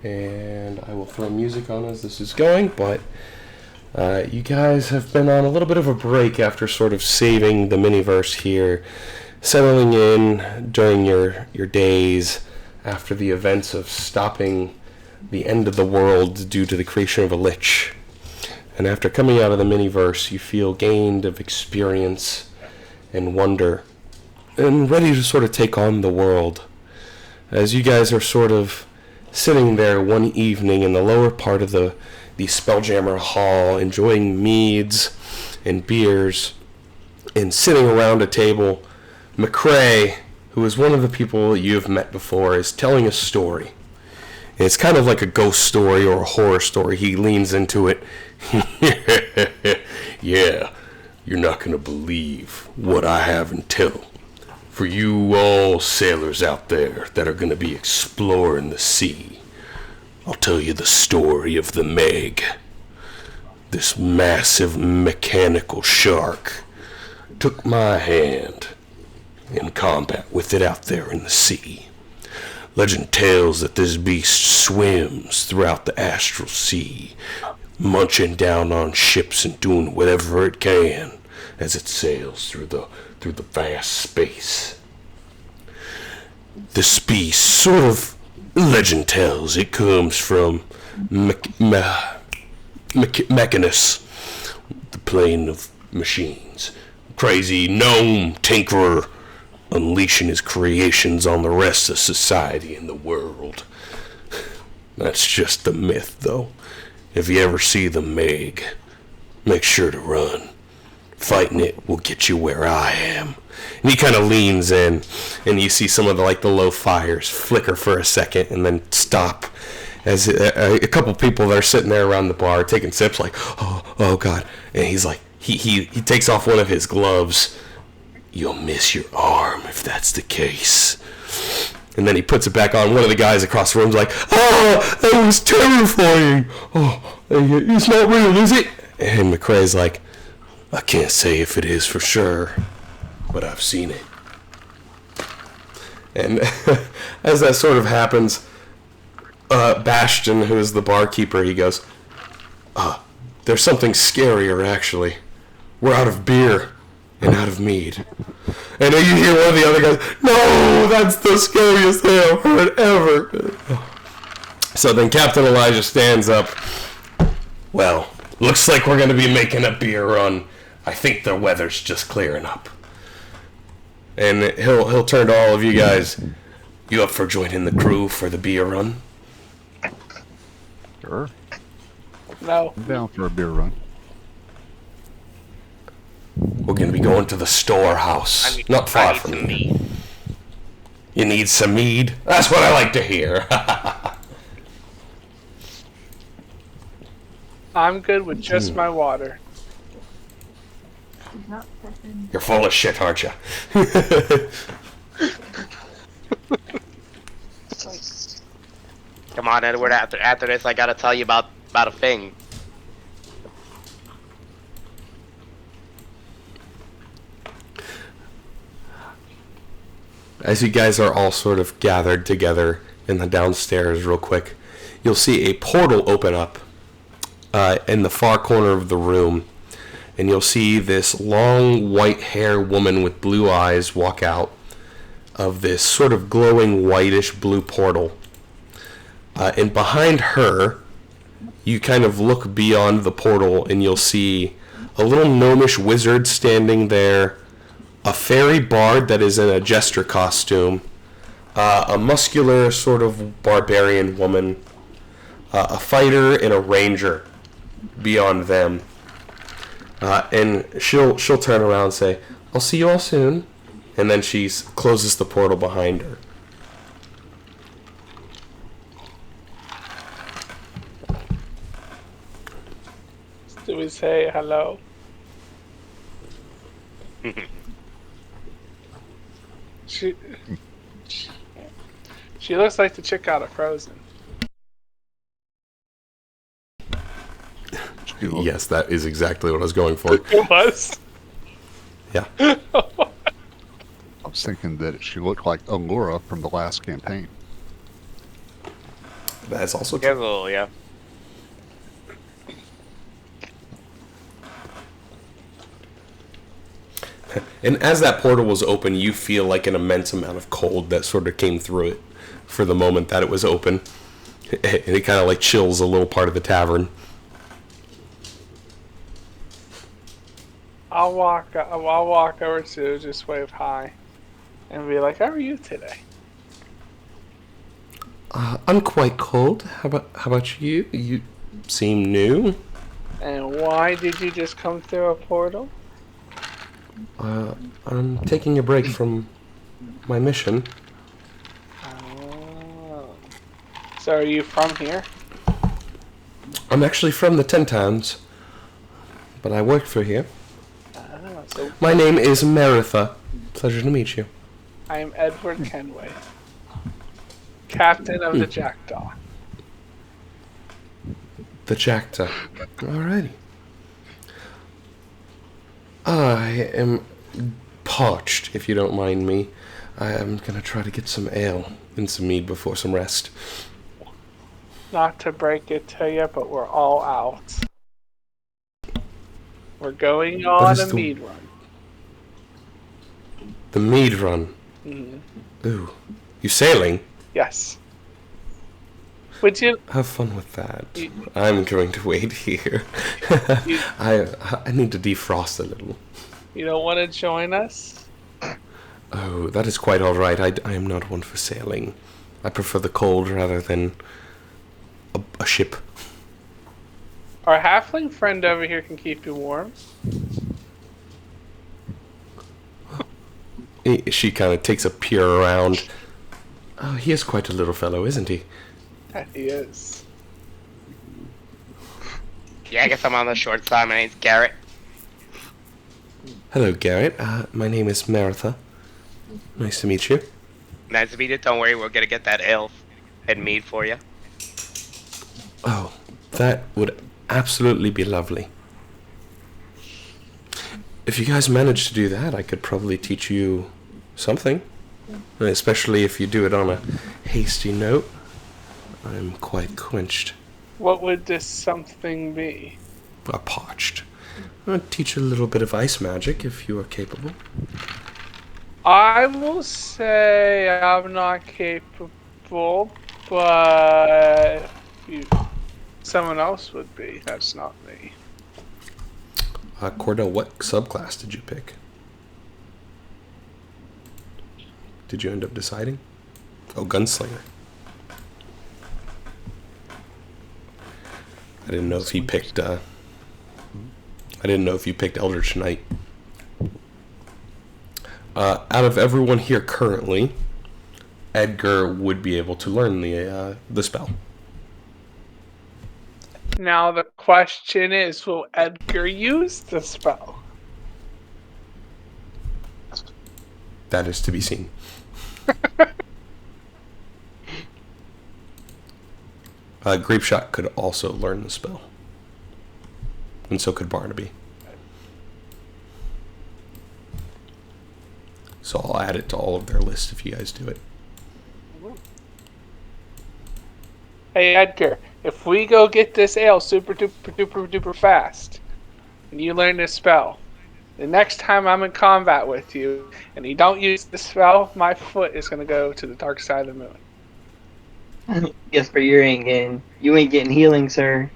and I will throw music on as this is going, but you guys have been on a little bit of a break after sort of saving the miniverse here, settling in during your days after the events of stopping the end of the world due to the creation of a lich. And after coming out of the miniverse, you feel gained of experience and wonder, and ready to sort of take on the world. As you guys are sort of sitting there one evening in the lower part of the Spelljammer hall, enjoying meads and beers, and sitting around a table, McCrae, who is one of the people you have met before, is telling a story. And it's kind of like a ghost story or a horror story. He leans into it. Yeah, you're not going to believe what I have in tow. For you all sailors out there that are going to be exploring the sea, I'll tell you the story of the Meg. This massive mechanical shark took my hand in combat with it out there in the sea. Legend tells that this beast swims throughout the astral sea, munching down on ships and doing whatever it can as it sails through the vast space. This beast, sort of, legend tells, it comes from Mechanus, the plane of machines. Crazy gnome tinkerer, unleashing his creations on the rest of society and the world. That's just the myth, though. If you ever see the Meg, make sure to run. Fighting it will get you where I am. And he kind of leans in, and you see some of the low fires flicker for a second and then stop. As a couple people that are sitting there around the bar taking sips, like, oh God. And he's like, he takes off one of his gloves. You'll miss your arm if that's the case. And then he puts it back on. One of the guys across the room's like, that was terrifying. It's not real, is it? And McCrae's like, I can't say if it is for sure, but I've seen it. And as that sort of happens, Bastion, who is the barkeeper, he goes, there's something scarier, actually. We're out of beer and out of mead. And then you hear one of the other guys, no, that's the scariest thing I've heard ever. So then Captain Elijah stands up. Well, looks like we're going to be making a beer run. I think the weather's just clearing up. And he'll turn to all of you guys. You up for joining the crew for the beer run? Sure. No. I'm down for a beer run. We're going to be going to the storehouse. Not far from here. You need some mead? That's what I like to hear. I'm good with just my water. You're full of shit, aren't you? Come on, Edward. After this, I gotta tell you about a thing. As you guys are all sort of gathered together in the downstairs real quick, you'll see a portal open up in the far corner of the room, and you'll see this long white hair woman with blue eyes walk out of this sort of glowing whitish blue portal. And behind her, you kind of look beyond the portal and you'll see a little gnomish wizard standing there, a fairy bard that is in a jester costume, a muscular sort of barbarian woman, a fighter, and a ranger beyond them. And she'll turn around and say, I'll see you all soon. And then she closes the portal behind her. Do we say hello? She looks like the chick out of Frozen. Yes, that is exactly what I was going for. It was? Yeah. I was thinking that she looked like Allura from the last campaign. That is also Yeah, true. well, yeah. And as that portal was open, you feel like an immense amount of cold that sort of came through it for the moment that it was open. And it kind of like chills a little part of the tavern. I'll walk over to just wave hi, and be like, "How are you today?" I'm quite cold. How about you? You seem new. And why did you just come through a portal? I'm taking a break from my mission. Oh. So are you from here? I'm actually from the Ten Towns, but I work for here. So My name is Meritha. Pleasure to meet you. I am Edward Kenway, captain of the Jackdaw. The Jacta. Alrighty. I am parched, if you don't mind me. I am gonna try to get some ale and some mead before some rest. Not to break it to you, but we're all out. We're going on a mead run. The mead run. Mm-hmm. Ooh. You sailing? Yes. Would you? Have fun with that. I'm going to wait here. I need to defrost a little. You don't want to join us? Oh, that is quite all right. I am not one for sailing. I prefer the cold rather than a ship. Our halfling friend over here can keep you warm. She kind of takes a peer around. Oh, he is quite a little fellow, isn't he? That he is. Yeah, I guess I'm on the short side. My name's Garrett. Hello, Garrett. My name is Meritha. Nice to meet you. Nice to meet you. Don't worry, we're gonna get that ale and mead for you. Oh, that would absolutely be lovely. If you guys manage to do that, I could probably teach you something. Especially if you do it on a hasty note. I'm quite quenched. What would this something be? Parched. I'll teach you a little bit of ice magic if you are capable. I will say I'm not capable, but someone else would be. That's not me. Cordell, what subclass did you pick? Did you end up deciding? Oh, gunslinger. I didn't know if you picked. I didn't know if you picked Eldritch Knight. Out of everyone here currently, Edgar would be able to learn the spell. Now the question is, will Edgar use the spell? That is to be seen. Grape Shot could also learn the spell. And so could Barnaby. So I'll add it to all of their lists if you guys do it. Hey Edgar, if we go get this ale super duper fast, and you learn this spell, the next time I'm in combat with you, and you don't use the spell, my foot is gonna go to the dark side of the moon. Yes, but you ain't getting healing, sir.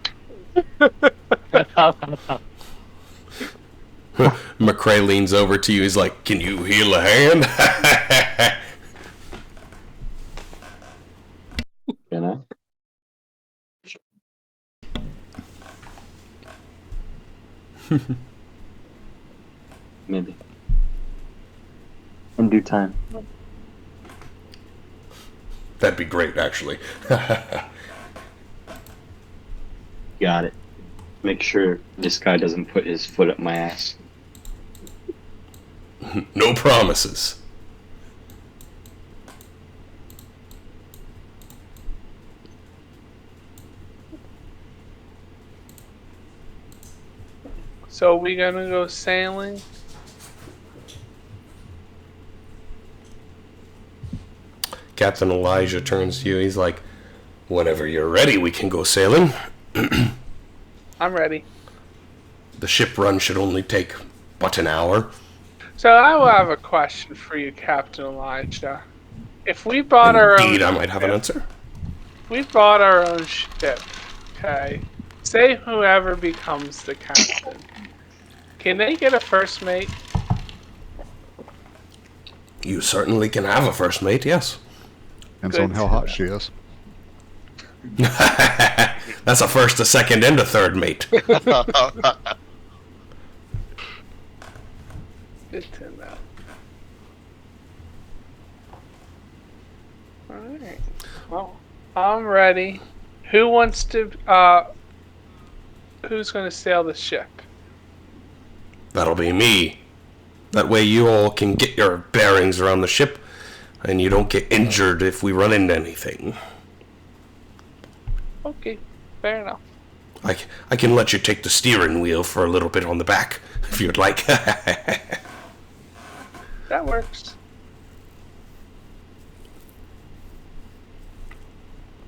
McCrae leans over to you. He's like, "Can you heal a hand?" Can I? Maybe. In due time. That'd be great, actually. Got it. Make sure this guy doesn't put his foot up my ass. No promises. So we gonna go sailing? Captain Elijah turns to you. He's like, Whenever you're ready, we can go sailing. I'm ready. The ship run should only take but an hour. So I will have a question for you, Captain Elijah. If we bought our own Indeed, I might have an ship- answer. if we bought our own ship, okay? Say whoever becomes the captain, can they get a first mate? You certainly can have a first mate, yes. Depends Good on how to hot know. she is. That's a first, a second, and a third mate. Good to know. Alright. Well, I'm ready. Who wants to, who's gonna sail the ship? That'll be me. That way you all can get your bearings around the ship, and you don't get injured if we run into anything. Okay, fair enough. I can let you take the steering wheel for a little bit on the back, if you'd like. That works.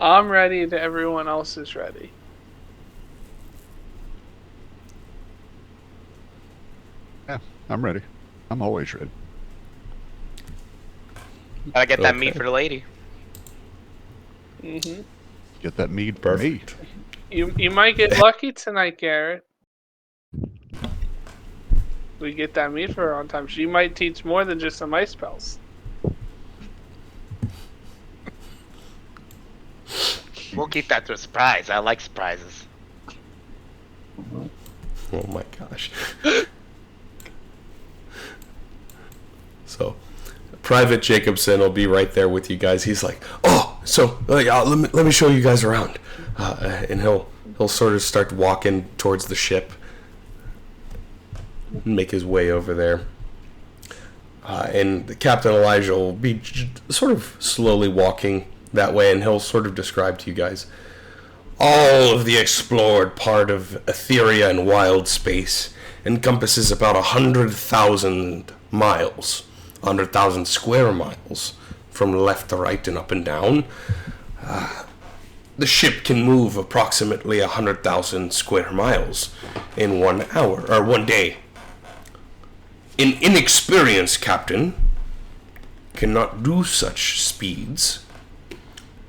I'm ready to everyone else is ready. Yeah, I'm ready. I'm always ready. Gotta get that Okay. meat for the lady. Mm-hmm. Get that mead Perfect. You might get lucky tonight, Garrett. We get that meat for her on time. She might teach more than just some ice spells. We'll keep that to a surprise. I like surprises. Oh my gosh. So, Private Jacobson will be right there with you guys. He's like, oh, so let me show you guys around. And he'll sort of start walking towards the ship. Make his way over there. And Captain Elijah will be sort of slowly walking that way, and he'll sort of describe to you guys all of the explored part of Etheria and wild space encompasses about 100,000 miles, 100,000 square miles, from left to right and up and down. The ship can move approximately 100,000 square miles in 1 hour, or 1 day. An inexperienced captain cannot do such speeds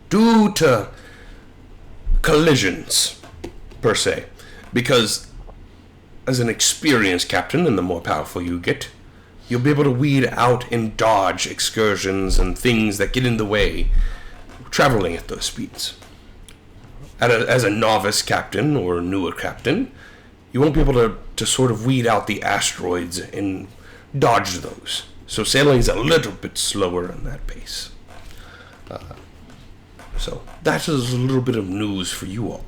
due to collisions, per se. Because as an experienced captain, and the more powerful you get, you'll be able to weed out and dodge excursions and things that get in the way traveling at those speeds. As a novice captain or newer captain, you won't be able to sort of weed out the asteroids and dodge those. So sailing is a little bit slower in that pace. So that is a little bit of news for you all.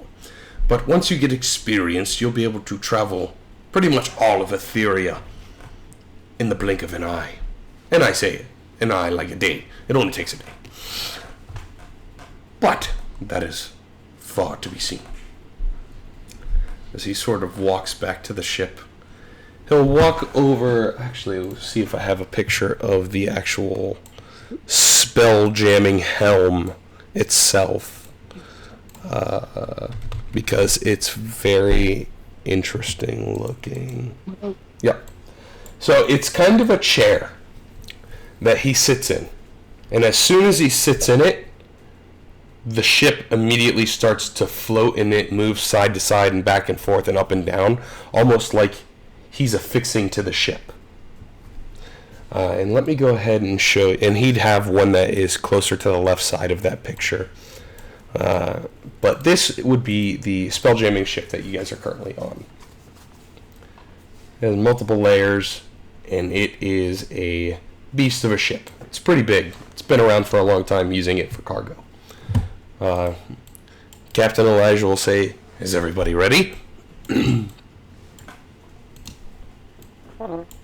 But once you get experienced, you'll be able to travel pretty much all of Etheria in the blink of an eye. And I say an eye like a day. It only takes a day. But that is far to be seen. As he sort of walks back to the ship, he'll walk over. Actually, let's see if I have a picture of the actual spelljamming helm itself, because it's very interesting looking. Yep. So it's kind of a chair that he sits in, and as soon as he sits in it, the ship immediately starts to float, and it moves side to side and back and forth and up and down, almost like he's affixing to the ship. And let me go ahead and show, and he'd have one that is closer to the left side of that picture. But this would be the spelljamming ship that you guys are currently on. It has multiple layers, and it is a beast of a ship. It's pretty big. It's been around for a long time, using it for cargo. Captain Elijah will say, is everybody ready?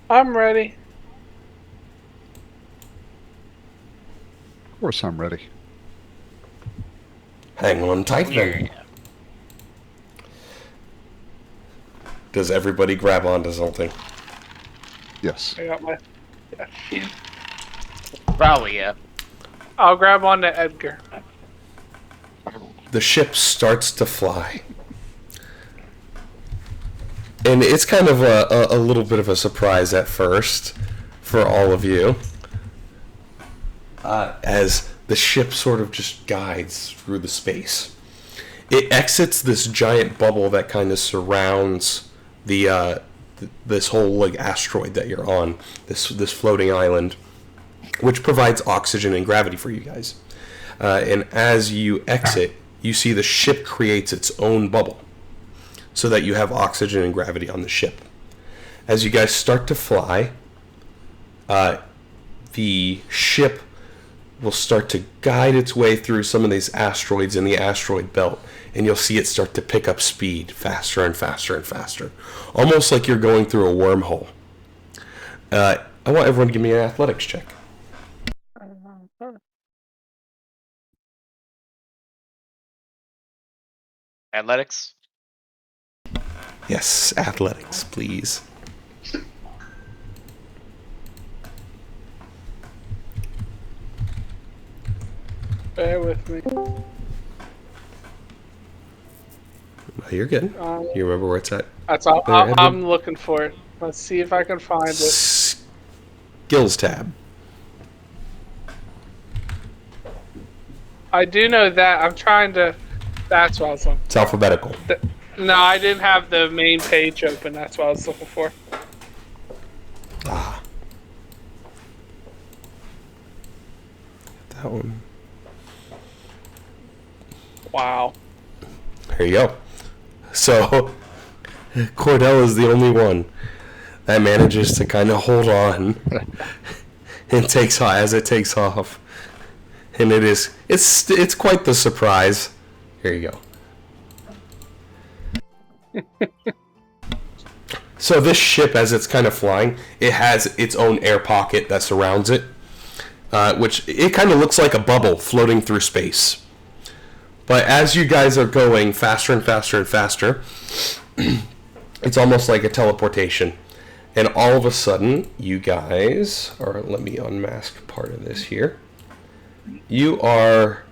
I'm ready. Of course I'm ready. Hang on tight then. Does everybody grab onto something? Yes. I got my. Yeah. Probably, yeah. I'll grab on to Edgar. the ship starts to fly. And it's kind of a little bit of a surprise at first for all of you, as the ship sort of just guides through the space. It exits this giant bubble that kind of surrounds this whole like asteroid that you're on, this floating island, which provides oxygen and gravity for you guys. And as you exit, you see the ship creates its own bubble, so that you have oxygen and gravity on the ship. As you guys start to fly, the ship will start to guide its way through some of these asteroids in the asteroid belt, and you'll see it start to pick up speed faster and faster and faster, almost like you're going through a wormhole. I want everyone to give me an athletics check. Athletics. Yes, athletics, please. Bear with me. No, you're good. You remember where it's at? That's all. There, I'm looking for it. Let's see if I can find it. Skills tab. I do know that. I'm trying to. That's what I was looking. It's alphabetical. No, I didn't have the main page open. That's what I was looking for. Ah. That one. Wow. There you go. So, Cordell is the only one that manages to kind of hold on and takes off as it takes off. And it's quite the surprise. Here you go. So this ship, as it's kind of flying, it has its own air pocket that surrounds it, which it kind of looks like a bubble floating through space. But as you guys are going faster and faster and faster, it's almost like a teleportation. And all of a sudden, you guys, or let me unmask part of this here. You are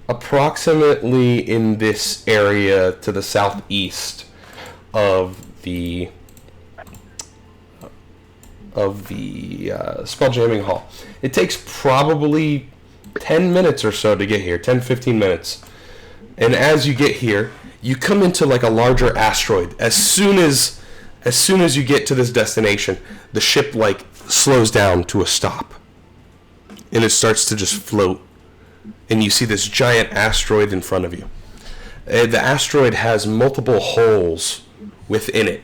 approximately in this area to the southeast of the spelljamming hall. It takes probably 10 minutes or so to get here, 10-15 minutes. And as you get here, you come into like a larger asteroid. As soon as you get to this destination, the ship like slows down to a stop. And it starts to just float. And you see this giant asteroid in front of you. The asteroid has multiple holes within it.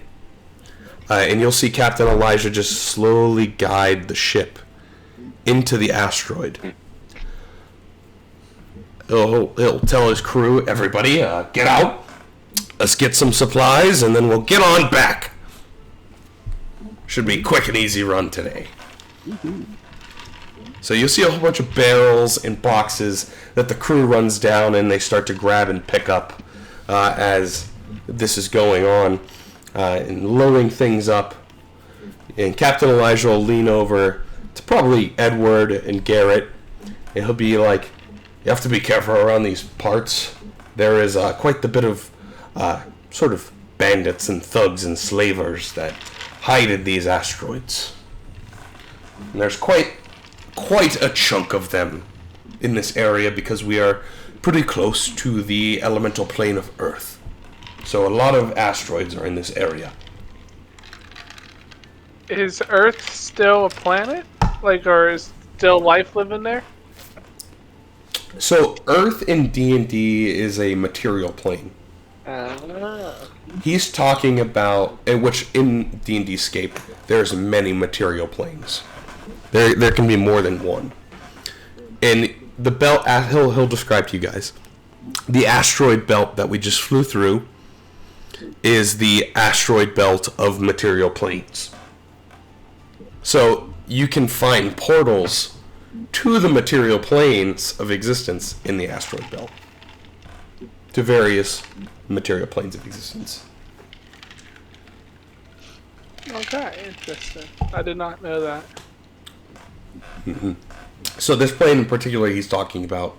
And you'll see Captain Elijah just slowly guide the ship into the asteroid. He'll tell his crew, everybody, get out. Let's get some supplies, and then we'll get on back. Should be a quick and easy run today. So you'll see a whole bunch of barrels and boxes that the crew runs down, and they start to grab and pick up as this is going on, and loading things up. And Captain Elijah will lean over to probably Edward and Garrett, and he'll be like, you have to be careful around these parts. There is quite the bit of sort of bandits and thugs and slavers that hide in these asteroids. And there's quite a chunk of them in this area because we are pretty close to the elemental plane of Earth. So a lot of asteroids are in this area. Is Earth still a planet? Like, or is still life living there? So Earth in D&D is a material plane. He's talking about, which in D&D Scape, there's many material planes. There can be more than one. And the belt, he'll describe to you guys. The asteroid belt that we just flew through is the asteroid belt of material planes. So you can find portals to the material planes of existence in the asteroid belt. To various material planes of existence. Okay, interesting. I did not know that. Mm-hmm. So this plane in particular he's talking about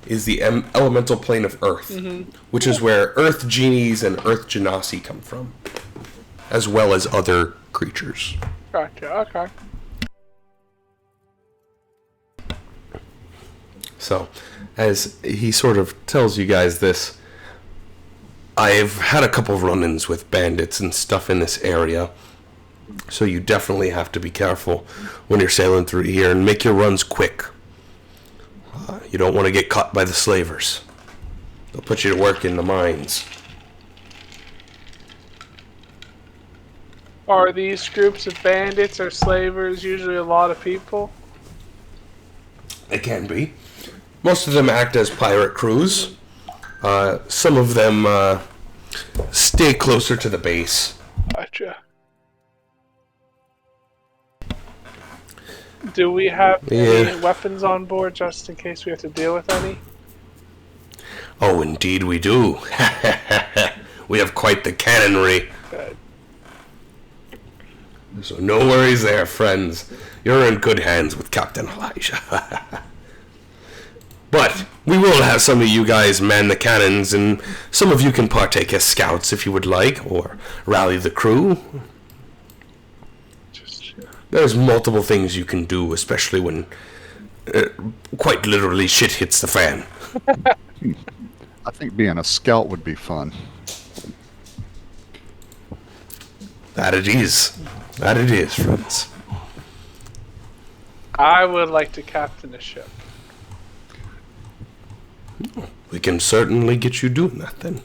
is the elemental plane of Earth, which is where Earth genies and Earth genasi come from, as well as other creatures. Gotcha. Okay. So, as he sort of tells you guys this, I've had a couple of run-ins with bandits and stuff in this area, so you definitely have to be careful when you're sailing through here and make your runs quick. You don't want to get caught by the slavers. They'll put you to work in the mines. Are these groups of bandits or slavers usually a lot of people? It can be. Most of them act as pirate crews. Some of them stay closer to the base. Gotcha. Do we have any weapons on board just in case we have to deal with any? Oh, indeed we do. We have quite the cannonry. Good. So no worries there, friends. You're in good hands with Captain Elijah. But we will have some of you guys man the cannons, and some of you can partake as scouts if you would like, or rally the crew. There's multiple things you can do, especially when, quite literally, shit hits the fan. I think being a scout would be fun. That it is. That it is, friends. I would like to captain a ship. We can certainly get you doing that, then.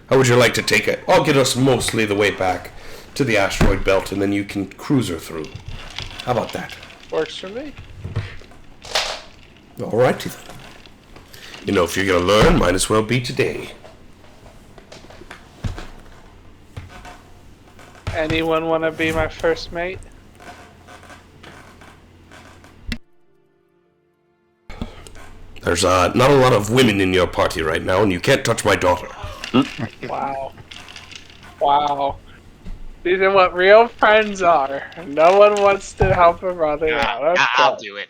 How would you like to take it? I'll get us mostly the way back to the asteroid belt, and then you can cruise her through. How about that? Works for me. Alrighty then. You know, if you're gonna learn, might as well be today. Anyone want to be my first mate? There's not a lot of women in your party right now, and you can't touch my daughter. Wow. Wow. These are what real friends are. No one wants to help a brother out. Okay. I'll do it.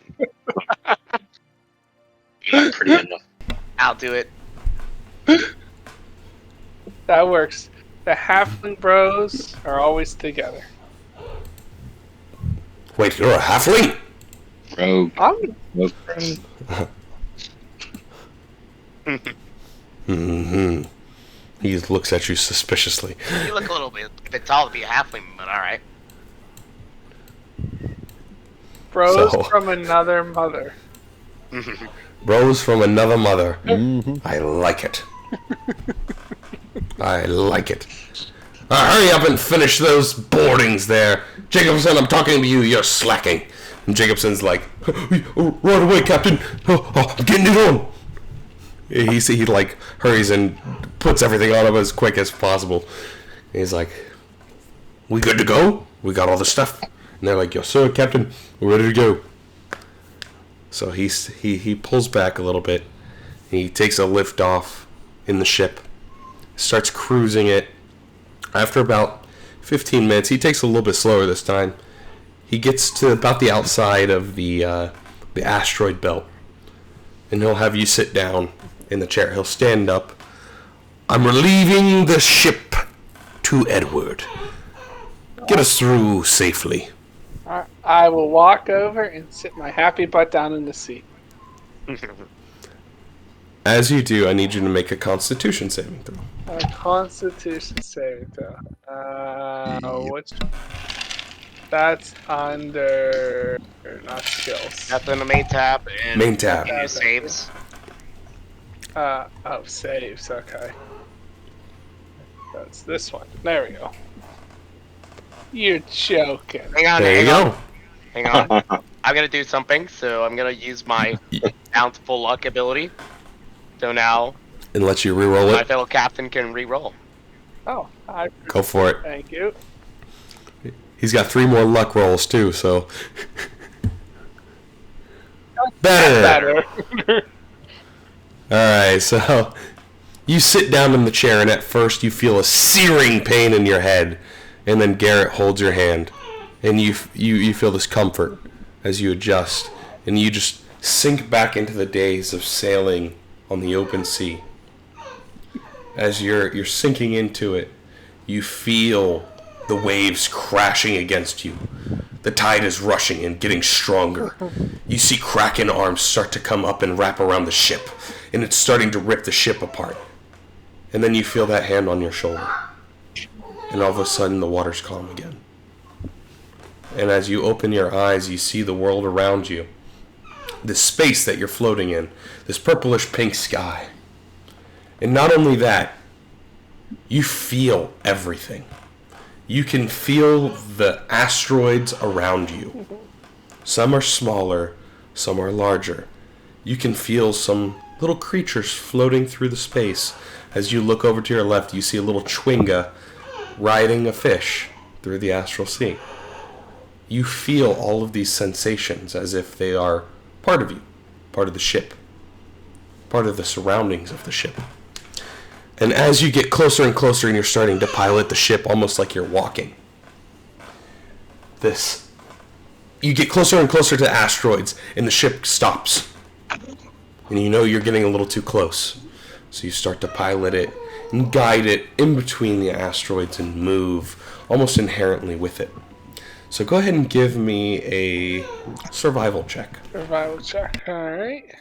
Pretty enough. I'll do it. That works. The halfling bros are always together. Wait, you're a halfling? Rogue. I'm Rogue. Mm-hmm. He looks at you suspiciously. You look a little bit tall to be a halfling, but alright. bros So- from another mother. Bros from another mother. Mm-hmm. I like it. I like it. Hurry up and finish those boardings there. Jacobson, I'm talking to you. You're slacking. And Jacobson's like, right away, Captain. I'm getting it on. He like hurries and puts everything on him as quick as possible. And he's like, we good to go? We got all the stuff? And they're like, yes, sir, Captain. We're ready to go. So he pulls back a little bit. He takes a lift off in the ship. Starts cruising it. After about 15 minutes, he takes a little bit slower this time. He gets to about the outside of the asteroid belt. And he'll have you sit down in the chair. He'll stand up. I'm relieving the ship to Edward. Get us through safely. I will walk over and sit my happy butt down in the seat. As you do, I need you to make a Constitution saving throw. A Constitution saving throw. That's under not skills. That's in the main tab and Main tab. your saves. Saves. Okay. That's this one. There we go. You're joking. Hang on, There you go. Hang on. I'm gonna do something, so I'm gonna use my bountiful luck ability. So now And let you reroll my it. fellow captain can re-roll. Oh, Go for it. thank you. He's got 3 more luck rolls too, so better. Alright, so you sit down in the chair and at first you feel a searing pain in your head, and then Garrett holds your hand and you feel this comfort as you adjust, and you just sink back into the days of sailing on the open sea. As you're sinking into it, you feel the waves crashing against you. The tide is rushing and getting stronger. You see kraken arms start to come up and wrap around the ship, and it's starting to rip the ship apart. And then you feel that hand on your shoulder. And all of a sudden, the water's calm again. And as you open your eyes, you see the world around you. This space that you're floating in. This purplish pink sky. And not only that, you feel everything. You can feel the asteroids around you. Some are smaller, some are larger. You can feel some little creatures floating through the space. As you look over to your left, you see a little chwinga riding a fish through the astral sea. You feel all of these sensations as if they are part of you, part of the ship, part of the surroundings of the ship. And as you get closer and closer and you're starting to pilot the ship almost like you're walking, you get closer and closer to asteroids and the ship stops. And you know you're getting a little too close. So you start to pilot it and guide it in between the asteroids and move almost inherently with it. So go ahead and give me a survival check. Survival check. Alright.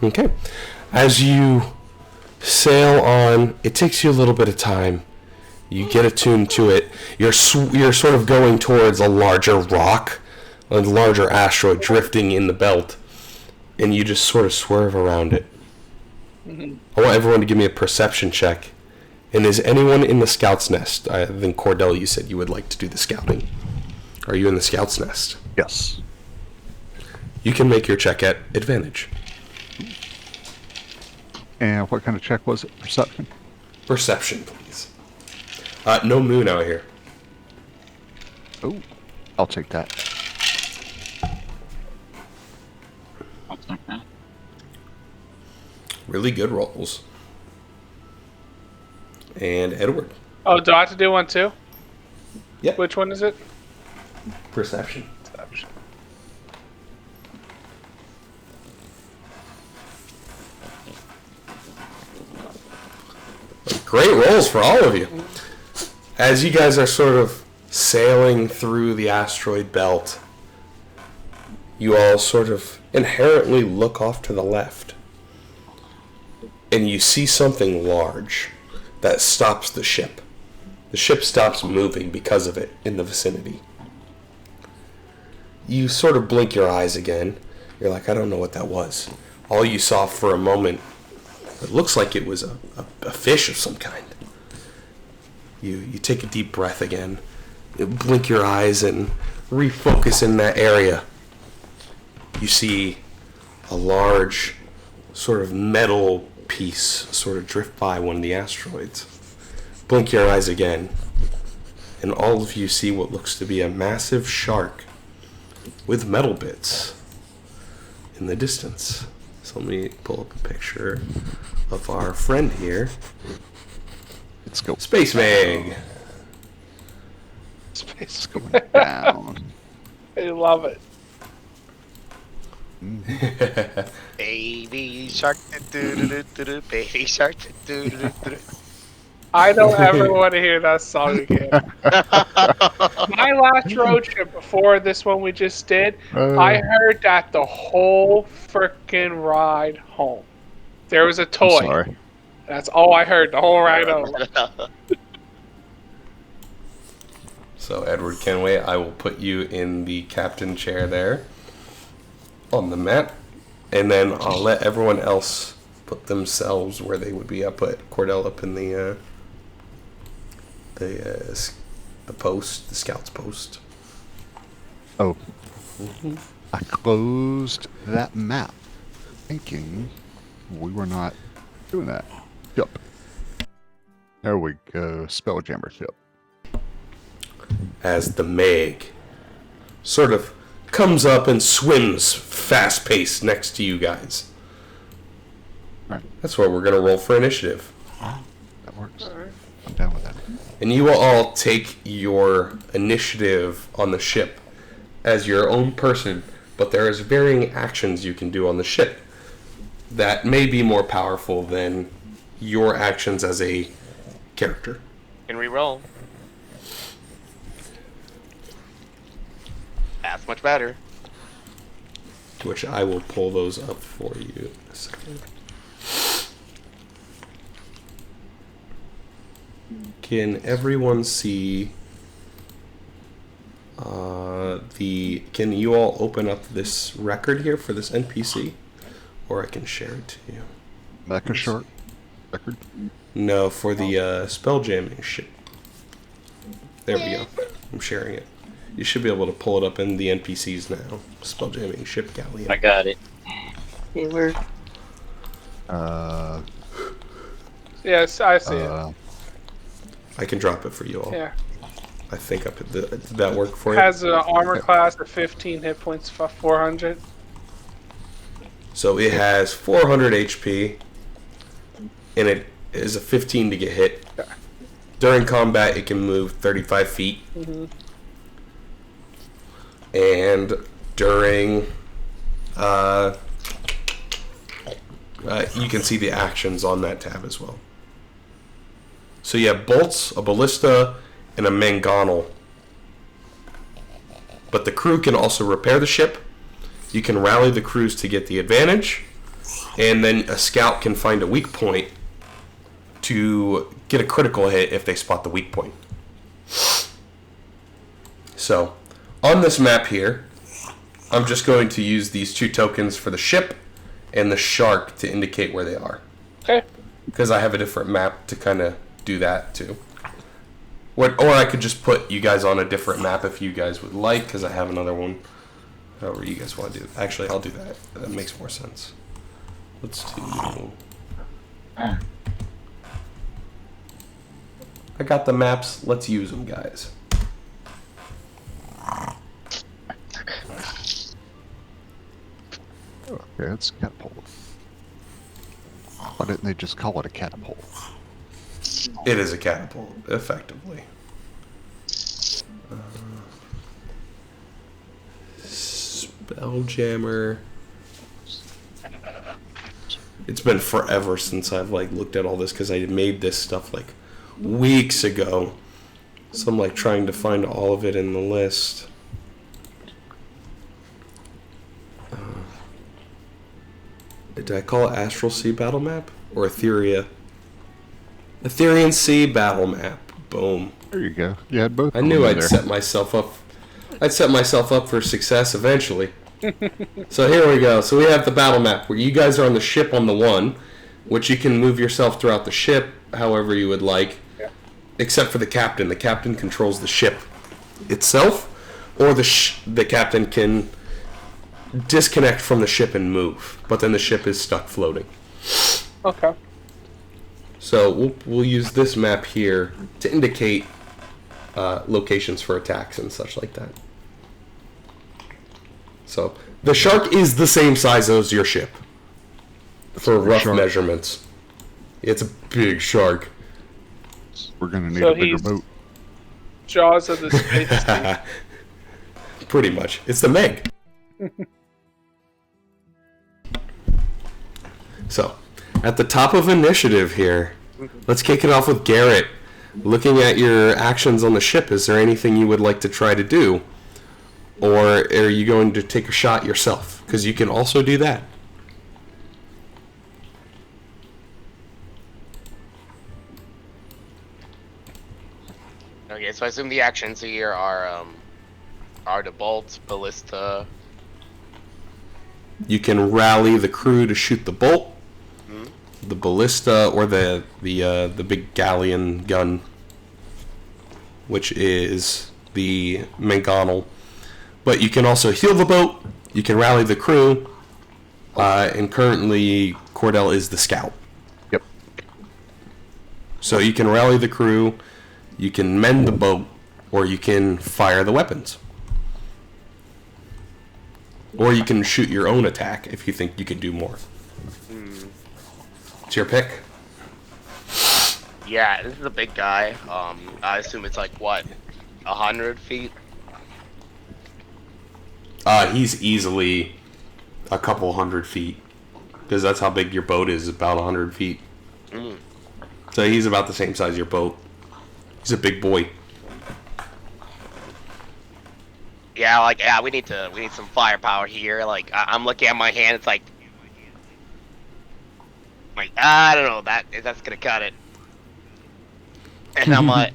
Okay. As you sail on, it takes you a little bit of time. You get attuned to it. You're sort of going towards a larger rock, a larger asteroid drifting in the belt, and you just sort of swerve around it. Mm-hmm. I want everyone to give me a perception check. And is anyone in the scout's nest? I think Cordell, you said you would like to do the scouting. Are you in the scout's nest? Yes. You can make your check at advantage. And what kind of check was it? Perception? Perception, please. No moon out here. Oh, I'll take that. I'll take that. Really good rolls. And Edward. Oh, do I have to do one too? Yep. Which one is it? Perception. Perception. Great rolls for all of you. As you guys are sort of sailing through the asteroid belt, you all sort of inherently look off to the left. And you see something large that stops the ship. The ship stops moving because of it in the vicinity. You sort of blink your eyes again. You're like, I don't know what that was. All you saw for a moment, it looks like it was a fish of some kind. You take a deep breath again. You blink your eyes and refocus in that area. You see a large sort of metal piece sort of drift by one of the asteroids. Blink your eyes again, and all of you see what looks to be a massive shark with metal bits in the distance. So let me pull up a picture of our friend here. Let's go. Space Meg. Space. Down. I love it. Baby shark, do-do-do-do-do, baby shark, do-do-do-do-do. I don't ever want to hear that song again. My last road trip before this one we just did, I heard that the whole frickin' ride home. There was a toy. I'm sorry. That's all I heard the whole ride home. So Edward Kenway, I will put you in the captain chair there on the map, and then I'll let everyone else put themselves where they would be. I'll put Cordell up in the post, the scout's post. Oh. I closed that map thinking we were not doing that. Yep. There we go. Spelljammer ship. As the Meg sort of comes up and swims fast-paced next to you guys. Right. That's what we're going to roll for initiative. That works. Alright. I'm down with that. And you will all take your initiative on the ship as your own person, but there is varying actions you can do on the ship that may be more powerful than your actions as a character. Can we roll? That's much better. Which I will pull those up for you in a second. Can everyone see can you all open up this record here for this NPC? Or I can share it to you. Back a short record. No, for the spelljamming ship. There we go. I'm sharing it. You should be able to pull it up in the NPCs now. Spelljamming ship galleon. I got it. Hey, where? Yes, I see it. I can drop it for you all. Yeah. I think did that work for you? Has an armor class of 15 hit points, 400. So it has 400 HP, and it is a 15 to get hit. Okay. During combat, it can move 35 feet. Mm-hmm. And during, you can see the actions on that tab as well. So you have bolts, a ballista, and a mangonel. But the crew can also repair the ship. You can rally the crews to get the advantage. And then a scout can find a weak point to get a critical hit if they spot the weak point. So, on this map here, I'm just going to use these 2 tokens for the ship and the shark to indicate where they are. Okay. Because I have a different map to kind of do that too. Or I could just put you guys on a different map if you guys would like, because I have another one. However you guys want to do it. Actually, I'll do that. That makes more sense. Let's do... I got the maps. Let's use them, guys. Okay, it's catapult. Why didn't they just call it a catapult? It is a catapult, effectively. Spelljammer. It's been forever since I've looked at all this because I made this stuff weeks ago. So I'm trying to find all of it in the list. Did I call it Astral Sea Battle Map or Etheria? Etherian Sea Battle Map. Boom. There you go. You had both. I knew I'd set myself up. I'd set myself up for success eventually. So here we go. So we have the battle map where you guys are on the ship on the 1, which you can move yourself throughout the ship however you would like, except for the captain. The captain controls the ship itself, or the captain can disconnect from the ship and move, but then the ship is stuck floating. Okay. So we'll use this map here to indicate locations for attacks and such like that. So the shark is the same size as your ship for rough measurements. It's a big shark. We're gonna need a bigger boat. Jaws of the Space Sea. Pretty much. It's the Meg. So, at the top of initiative here, let's kick it off with Garrett. Looking at your actions on the ship, is there anything you would like to try to do? Or are you going to take a shot yourself? Because you can also do that. Okay, so I assume the actions here are the bolts, ballista. You can rally the crew to shoot the bolt, the ballista, or the big galleon gun, which is the mangonel. But you can also heal the boat. You can rally the crew, and currently Cordell is the scout. Yep. So you can rally the crew, you can mend the boat, or you can fire the weapons. Or you can shoot your own attack if you think you can do more. It's your pick. Yeah, this is a big guy. I assume it's like what, 100 feet? He's easily a couple 100 feet. Because that's how big your boat is, about 100 feet. So he's about the same size as your boat. He's a big boy. Yeah, we need some firepower here. Like, I'm looking at my hand, it's like, I don't know, that's gonna cut it. And I'm like,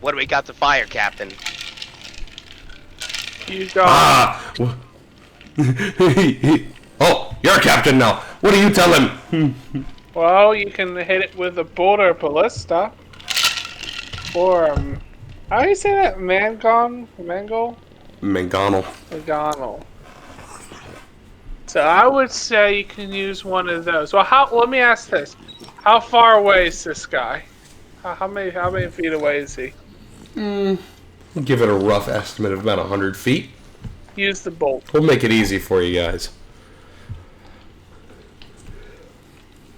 what do we got to fire, Captain? You got. Oh, you're a captain now. What do you tell him? Well, you can hit it with a bolt or ballista. Or, how do you say that? Mangonel? Mangonel. So I would say you can use one of those. Well, let me ask this. How far away is this guy? How many feet away is he? Give it a rough estimate of about 100 feet. Use the bolt. We'll make it easy for you guys.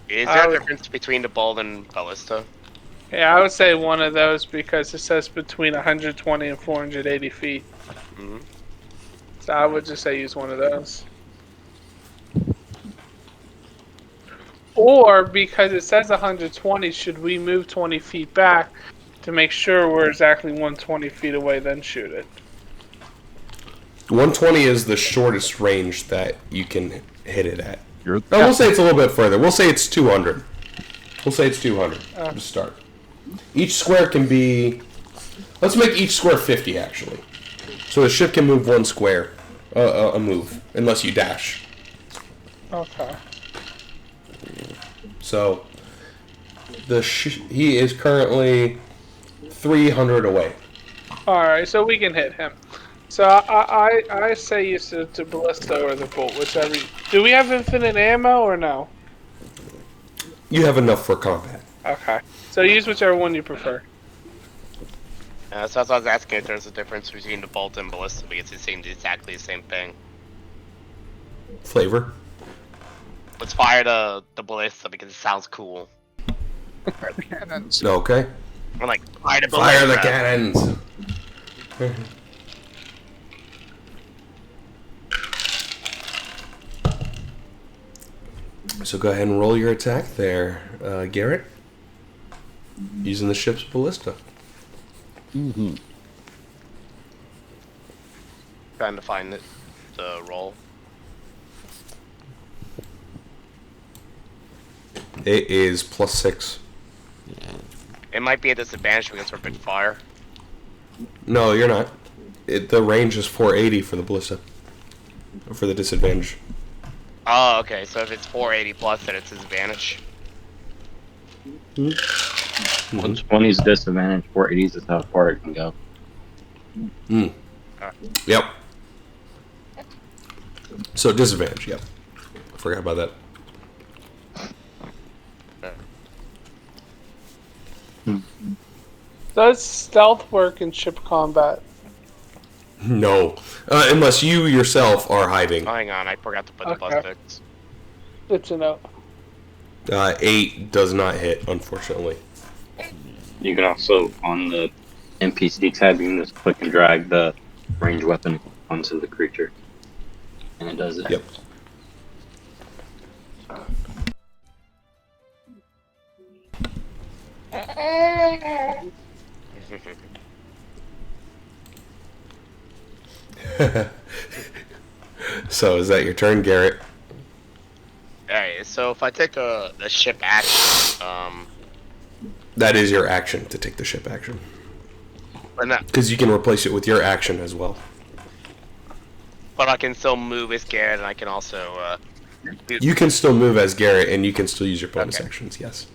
Is there a difference between the bolt and ballista? Yeah, I would say one of those because it says between 120 and 480 feet. So I would just say use one of those. Or because it says 120, should we move 20 feet back to make sure we're exactly 120 feet away, then shoot it? 120 is the shortest range that you can hit it at. You're We'll say it's a little bit further. We'll say it's 200. We'll say it's 200 to start. Each square can be... Let's make each square 50, actually. So the ship can move one square. A move. Unless you dash. Okay. So... he is currently 300 away. Alright, so we can hit him. So I say use the ballista or the bolt, whichever. Do we have infinite ammo or no? You have enough for combat. Okay. So use whichever one you prefer. So that's what I was asking if there's a difference between the bolt and ballista because it seems exactly the same thing. Flavor? Let's fire the ballista because it sounds cool. Fire the cannons. Okay. I'm like, fire the ballista. Fire the cannons! So go ahead and roll your attack there, Garrett. Using the ship's ballista. Trying to find the roll. It is +6. It might be a disadvantage because we're big fire. No, you're not. The range is 480 for the ballista. For the disadvantage. Oh, okay. So if it's 480 plus, then it's disadvantage. 120 is disadvantage, 480 is how far it can go. Yep. So disadvantage, yep. Forgot about that. Does stealth work in ship combat? No. Unless you yourself are hiding. Oh, hang on. I forgot to put the plus 6. Good to know. 8 does not hit, unfortunately. You can also, on the NPC tab, you can just click and drag the ranged weapon onto the creature. And it does it. Yep. So is that your turn, Garrett? Alright, so if I take the ship action, That is your action, to take the ship action. but Because you can replace it with your action as well. I can still move as Garrett, and I can also, You can still move as Garrett, and you can still use your bonus actions, yes.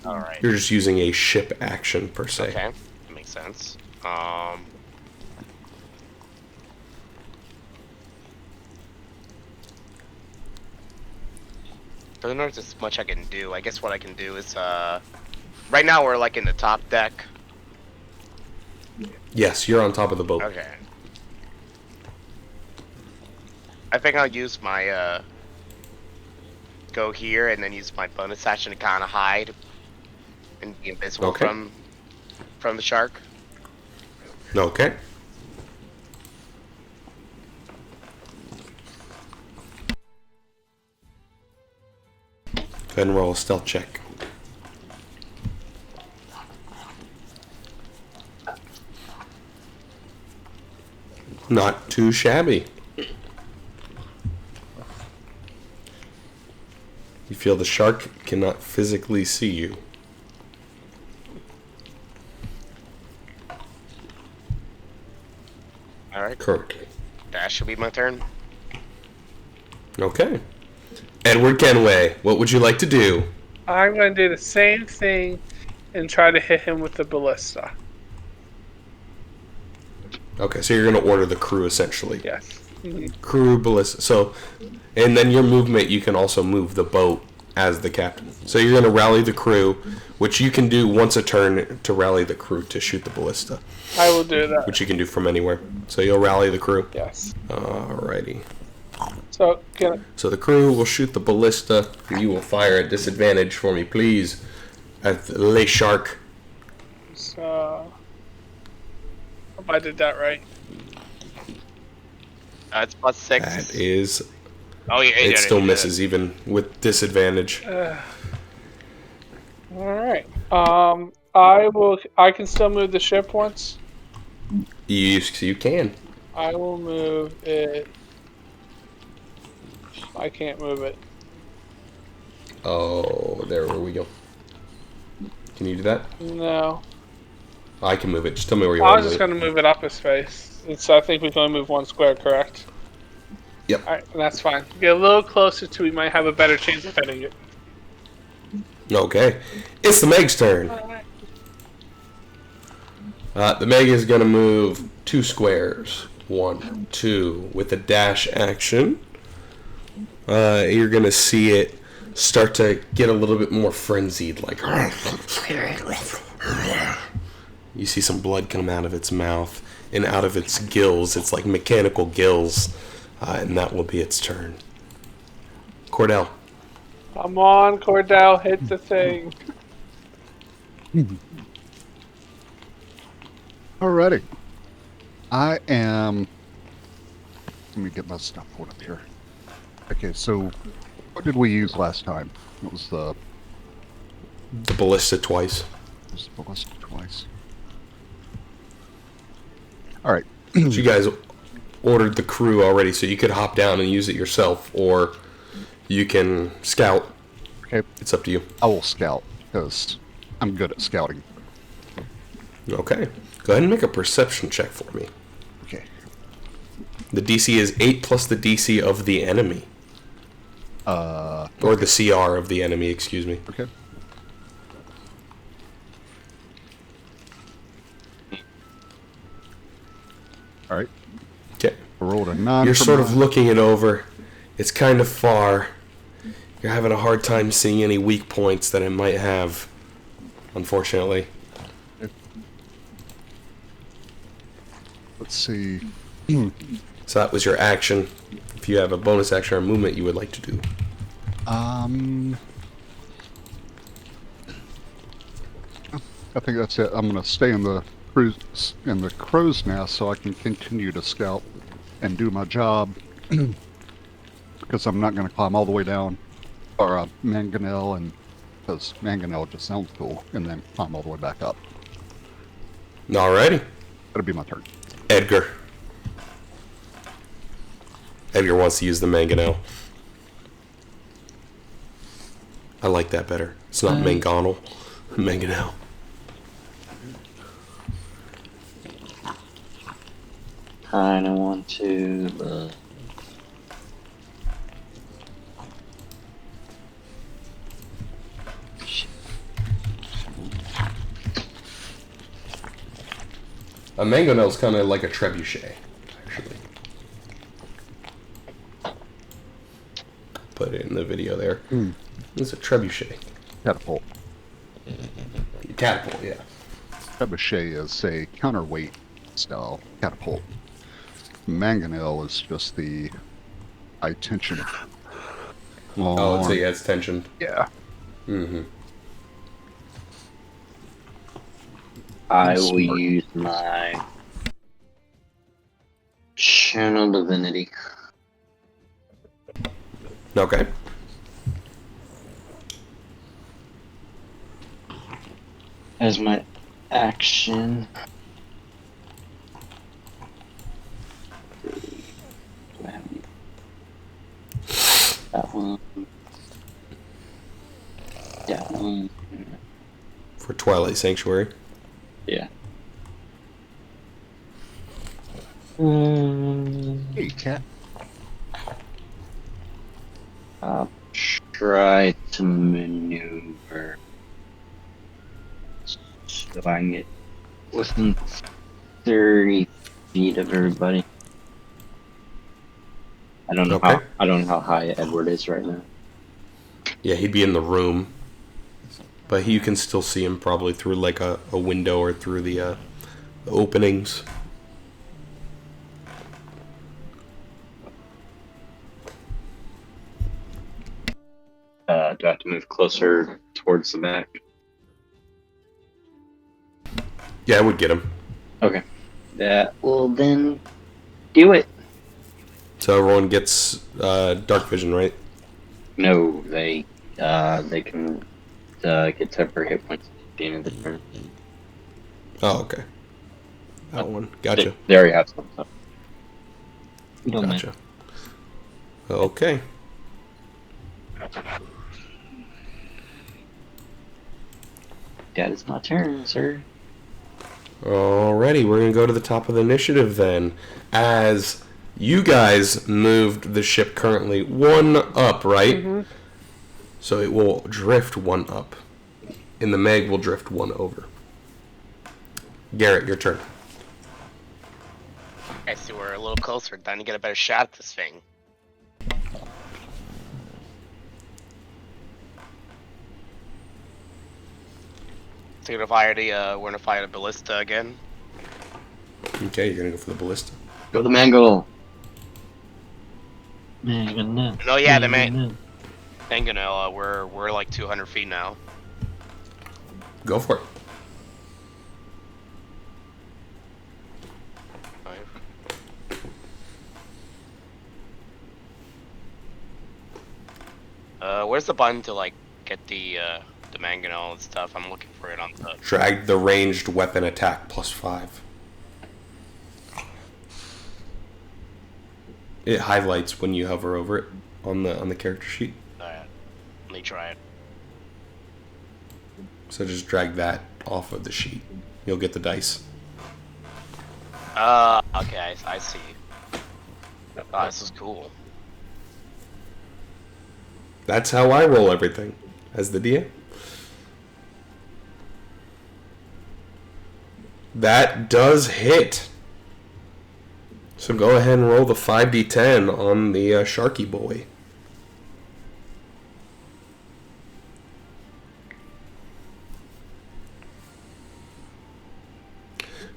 Alright. You're just using a ship action, per se. Okay, that makes sense. Don't know if there's much I can do. I guess what I can do is, right now we're like in the top deck. Yes, you're on top of the boat. Okay. I think I'll use my go here and then use my bonus action to kind of hide and be invisible Okay. from the shark. Okay. Go ahead and roll a stealth check. Not too shabby. You feel the shark cannot physically see you. Alright, Currently. that should be my turn. Okay. Edward Kenway, what would you like to do? I'm going to do the same thing and try to hit him with the ballista. Okay, so you're going to order the crew, essentially. Yes. Crew, ballista. So, and then your movement, you can also move the boat as the captain. So you're going to rally the crew, which you can do once a turn to rally the crew to shoot the ballista. I will do that. Which you can do from anywhere. So you'll rally the crew. Yes. Alrighty. So, can I... So the crew will shoot the ballista. You will fire at disadvantage for me, please. At the Le Shark. So... Hope I did that right. It's +6. That is... Oh yeah, It still misses even with disadvantage. Alright. I can still move the ship once. You can. I will move it. I can't move it. Oh, there we go. Can you do that? No. I can move it. Just tell me where you I want was to just move going to move it up a space. I think we can only move one square, correct? Yep. Alright, that's fine. Get a little closer to we might have a better chance of hitting it. it. Okay. It's the Meg's turn. The Meg is going to move 2 squares. 1, 2. With a dash action. You're going to see it start to get a little bit more frenzied. Like... You see some blood come out of its mouth and out of its gills. It's like mechanical gills. And that will be its turn. Cordell. Come on, Cordell, hit the thing. Alrighty. I am... Let me get my stuff pulled up here. Okay, so what did we use last time? It was the ballista twice. ballista twice. Alright. So you guys ordered the crew already, so you could hop down and use it yourself, or you can scout. Okay. It's up to you. I will scout, because I'm good at scouting. Okay. Go ahead and make a perception check for me. Okay. The DC is 8 plus the DC of the enemy. Or the CR of the enemy, excuse me. Okay. Alright. Okay. I rolled a 9. You're for sort of mine. looking it over. It's kind of far. You're having a hard time seeing any weak points that it might have, unfortunately. Let's see. So that was your action. If you have a bonus action or movement you would like to do. I think that's it. I'm gonna stay in the crow's nest so I can continue to scout and do my job. Because I'm not gonna climb all the way down, or mangonel, and because mangonel just sounds cool, and then climb all the way back up. Alrighty. That'll be my turn. Edgar. Edgar wants to use the mangonel. I like that better. It's not mangonel. Mangonel. Kinda want to, but... A mangonel's kind of like a trebuchet, actually. Put it in the video there. It's a trebuchet. Catapult. Catapult, yeah. Trebuchet is a counterweight style catapult. Mangonel is just the high tension. Oh, so yeah, it's tensioned. Yeah. Mm-hmm. I will use my channel divinity. Okay. As my action. That one. That one. For Twilight Sanctuary. Yeah. Hey, cat. I'll try to maneuver so I can get within 30 feet of everybody. I don't know how high Edward is right now. Yeah, he'd be in the room, but you can still see him probably through like a window or through the openings. Do I have to move closer towards the back? Yeah, I would get him. Okay. That will then do it. So everyone gets dark vision, right? No, they can get temporary hit points at the end of the turn. Oh, okay. That one. Gotcha. They already have some stuff. Gotcha. Okay. That is my turn, sir. Alrighty, we're gonna go to the top of the initiative then. As you guys moved the ship currently one up, right? Mm-hmm. So it will drift one up. And the Meg will drift one over. Garrett, your turn. I see we're a little closer. Time to get a better shot at this thing. So we're gonna fire the ballista again. Okay, you're gonna go for the ballista. Go the mangle. Mangle. No, yeah, the Mangonella, we're like 200 feet now. Go for it. Where's the button to like get the mangonel and stuff? I'm looking for it on the. Drag the ranged weapon attack +5. It highlights when you hover over it on the character sheet. Alright, let me try it. So just drag that off of the sheet. You'll get the dice. Okay, I see. Oh, this is cool. That's how I roll everything, as the DM. That does hit. So go ahead and roll the 5d10 on the Sharky boy.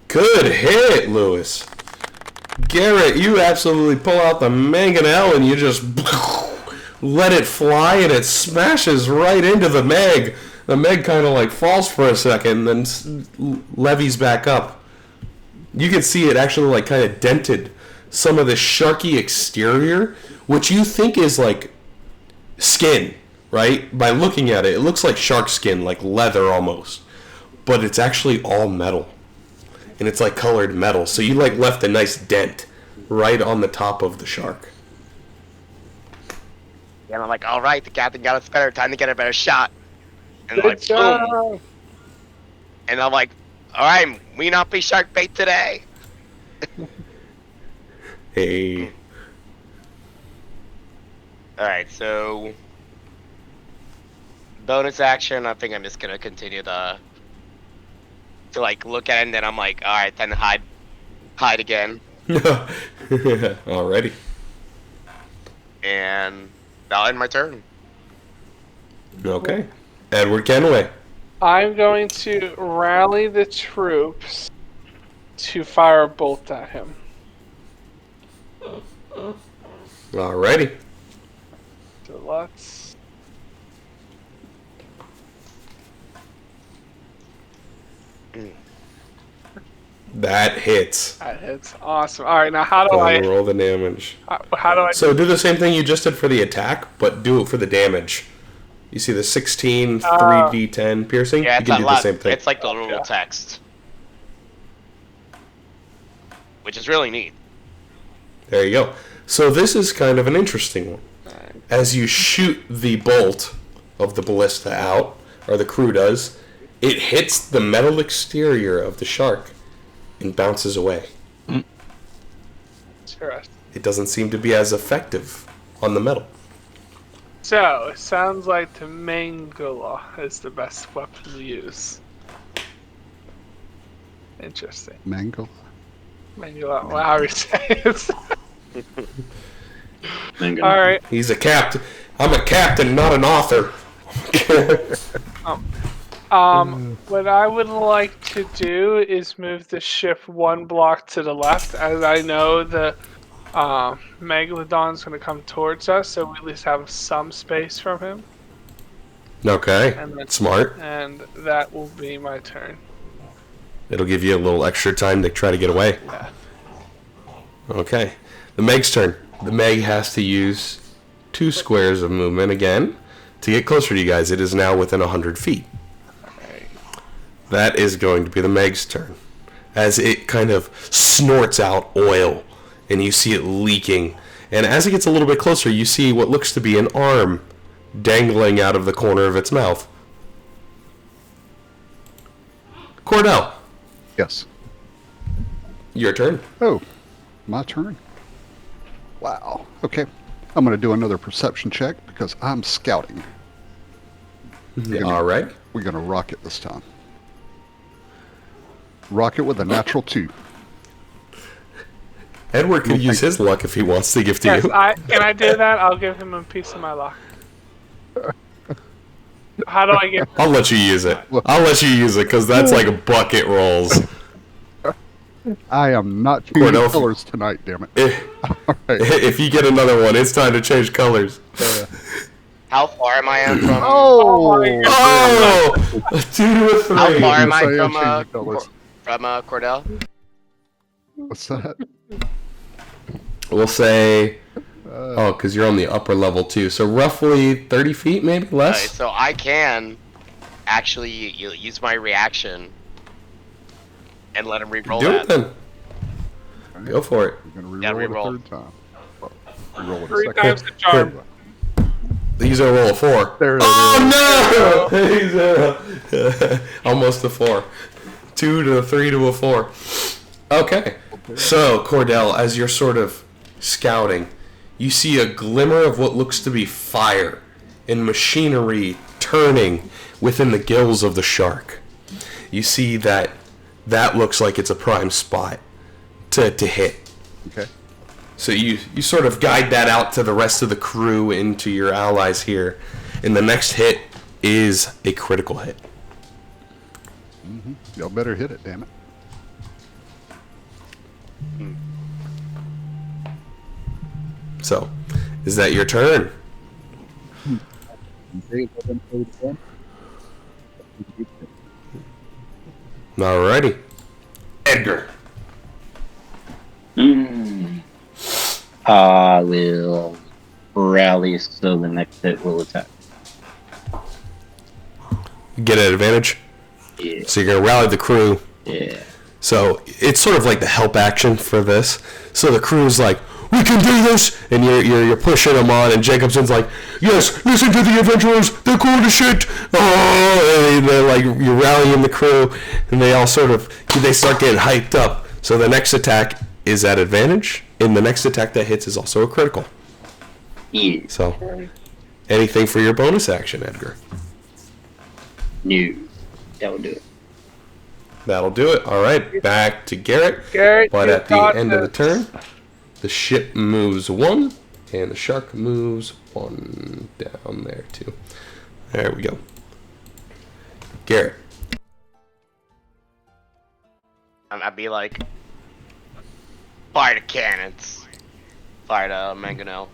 Good hit, Lewis. Garrett, you absolutely pull out the mangonel and you just let it fly and it smashes right into the Meg. The Meg kind of like falls for a second, then levies back up. You can see it actually like kind of dented some of the sharky exterior, which you think is like skin, right? By looking at it, it looks like shark skin, like leather almost. But it's actually all metal. And it's like colored metal. So you like left a nice dent right on the top of the shark. And I'm like, alright, the captain got us better, time to get a better shot. And Good like, job. boom. And I'm like, alright, we not be shark bait today. Hey. Alright, so bonus action, I think I'm just gonna continue to like look at it and then I'm like, alright, then hide again. Alrighty. And that'll end my turn. Okay. Edward Kenway. I'm going to rally the troops to fire a bolt at him. Alrighty. So let's. That hits. That hits. Awesome. All right, now how do Go I? ahead and roll the damage. How do I? So do the same thing you just did for the attack, but do it for the damage. You see the 16, 3d10 piercing? Yeah, You it's can a do lot. the same thing. It's like the little text, which is really neat. There you go. So this is kind of an interesting one. As you shoot the bolt of the ballista out, or the crew does, it hits the metal exterior of the shark and bounces away. Interesting. It doesn't seem to be as effective on the metal. So it sounds like the Mangala is the best weapon to use. Interesting. Mango. Mangala. Well, how you say it? Mango. All right. He's a captain. I'm a captain, not an author. What I would like to do is move the ship one block to the left, as I know the Megalodon's going to come towards us, so we at least have some space from him. Okay, And then- smart. And that will be my turn. It'll give you a little extra time to try to get away. Yeah. Okay, the Meg's turn. The Meg has to use 2 squares of movement again to get closer to you guys. It is now within 100 feet. Alright. That is going to be the Meg's turn. As it kind of snorts out oil, and you see it leaking. And as it gets a little bit closer, you see what looks to be an arm dangling out of the corner of its mouth. Cordell, Yes. your turn. Oh, my turn. Wow. Okay. I'm going to do another perception check because I'm scouting. All right. We're going to rock it this time. Rock it with a natural 2. Edward could use his luck if he wants to give to Yes, you. can I do that? I'll give him a piece of my luck. How do I get? I'll let you use it. I'll let you use it because that's like a bucket rolls. I am not changing Cordell, colors tonight, damn it. If, All right. if you get another one, it's time to change colors. How far am I from? Oh! Oh! A 2 to a 3. How far am I Yes, I am from changing colors. Cordell? What's that? We'll say... Oh, because you're on the upper level too. So roughly 30 feet, maybe less? Alright, so I can actually use my reaction and let him re-roll Do that. it then. Go for it. We're going to Yeah, re-roll it re-roll. a third time. Oh, re-roll it a 3 second. times the charm. He's going to roll a 4. There it Oh, no! He's almost a 4. 2 to a 3 to a 4. Okay. So, Cordell, as you're sort of scouting, you see a glimmer of what looks to be fire and machinery turning within the gills of the shark. You see that looks like it's a prime spot to hit. Okay. So you sort of guide that out to the rest of the crew and to your allies here. And the next hit is a critical hit. Y'all better hit it, damn it. So, is that your turn? Alrighty. Edgar. I will rally so the next hit will attack. Get an advantage. Yeah. So you're going to rally the crew. Yeah. So it's sort of like the help action for this. So the crew's like, we can do this, and you're pushing them on, and Jacobson's like, yes, listen to the adventurers, they're cool as shit. Oh, and they're like, you're rallying the crew, and they all sort of, they start getting hyped up. So the next attack is at advantage, and the next attack that hits is also a critical. Yeah. So, anything for your bonus action, Edgar? No. That will do it. That'll do it. All right, back to Garrett. Garrett, But you at the got end of the this. turn, the ship moves 1, and the shark moves 1 down there too. There we go. Garrett. I'd be like, fire the cannons. Fire the mangonel.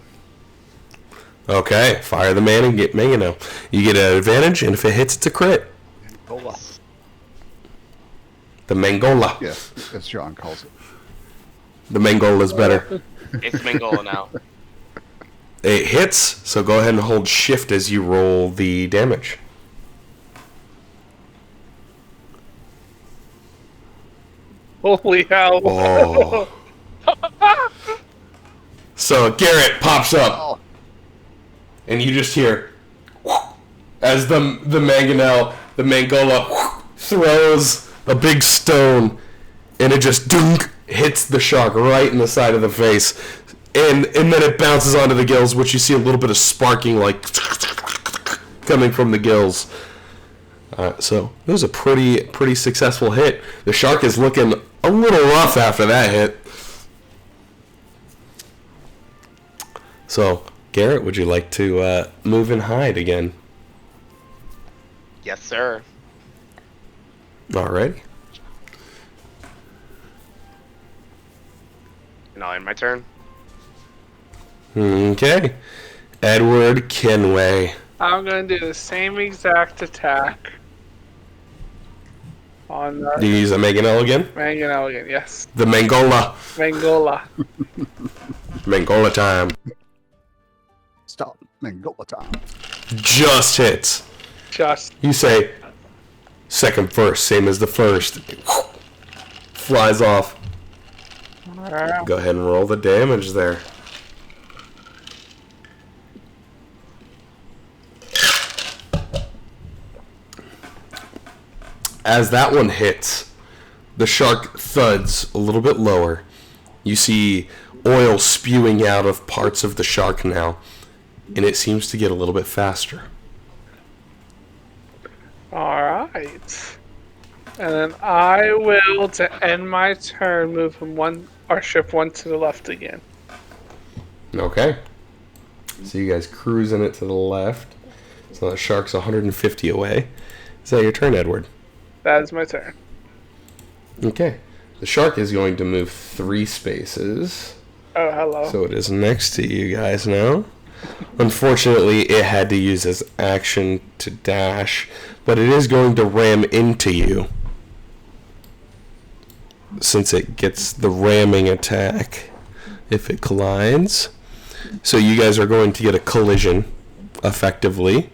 Okay, fire the man and get Mangonel. You get an advantage, and if it hits, it's a crit. Mangola. The Mangola. Yeah, as John calls it. The Mangola is better. It's Mangola now. It hits, so go ahead and hold shift as you roll the damage. Holy hell. Oh. So Garrett pops up, Oh, and you just hear as the Mangonel, the Mangola throws a big stone, and it just dunk hits the shark right in the side of the face, and then it bounces onto the gills, which you see a little bit of sparking like coming from the gills. So it was a pretty successful hit. The shark is looking a little rough after that hit. So, Garrett, would you like to move and hide again? Yes, sir. Alrighty. Now in my turn. Okay. Edward Kenway. I'm going to do the same exact attack on Do the you use a Mangonel again? Mangonel again. Yes. The Mangola. Mangola. Mangola time. stop. Mangola time. Just hits. Just. You say second first, same as the first. Flies off. Go ahead and roll the damage there. As that one hits, the shark thuds a little bit lower. You see oil spewing out of parts of the shark now, and it seems to get a little bit faster. Alright. And then I will, to end my turn, move from our ship one to the left again. Okay. So you guys cruising it to the left. So the shark's 150 away. Is that your turn, Edward? That is my turn. Okay. The shark is going to move 3 spaces. Oh, hello. So it is next to you guys now. Unfortunately, it had to use its action to dash, but it is going to ram into you, since it gets the ramming attack if it collides. So you guys are going to get a collision, effectively.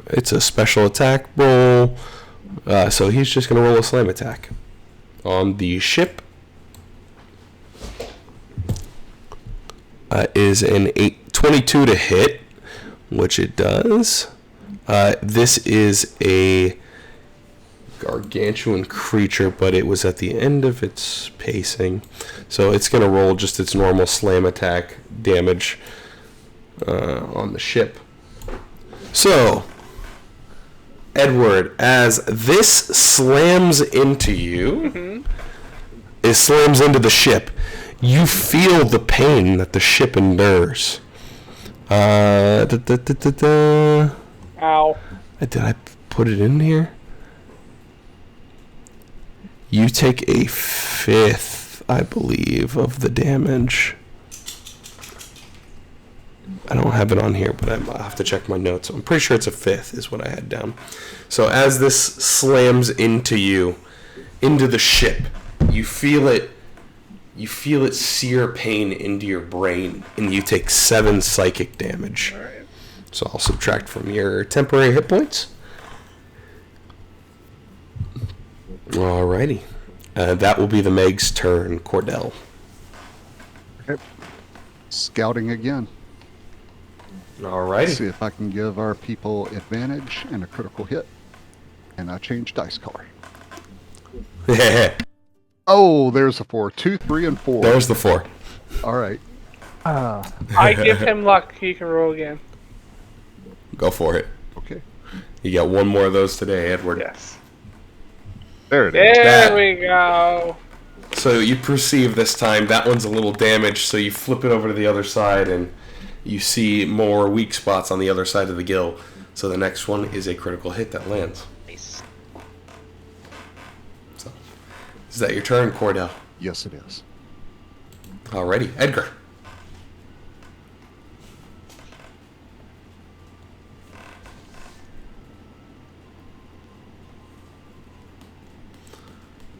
It's a special attack roll, so he's just going to roll a slam attack on the ship. Is an 22 to hit, which it does. This is a gargantuan creature, but it was at the end of its pacing, so it's going to roll just its normal slam attack damage on the ship. So, Edward, as this slams into you, it slams into the ship. You feel the pain that the ship endures. Ow. Did I put it in here? You take a 5th, I believe, of the damage. I don't have it on here, but I'll have to check my notes. I'm pretty sure it's a 5th is what I had down. So as this slams into you, into the ship, you feel it sear pain into your brain, and you take 7 psychic damage. Alright. So I'll subtract from your temporary hit points. Alrighty. That will be the Meg's turn, Cordell. Okay. Scouting again. See Alrighty. if I can give our people advantage and a critical hit. And I change dice color. Oh, there's a 4. 2, 3, and 4. There's the 4. All right. I give him luck. He can roll again. Go for it. Okay. You got one more of those today, Edward. Yes. There it is. There we go. So you perceive this time that one's a little damaged, so you flip it over to the other side, and you see more weak spots on the other side of the gill. So the next one is a critical hit that lands. Nice. So, is that your turn, Cordell? Yes, it is. Alrighty, Edgar.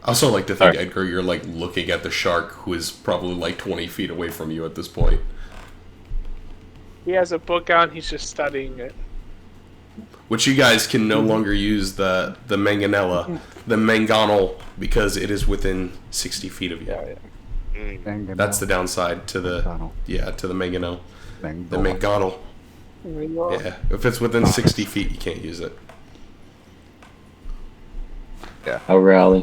I also like to think, Alright. Edgar, you're like looking at the shark, who is probably like 20 feet away from you at this point. He has a book out. He's just studying it. Which you guys can no longer use the mangonella, the mangonel, because it is within 60 feet of you. Yeah, yeah. That's the downside to the to the mangonel. The mangonel. Yeah, if it's within 60 feet, you can't use it. I'll rally.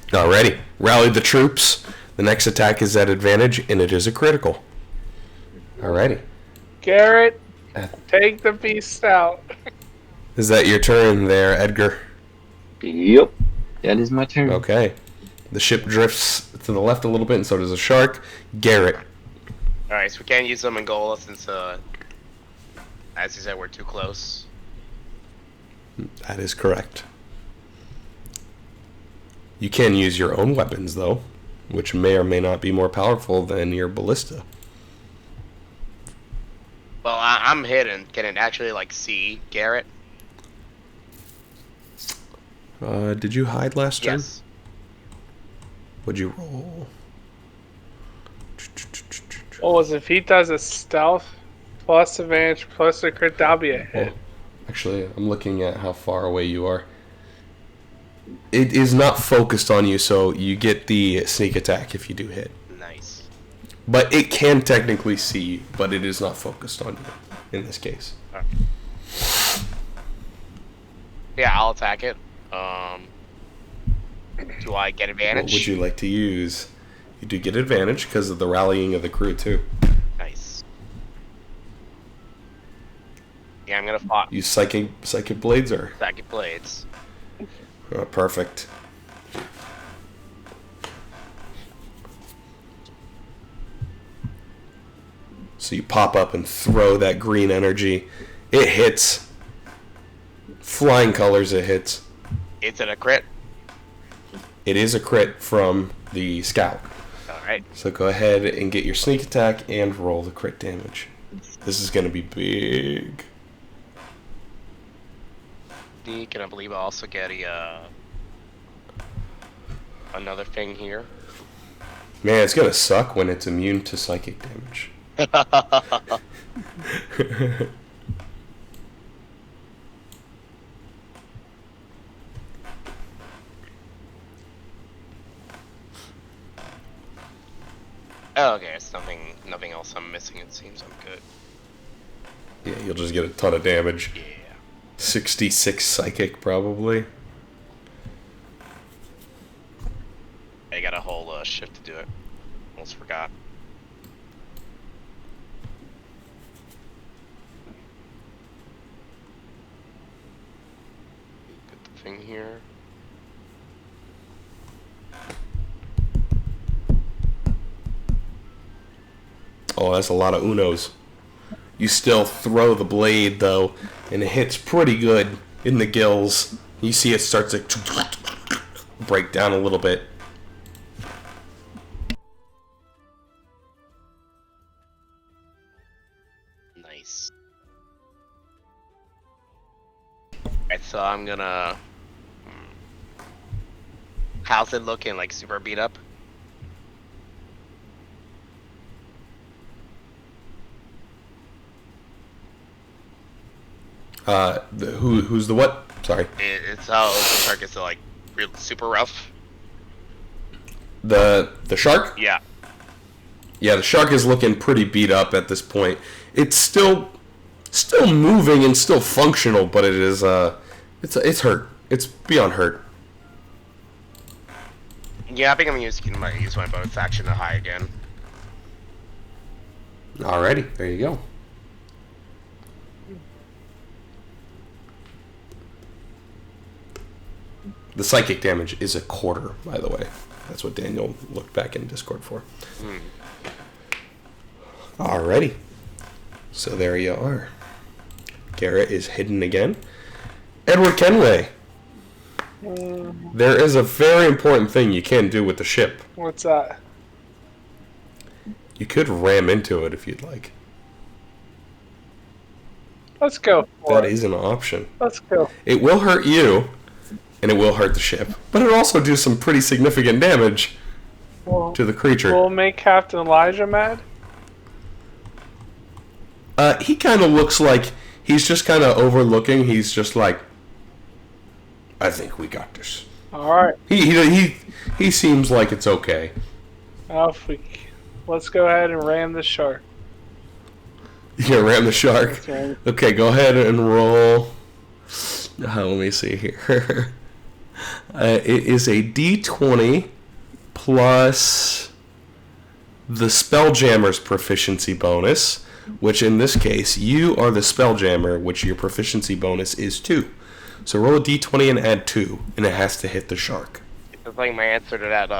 Alrighty, rally the troops. The next attack is at advantage, and it is a critical. Alrighty. Garrett, take the beast out. Is that your turn there, Edgar? Yep. That is my turn. Okay. The ship drifts to the left a little bit, and so does the shark. Garrett. Alright, so we can't use them in Gola since, as you said, we're too close. That is correct. You can use your own weapons, though, which may or may not be more powerful than your ballista. Well, I'm hidden. Can it actually, like, see Garrett? Did you hide last turn? Yes. What'd you roll? Oh, if he does a stealth plus advantage plus a crit, that'll be a hit. Actually, I'm looking at how far away you are. It is not focused on you, so you get the sneak attack if you do hit. Nice. But it can technically see you, but it is not focused on you in this case. Okay. Yeah, I'll attack it. Do I get advantage? What would you like to use? You do get advantage because of the rallying of the crew, too. Nice. Yeah, I'm gonna fight. Use psychic blades, or? Psychic blades. Oh, perfect. So you pop up and throw that green energy. It hits. Flying colors, it hits. Is it a crit? It is a crit from the scout. Alright. So go ahead and get your sneak attack and roll the crit damage. This is going to be big. Can I believe I also get a another thing here? Man, it's going to suck when it's immune to psychic damage. Oh, okay, it's nothing else I'm missing. It seems I'm good. Yeah, you'll just get a ton of damage. Yeah. 66 psychic, probably. I got a whole shift to do it. Almost forgot. Get the thing here. Oh, that's a lot of Unos. You still throw the blade, though, and it hits pretty good in the gills. You see it starts to break down a little bit. Nice. Alright, so I'm gonna... How's it looking? Like super beat up? Who's the what? Sorry. It's how the shark is like real super rough. The shark? Yeah. Yeah, the shark is looking pretty beat up at this point. It's still moving and still functional, but it is it's hurt. It's beyond hurt. Yeah, I think I'm gonna use my bonus action to high again. Alrighty, there you go. The psychic damage is a quarter, by the way. That's what Daniel looked back in Discord for. Alrighty. So there you are. Garrett is hidden again. Edward Kenway. There is a very important thing you can do with the ship. What's that? You could ram into it if you'd like. Let's go for That it. is an option. Let's go. It will hurt you, and it will hurt the ship, but it'll also do some pretty significant damage to the creature. Will make Captain Elijah mad? He kind of looks like he's just kind of overlooking. He's just like, I think we got this. All right. He seems like it's okay. Let's go ahead and ram the shark. You gonna ram the shark? Right. Okay, go ahead and roll. Let me see here. It is a D20 plus the Spelljammer's proficiency bonus, which in this case, you are the Spelljammer, which your proficiency bonus is 2. So roll a D20 and add 2, and it has to hit the shark. It's like my answer to that,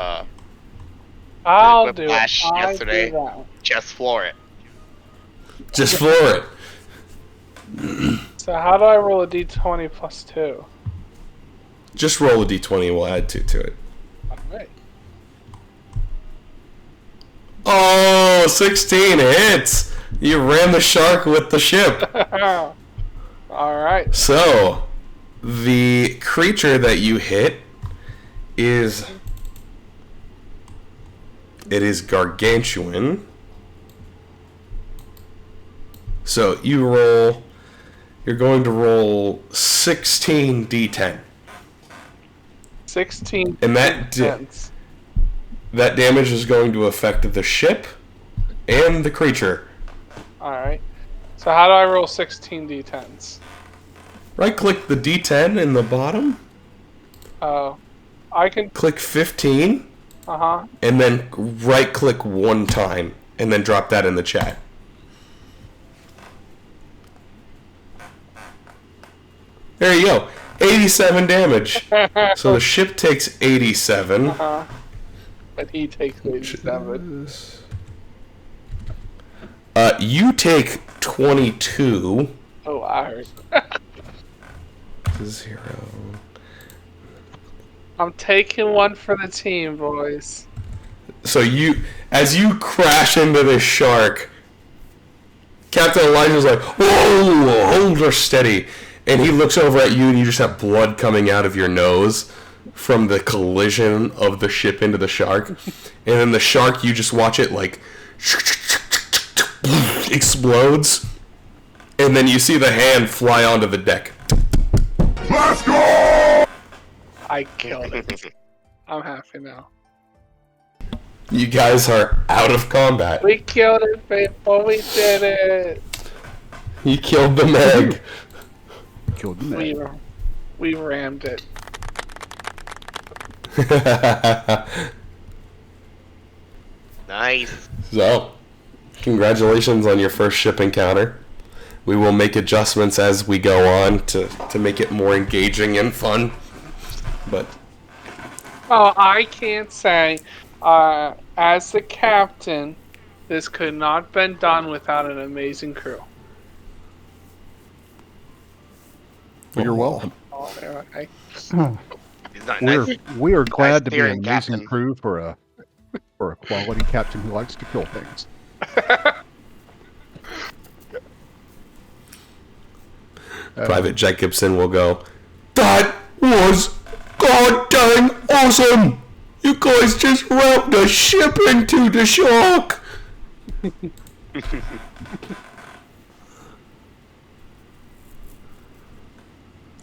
I'll do it. Whiplash yesterday. Do that one. Just floor it. Just floor it. So how do I roll a d20 plus 2? Just roll a D20 and we'll add 2 to it. Alright. Oh, 16 hits! You ran the shark with the ship. Alright. So, the creature that you hit is... It is gargantuan. So, you're going to roll 16 d10. 16 And that damage is going to affect the ship and the creature. Alright. So how do I roll 16 d10s? Right-click the d10 in the bottom. Oh. I can... Click 15. Uh-huh. And then right-click one time. And then drop that in the chat. There you go. 87 damage. So the ship takes 87. Uh-huh. But he takes 87. You take 22. Oh, I heard. 0. I'm taking one for the team, boys. So as you crash into this shark, Captain Elijah's like, whoa, hold her steady. And he looks over at you and you just have blood coming out of your nose from the collision of the ship into the shark. And then the shark, you just watch it like explodes. And then you see the hand fly onto the deck. Let's go! I killed it. I'm happy now. You guys are out of combat. We killed it, people. We did it. You killed the Meg. Killed the man. We rammed it. Nice. So, congratulations on your first ship encounter. We will make adjustments as we go on to make it more engaging and fun. But Oh, I can't say, as the captain, this could not have been done without an amazing crew. You're welcome. Oh, okay. He's not nice. We are glad to be an steering, amazing Captain. crew for a quality captain who likes to kill things. Private Jacobson will go, "That was goddamn awesome! You guys just rammed the ship into the shark!"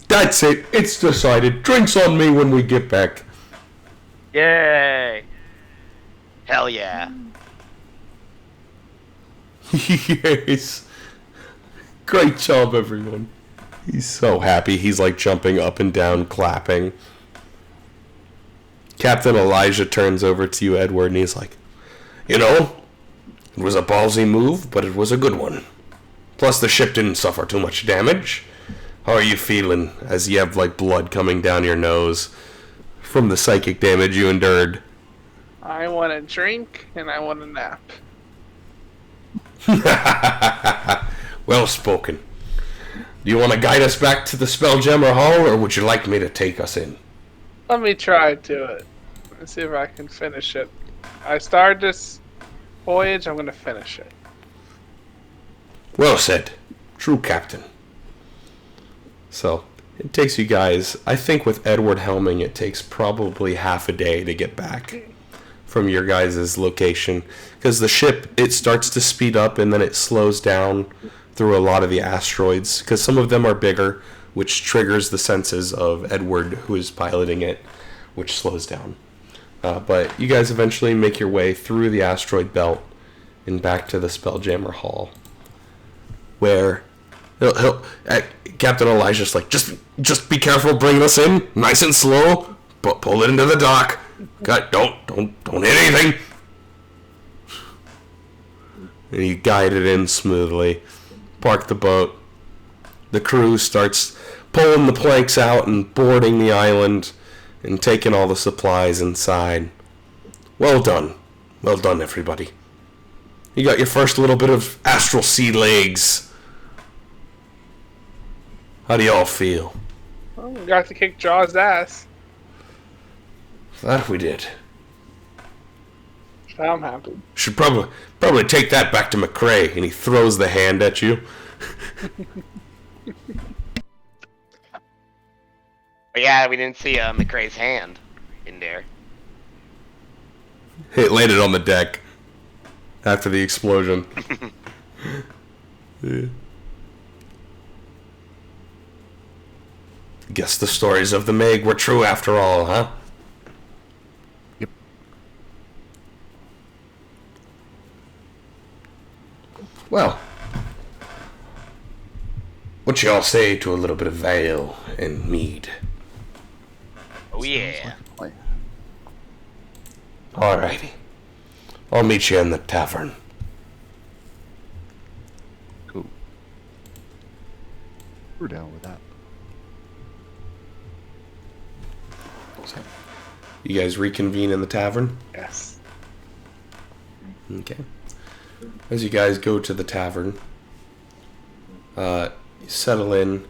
That's it. It's decided. Drinks on me when we get back. Yay! Hell yeah! Yes. Great job, everyone. He's so happy. He's like jumping up and down, clapping. Captain Elijah turns over to you, Edward, and he's like, "You know, it was a ballsy move, but it was a good one. Plus, the ship didn't suffer too much damage. How are you feeling as you have like blood coming down your nose from the psychic damage you endured?" I want a drink and I want a nap. Well spoken. Do you want to guide us back to the Spelljammer Hall, or would you like me to take us in? Let me try to do it. Let's see if I can finish it. I started this voyage, I'm going to finish it. Well said. True captain. So, It takes you guys, I think with Edward helming, it takes probably half a day to get back from your guys' location. Because the ship, it starts to speed up and then it slows down through a lot of the asteroids. Because some of them are bigger, which triggers the senses of Edward, who is piloting it, which slows down. But you guys eventually make your way through the asteroid belt and back to the Spelljammer Hall. Where Captain Elijah's like, just be careful bringing us in, nice and slow, but pull it into the dock. God, don't hit anything. And you guide it in smoothly, park the boat. The crew starts pulling the planks out and boarding the island and taking all the supplies inside. Well done, everybody. You got your first little bit of astral sea legs. How do y'all feel? Well, we got to kick Jaw's ass. That we did. I'm happy. Should probably take that back to McRae, and he throws the hand at you. But yeah, we didn't see McRae's hand in there. It landed on the deck after the explosion. Yeah. Guess the stories of the Meg were true after all, huh? Yep. Well, what y'all say to a little bit of ale and mead? Oh yeah. Alrighty. I'll meet you in the tavern. Cool. We're down with that. So, you guys reconvene in the tavern? Yes. Okay. As you guys go to the tavern, you settle in.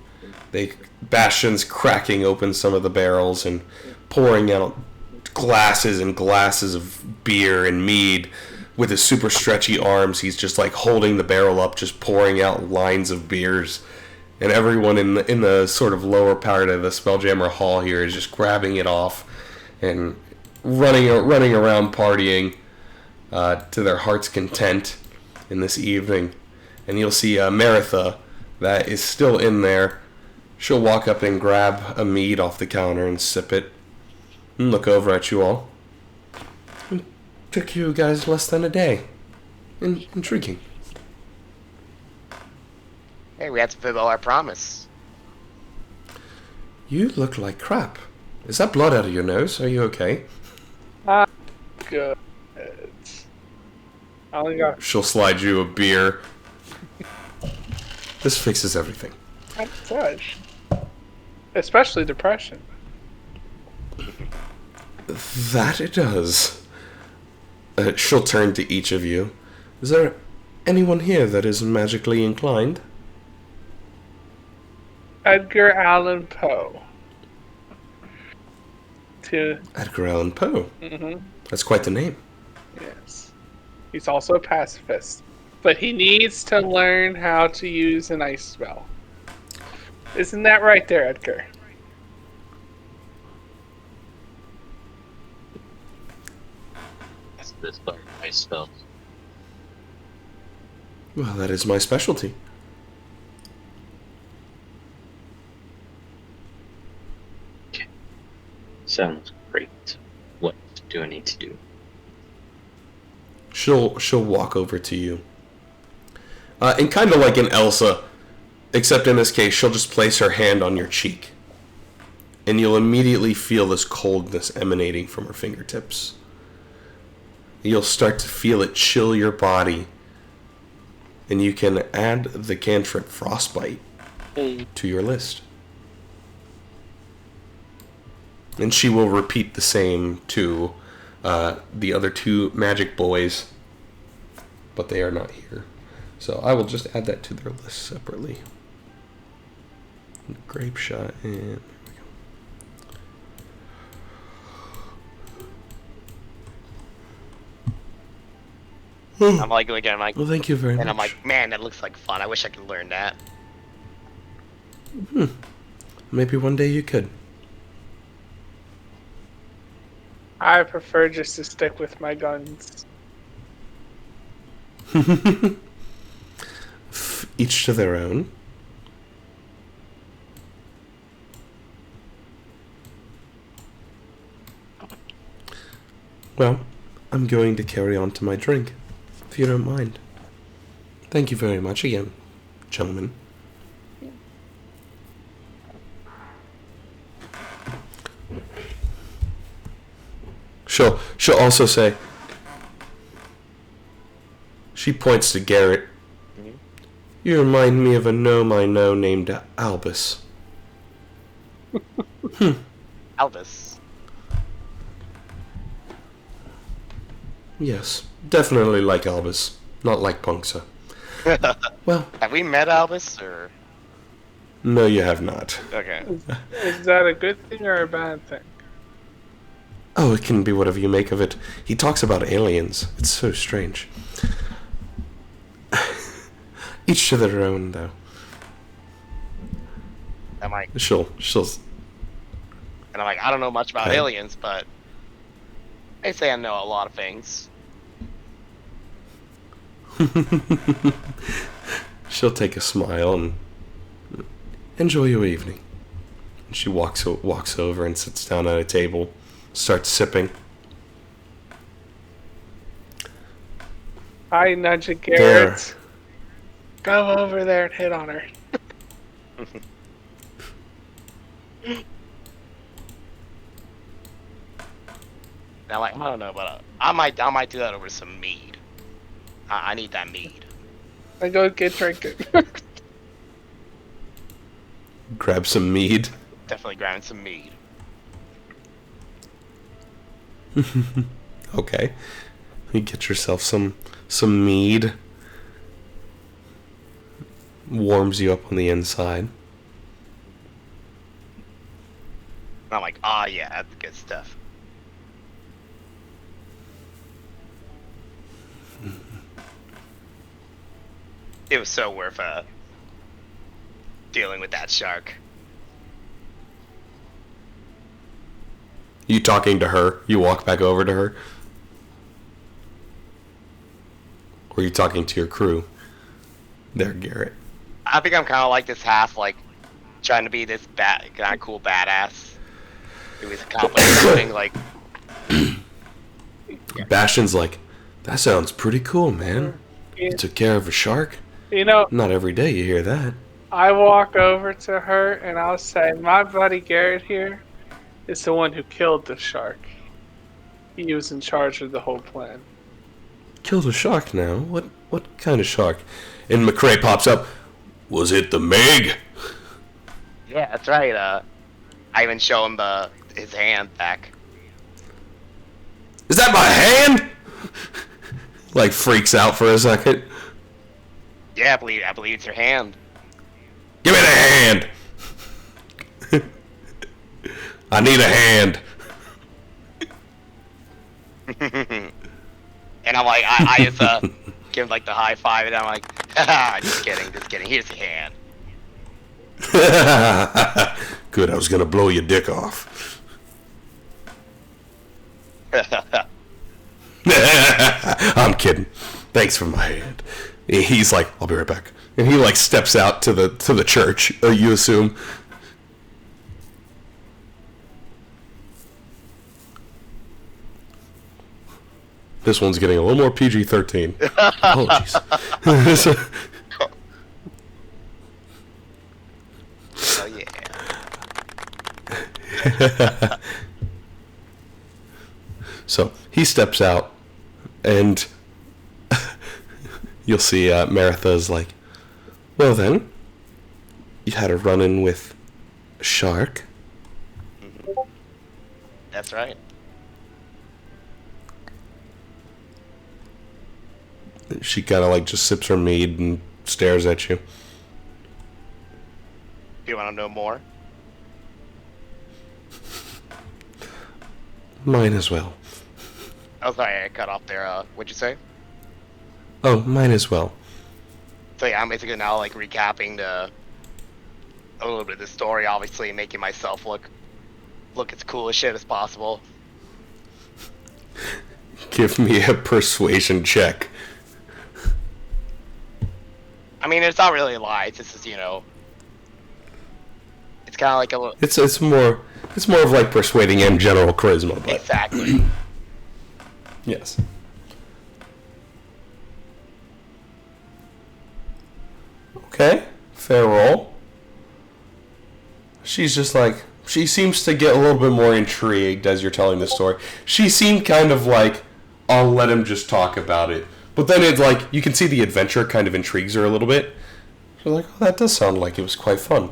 Bastion's cracking open some of the barrels and pouring out glasses and glasses of beer and mead. With his super stretchy arms, he's just like holding the barrel up, just pouring out lines of beers. And everyone in the sort of lower part of the Spelljammer Hall here is just grabbing it off and running around partying to their heart's content in this evening. And you'll see Maritha, that is still in there. She'll walk up and grab a mead off the counter and sip it and look over at you all. It took you guys less than a day. Intriguing. Hey, we had to fulfill our promise. You look like crap. Is that blood out of your nose? Are you okay? Good. I only got She'll slide you a beer. This fixes everything. touch. Especially depression. That it does. She'll turn to each of you. Is there anyone here that is magically inclined? Edgar Allan Poe. Edgar Allan Poe. Mm-hmm. That's quite the name. Yes. He's also a pacifist. But he needs to learn how to use an ice spell. Isn't that right there, Edgar? That's this part. Ice spells. Well, that is my specialty. Sounds great. What do I need to do? She'll walk over to you. And kind of like in Elsa, except in this case, she'll just place her hand on your cheek. And you'll immediately feel this coldness emanating from her fingertips. You'll start to feel it chill your body. And you can add the cantrip Frostbite to your list. And she will repeat the same to the other two magic boys. But they are not here. So I will just add that to their list separately. Grape shot, and there we go. I'm like looking at Well, thank you very much. and I'm like, man, that looks like fun. I wish I could learn that. maybe one day you could. I prefer just to stick with my guns. Each to their own. Well, I'm going to carry on to my drink, if you don't mind. Thank you very much again, gentlemen. She'll also say, she points to Garrett. You remind me of a gnome I know named Albus. Albus. Yes, definitely like Albus, not like Punksa. Well, Have we met Albus, or? no, you have not. Okay. Is that a good thing or a bad thing? Oh, it can be whatever you make of it. He talks about aliens. It's so strange. Each to their own, though. I'm like, She'll. and I'm like, I don't know much about Okay. aliens, but I say I know a lot of things. She'll take a smile and enjoy your evening. And she walks over and sits down at a table, starts sipping. I nudge at Garrett. Go over there and hit on her. And I'm like, I don't know, but I might do that over some mead. I need that mead. I go get drinking. Grab some mead. Definitely grabbing some mead. Okay. You get yourself some mead. Warms you up on the inside. And I'm like, ah, yeah, that's good stuff. It was so worth dealing with that shark. You talking to her? You walk back over to her? Or are you talking to your crew? There, Garrett. I think I'm kind of like this half, like, trying to be this kind of cool badass. Who is accomplishing something, like, Bastion's like, that sounds pretty cool, man. You took care of a shark? You know, Not every day you hear that. I walk over to her and I'll say, my buddy Garrett here is the one who killed the shark. He was in charge of the whole plan. Killed a shark now? What kind of shark? And McCrae pops up. Was it the Meg? yeah, that's right. I even show him his hand back. Is that my hand? Like freaks out for a second. Yeah, I believe it's your hand. Give me the hand. I need a hand. And I'm like, I just give him like the high five, and I'm like, haha, just kidding. Here's your hand. Good, I was gonna blow your dick off. I'm kidding. Thanks for my hand. He's like, I'll be right back. And he like steps out to the church, you assume. This one's getting a little more PG-13. Apologies. Oh yeah. So he steps out, and you'll see Maritha's like, well then, you had a run-in with a shark. That's right. She kind of like just sips her mead and stares at you. Do you want to know more? Mine as well. Oh, sorry, I cut off there. What'd you say? Oh, mine as well. So yeah, I'm basically now like recapping a little bit of the story, obviously, making myself look as cool as shit as possible. Give me a persuasion check. I mean, it's not really a lie. It's just, it's kind of like a little... It's more of like persuading and general charisma, but Exactly. yes. Okay, fair roll. She's just like, she seems to get a little bit more intrigued as you're telling the story. She seemed kind of like, I'll let him just talk about it. But then it's like, you can see the adventure kind of intrigues her a little bit. She's like, oh, that does sound like it was quite fun.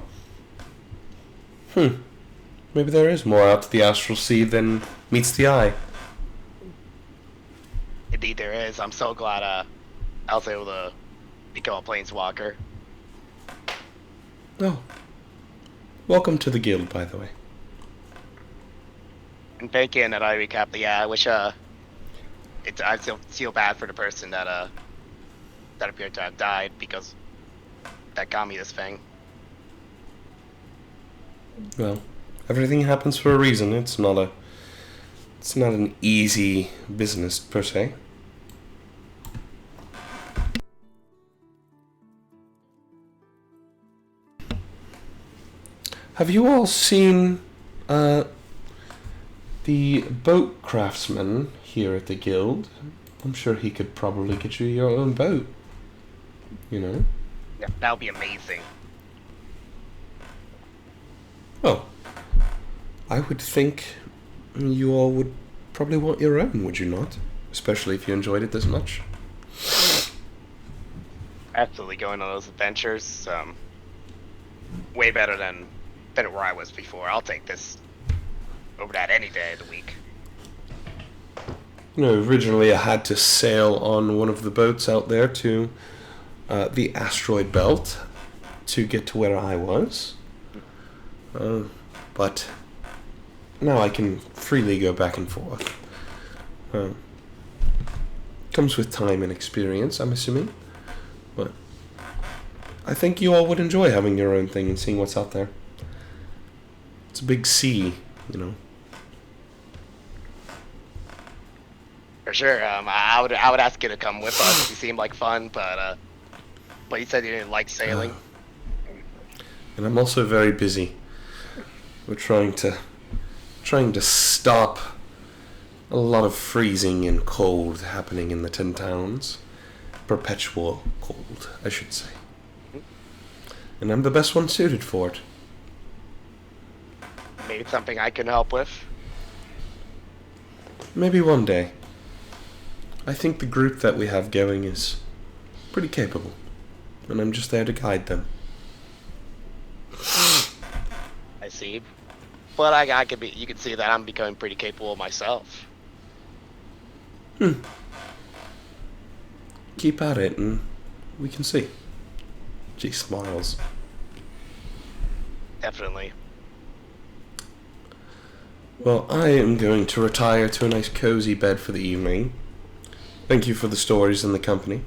Maybe there is more out to the astral sea than meets the eye. Indeed there is. I'm so glad I was able to become a planeswalker. Oh. Welcome to the guild, by the way. And thank you, and that I recap the I wish I feel bad for the person that appeared to have died, because that got me this thing. Well, everything happens for a reason. It's not an easy business per se. Have you all seen the boat craftsman here at the guild? I'm sure he could probably get you your own boat. You know? Yeah, that would be amazing. Well, I would think you all would probably want your own, would you not? Especially if you enjoyed it this much. Absolutely, going on those adventures, way better than where I was before. I'll take this over that any day of the week. You know, originally I had to sail on one of the boats out there to the asteroid belt to get to where I was. But now I can freely go back and forth. Comes with time and experience, I'm assuming. But I think you all would enjoy having your own thing and seeing what's out there. It's a big sea, you know. For sure. I would ask you to come with us. You seem like fun, but you said you didn't like sailing. And I'm also very busy. We're trying to stop a lot of freezing and cold happening in the 10 towns. Perpetual cold, I should say. And I'm the best one suited for it. Maybe it's something I can help with. Maybe one day. I think the group that we have going is pretty capable. And I'm just there to guide them. I see. But you can see that I'm becoming pretty capable myself. Keep at it and we can see. She smiles. Definitely. Well, I am going to retire to a nice cozy bed for the evening. Thank you for the stories and the company.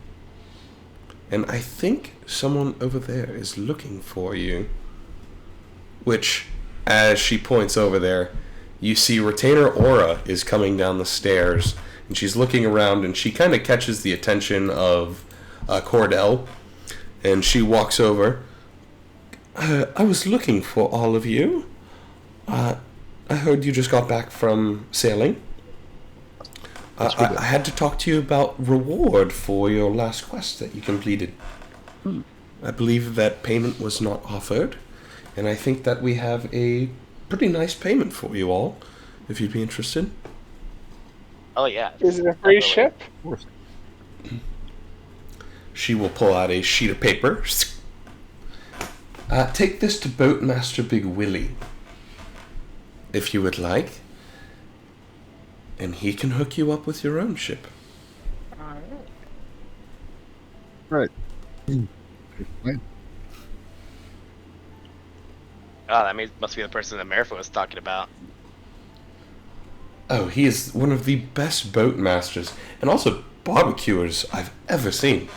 And I think someone over there is looking for you. Which, as she points over there, you see Retainer Aura is coming down the stairs. And she's looking around and she kind of catches the attention of Cordell. And she walks over. I was looking for all of you. I heard you just got back from sailing. I had to talk to you about reward for your last quest that you completed. I believe that payment was not offered, and I think that we have a pretty nice payment for you all, if you'd be interested. Oh yeah. Is it a free ship? Of course. She will pull out a sheet of paper. Take this to Boatmaster Big Willie, if you would like, and he can hook you up with your own ship. Right. Oh, that must be the person that Merfa was talking about. Oh, he is one of the best boat masters and also barbecuers I've ever seen.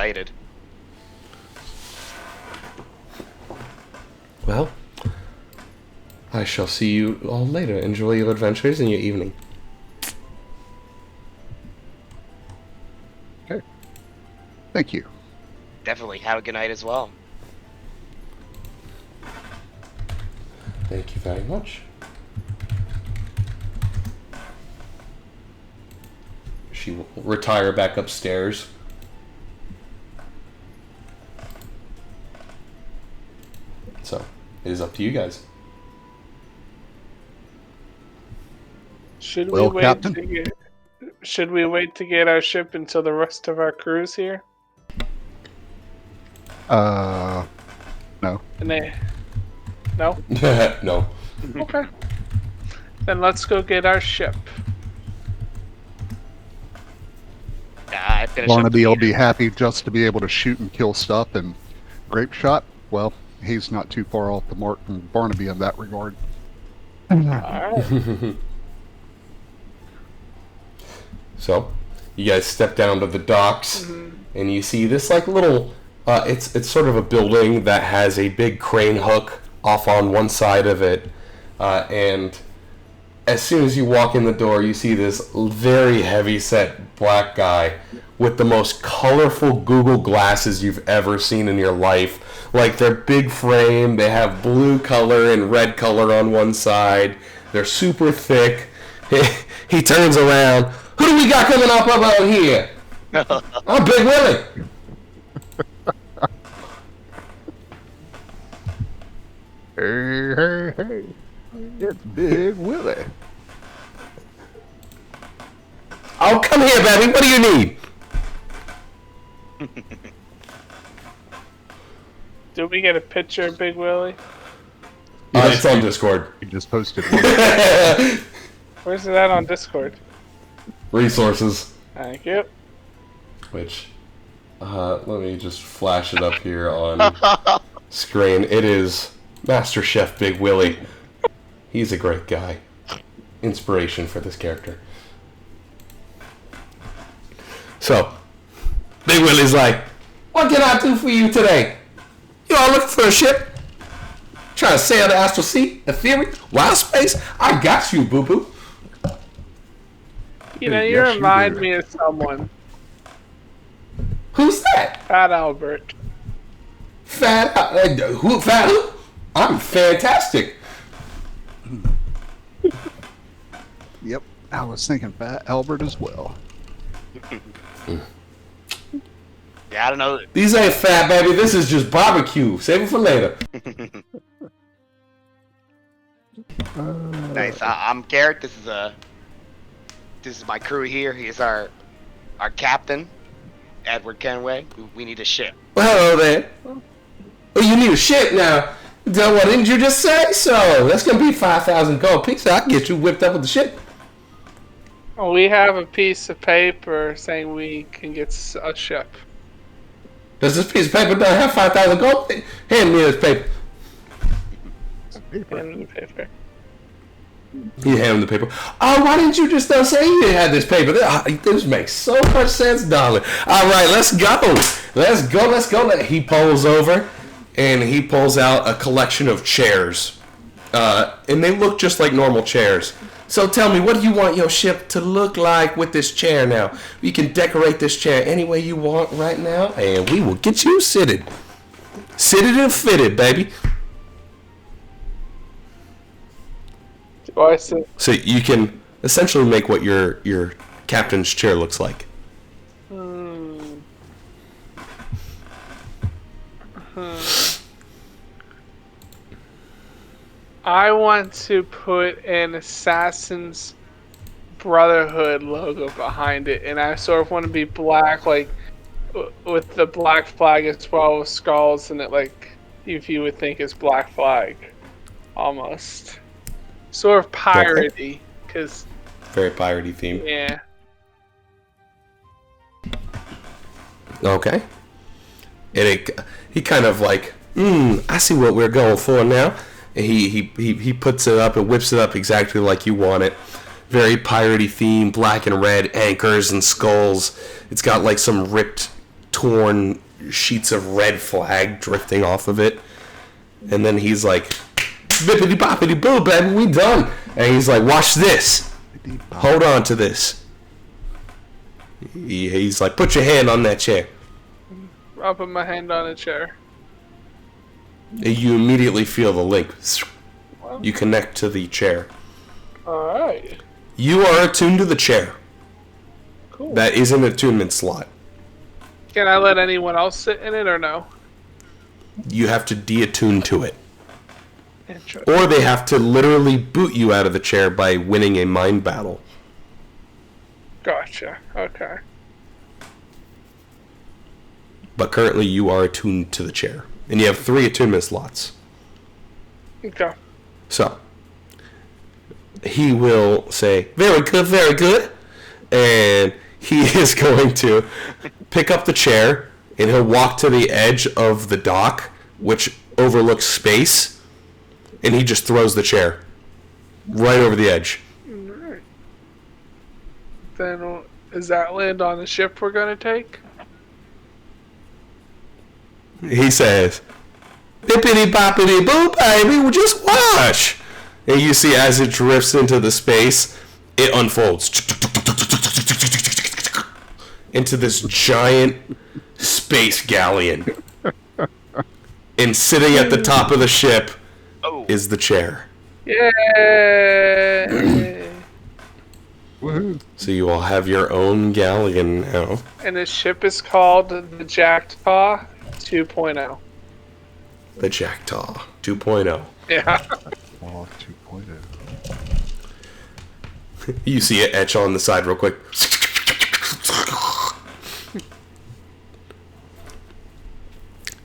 excited. Well, I shall see you all later. Enjoy your adventures and your evening. Okay. Thank you. Definitely. Have a good night as well. Thank you very much. She will retire back upstairs. So, it is up to you guys. Should Well, we wait Captain? to get? Should we wait to get our ship until the rest of our crew's here? No. And they, no. No. Okay. Then let's go get our ship. I finished up Barnaby the will be happy just to be able to shoot and kill stuff, and Grape Shot, well, he's not too far off the mark from Barnaby in that regard. Alright. So, you guys step down to the docks, and you see this like little. It's sort of a building that has a big crane hook off on one side of it, and as soon as you walk in the door, you see this very heavy-set black guy with the most colorful Google glasses you've ever seen in your life. Like, they're big frame, they have blue color and red color on one side, they're super thick. He turns around. Who do we got coming up out here? I'm Big Willie. Hey, it's Big Willie. Oh, come here, baby. What do you need? Did we get a picture of Big Willie? It's on Discord. He just posted one. Where's it at on Discord? Resources. Thank you. Which, let me just flash it up here on screen. It is Master Chef Big Willie. He's a great guy. Inspiration for this character. So, Big Willie's like, what can I do for you today? You all looking for a ship? Trying to sail the astral sea, Etheria, wild space? I got you, boo-boo. You know, you Yes, you remind do. me of someone. Who's that? Fat Albert. Fat who? I'm fantastic. Yep, I was thinking Fat Albert as well. Yeah, I don't know. These ain't fat, baby. This is just barbecue. Save it for later. Nice. I'm Garrett. This is my crew here. He's our captain, Edward Kenway. We need a ship. Well, hello there. Oh, you need a ship now. What didn't you just say? So that's gonna be 5,000 gold pieces. I can get you whipped up with the ship. We have a piece of paper saying we can get a ship. Does this piece of paper not have 5,000 gold? Hand me this paper. Hand me the paper. You hand him the paper. Oh, why didn't you just say you had this paper? This makes so much sense, darling. All right, let's go. Let's go. He pulls over, and he pulls out a collection of chairs. And they look just like normal chairs. So tell me, what do you want your ship to look like with this chair now? You can decorate this chair any way you want right now, and we will get you seated. Seated and fitted, baby. Do I say, So you can essentially make what your captain's chair looks like. I want to put an Assassin's Brotherhood logo behind it, and I sort of want to be black, like with the black flag as well with skulls in it, like if you would think is Black Flag, almost sort of piratey, because Very piratey theme. yeah. Okay. And he kind of like, I see what we're going for now. And he puts it up and whips it up exactly like you want it. Very piratey theme, black and red anchors and skulls. It's got like some ripped torn sheets of red flag drifting off of it. And then he's like, bippity boppity boo, baby, we done. And he's like, watch this. Hold on to this. He's like, put your hand on that chair. I'll put my hand on a chair. You immediately feel the link. You connect to the chair. Alright. You are attuned to the chair. Cool. That is an attunement slot. Can I let anyone else sit in it or no? You have to de-attune to it. Interesting. Or they have to literally boot you out of the chair by winning a mind battle. Gotcha. Okay. But currently you are attuned to the chair. And you have 3 attunement slots. Okay. So, he will say, very good, very good. And he is going to pick up the chair, and he'll walk to the edge of the dock, which overlooks space, and he just throws the chair right over the edge. Alright. Then, does that land on the ship we're gonna take? He says, bippity boppity boo, baby, well, just watch. And you see as it drifts into the space, it unfolds into this giant space galleon. And sitting at the top of the ship is the chair. Yay! Woohoo. So you will have your own galleon now. And the ship is called the Jackdaw 2.0. The Jackdaw 2.0. Yeah. Oh, 2.0. You see it etch on the side real quick.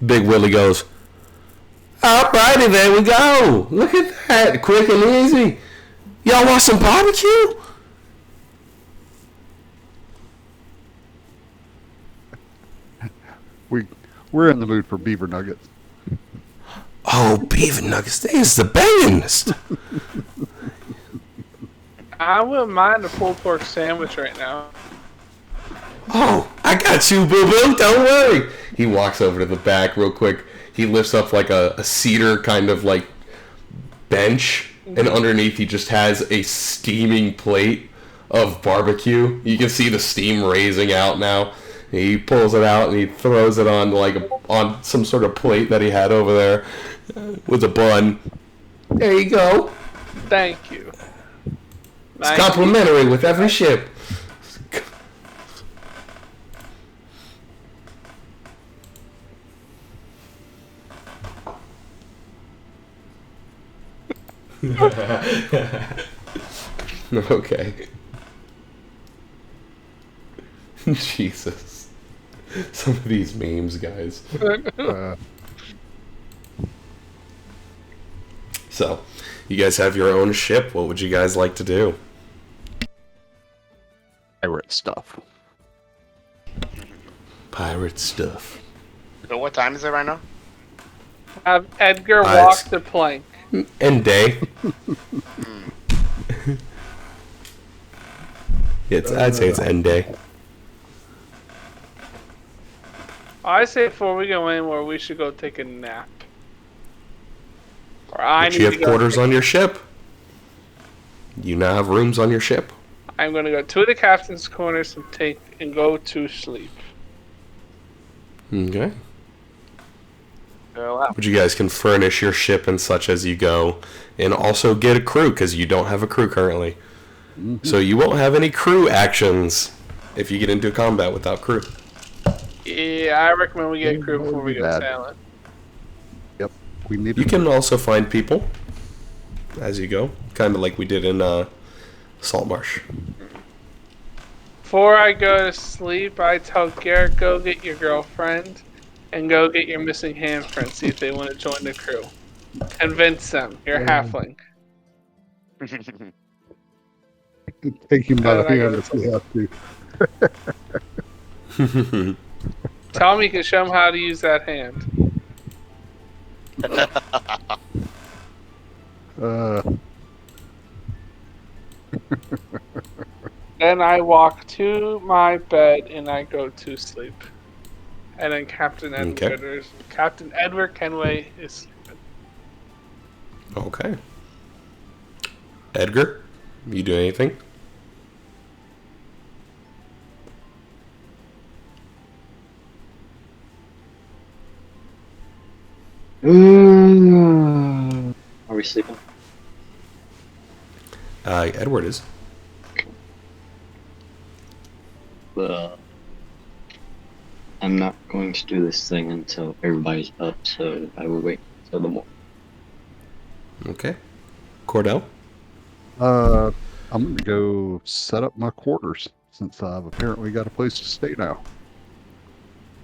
Big Willie goes, alrighty, there we go. Look at that. Quick and easy. Y'all want some barbecue? We're in the mood for beaver nuggets. Oh, beef nuggets. They is the bangingest. I wouldn't mind a pulled pork sandwich right now. Oh, I got you, boo-boo. Don't worry. He walks over to the back real quick. He lifts up like a cedar kind of like bench, and underneath he just has a steaming plate of barbecue. You can see the steam raising out now. He pulls it out and he throws it on on some sort of plate that he had over there with a bun. There you go. Thank you. It's complimentary with every ship. Okay. Jesus. Some of these memes, guys. So, you guys have your own ship. What would you guys like to do? Pirate stuff. Pirate stuff. So what time is it right now? Have Edgar it's- walk the plank. End day. I'd say it's end day. I say before we go anywhere, we should go take a nap. Or I But need you to have go quarters take- on your ship. You now have rooms on your ship. I'm gonna go to the captain's quarters and go to sleep. Okay. Go out. But you guys can furnish your ship and such as you go, and also get a crew because you don't have a crew currently. So you won't have any crew actions if you get into combat without crew. Yeah, I recommend we get a crew before we go Bad. sailing. Yep. We need You can also find people as you go, kind of like we did in Saltmarsh. Before I go to sleep, I tell Garrett, go get your girlfriend and go get your missing hand friend, see if they want to join the crew. Convince them. You're a halfling. take him by the How did I hand go if we have to. Tell me you can show them how to use that hand. Then I walk to my bed and I go to sleep. And then Captain Okay. Edward. Captain Edward Kenway is. Okay. Edgar, you do anything? Are we sleeping? Edward is. I'm not going to do this thing until everybody's up, so I will wait until the morning. Okay. Cordell? I'm going to go set up my quarters since I've apparently got a place to stay now.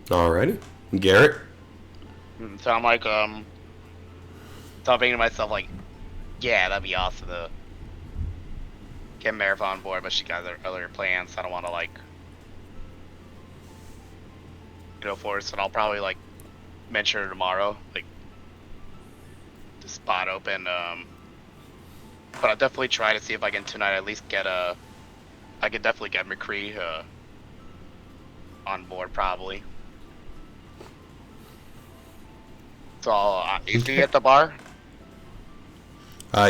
Alrighty. Garrett? So I'm like, thinking to myself, like, yeah, that'd be awesome to get Marathon on board, but she got other plans. I don't want to, like, go for it, so I'll probably, like, mention her tomorrow, like, the spot open, but I'll definitely try to see if I can tonight at least get I could definitely get McCree, on board, probably. So, is he at the bar?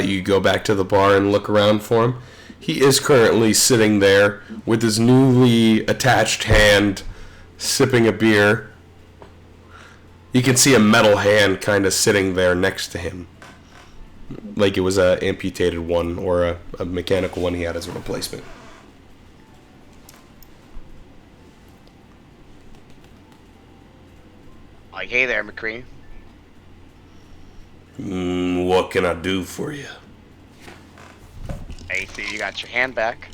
You go back to the bar and look around for him. He is currently sitting there with his newly attached hand, sipping a beer. You can see a metal hand kind of sitting there next to him. Like it was a amputated one or a mechanical one he had as a replacement. Like, hey there, McCree. What can I do for you? Hey, see, you got your hand back.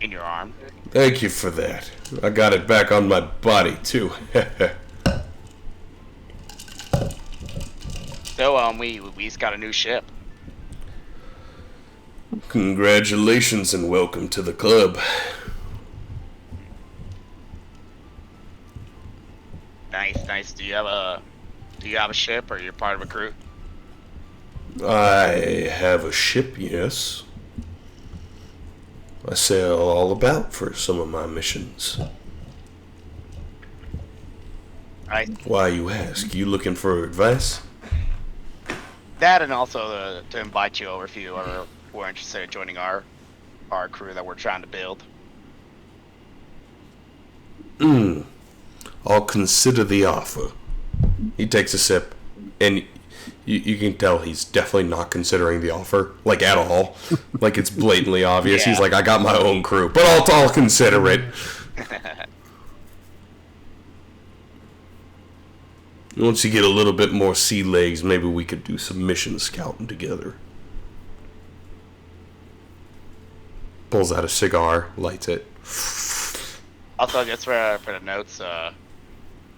In your arm. Thank you for that. I got it back on my body, too. So, we just got a new ship. Congratulations and welcome to the club. Nice. Do you have a ship, or you're part of a crew? I have a ship, yes. I sail all about for some of my missions. Why, you ask? You looking for advice? That, and also to invite you over if you ever were interested in joining our crew that we're trying to build. I'll consider the offer. He takes a sip, and you can tell he's definitely not considering the offer, like at all. Like it's blatantly obvious. Yeah. He's like, I got my own crew, but I'll consider it. Once you get a little bit more sea legs, maybe we could do some mission scouting together. Pulls out a cigar, lights it. Also, just for the notes,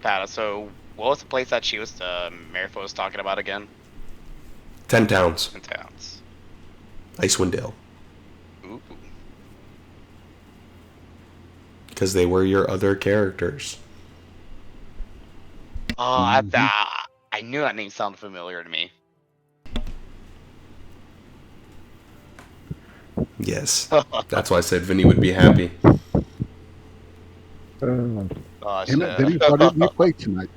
Pat, so what was the place that she was, Marifo was talking about again? 10 towns. 10 towns. Icewind Dale. Ooh. Because they were your other characters. Oh, I knew that name sounded familiar to me. Yes. That's why I said Vinny would be happy. Oh, Damn it, Vinny, why didn't you play tonight?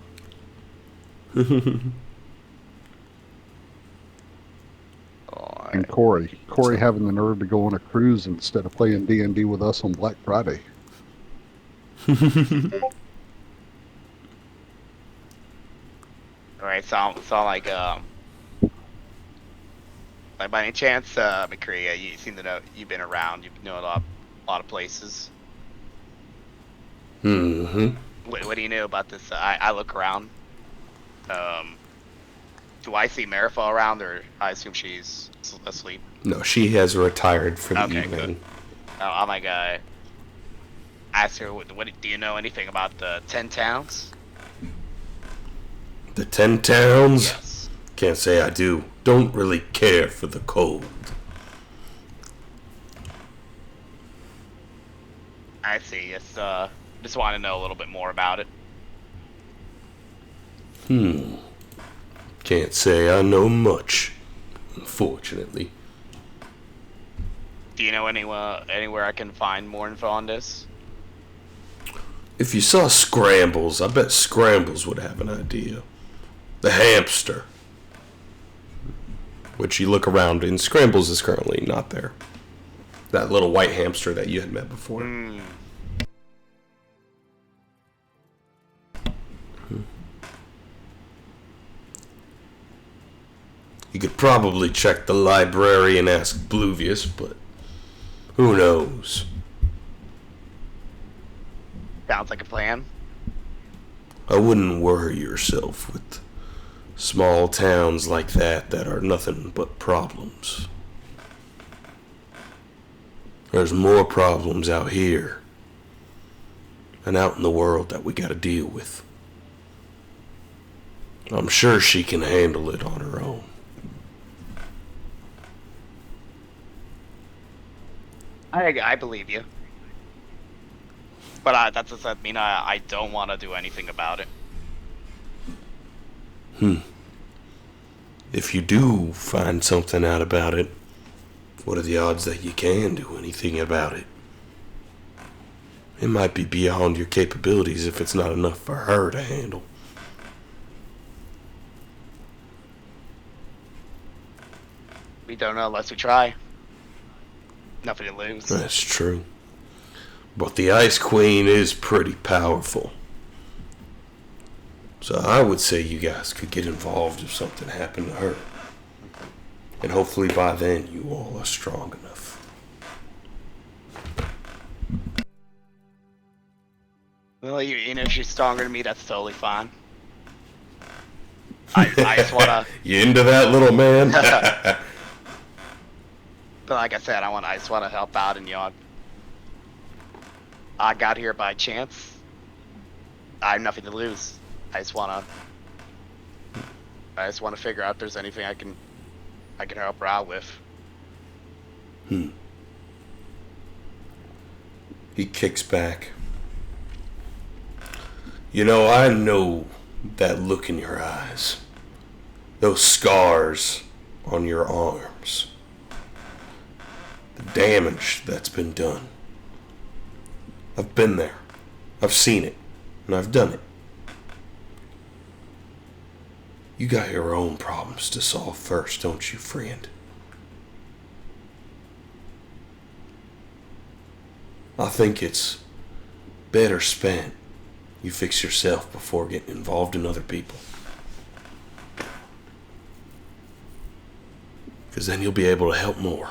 And Corey having the nerve to go on a cruise instead of playing D&D with us on Black Friday. Alright, so like by any chance, McCree, you seem to know, you've been around, you know a lot of places. What do you know about this? I look around. Do I see Marifal around, or I assume she's asleep? No, she has retired for the evening. Good. I'm like, ask her, what do you know anything about the 10 towns? The 10 towns? Yes. Can't say I do. Don't really care for the cold. I see. Just want to know a little bit more about it. Can't say I know much, unfortunately. Do you know anywhere I can find more info on this? If you saw Scrambles, I bet Scrambles would have an idea. The hamster. Which you look around and Scrambles is currently not there. That little white hamster that you had met before. You could probably check the library and ask Bluvius, but who knows? Sounds like a plan. I wouldn't worry yourself with small towns like that are nothing but problems. There's more problems out here and out in the world that we gotta deal with. I'm sure she can handle it on her own. I believe you. But that doesn't mean I don't want to do anything about it. If you do find something out about it, what are the odds that you can do anything about it? It might be beyond your capabilities if it's not enough for her to handle. We don't know unless we try. Nothing to lose. That's true. But the Ice Queen is pretty powerful. So I would say you guys could get involved if something happened to her. And hopefully by then you all are strong enough. Well, even if she's stronger than me, that's totally fine. I just wanna. You into that, little man? But like I said, I just wanna help out, and I got here by chance. I have nothing to lose. I just wanna figure out if there's anything I can help her out with. He kicks back. You know, I know that look in your eyes. Those scars on your arms. The damage that's been done. I've been there. I've seen it. And I've done it. You got your own problems to solve first, don't you, friend? I think it's better spent you fix yourself before getting involved in other people. Because then you'll be able to help more.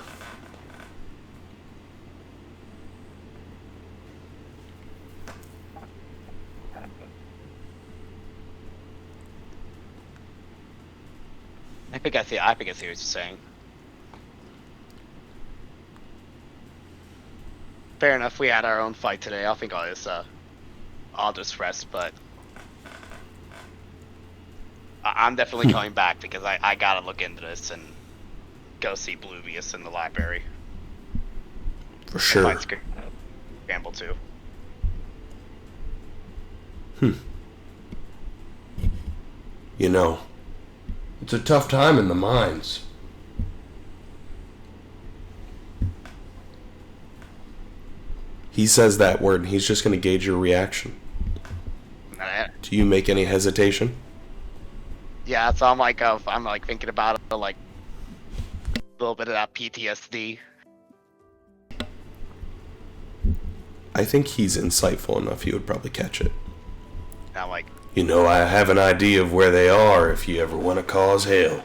I think I see what you're saying. Fair enough. We had our own fight today. I think I'll just rest. But I'm definitely coming back because I gotta look into this and go see Bluvius in the library. For sure. Might Scramble too. You know, it's a tough time in the mines. He says that word and he's just going to gauge your reaction. Do you make any hesitation? Yeah, so I'm like thinking about it, like a little bit of that PTSD. I think he's insightful enough he would probably catch it. And I'm like, You know, I have an idea of where they are if you ever want to cause hell.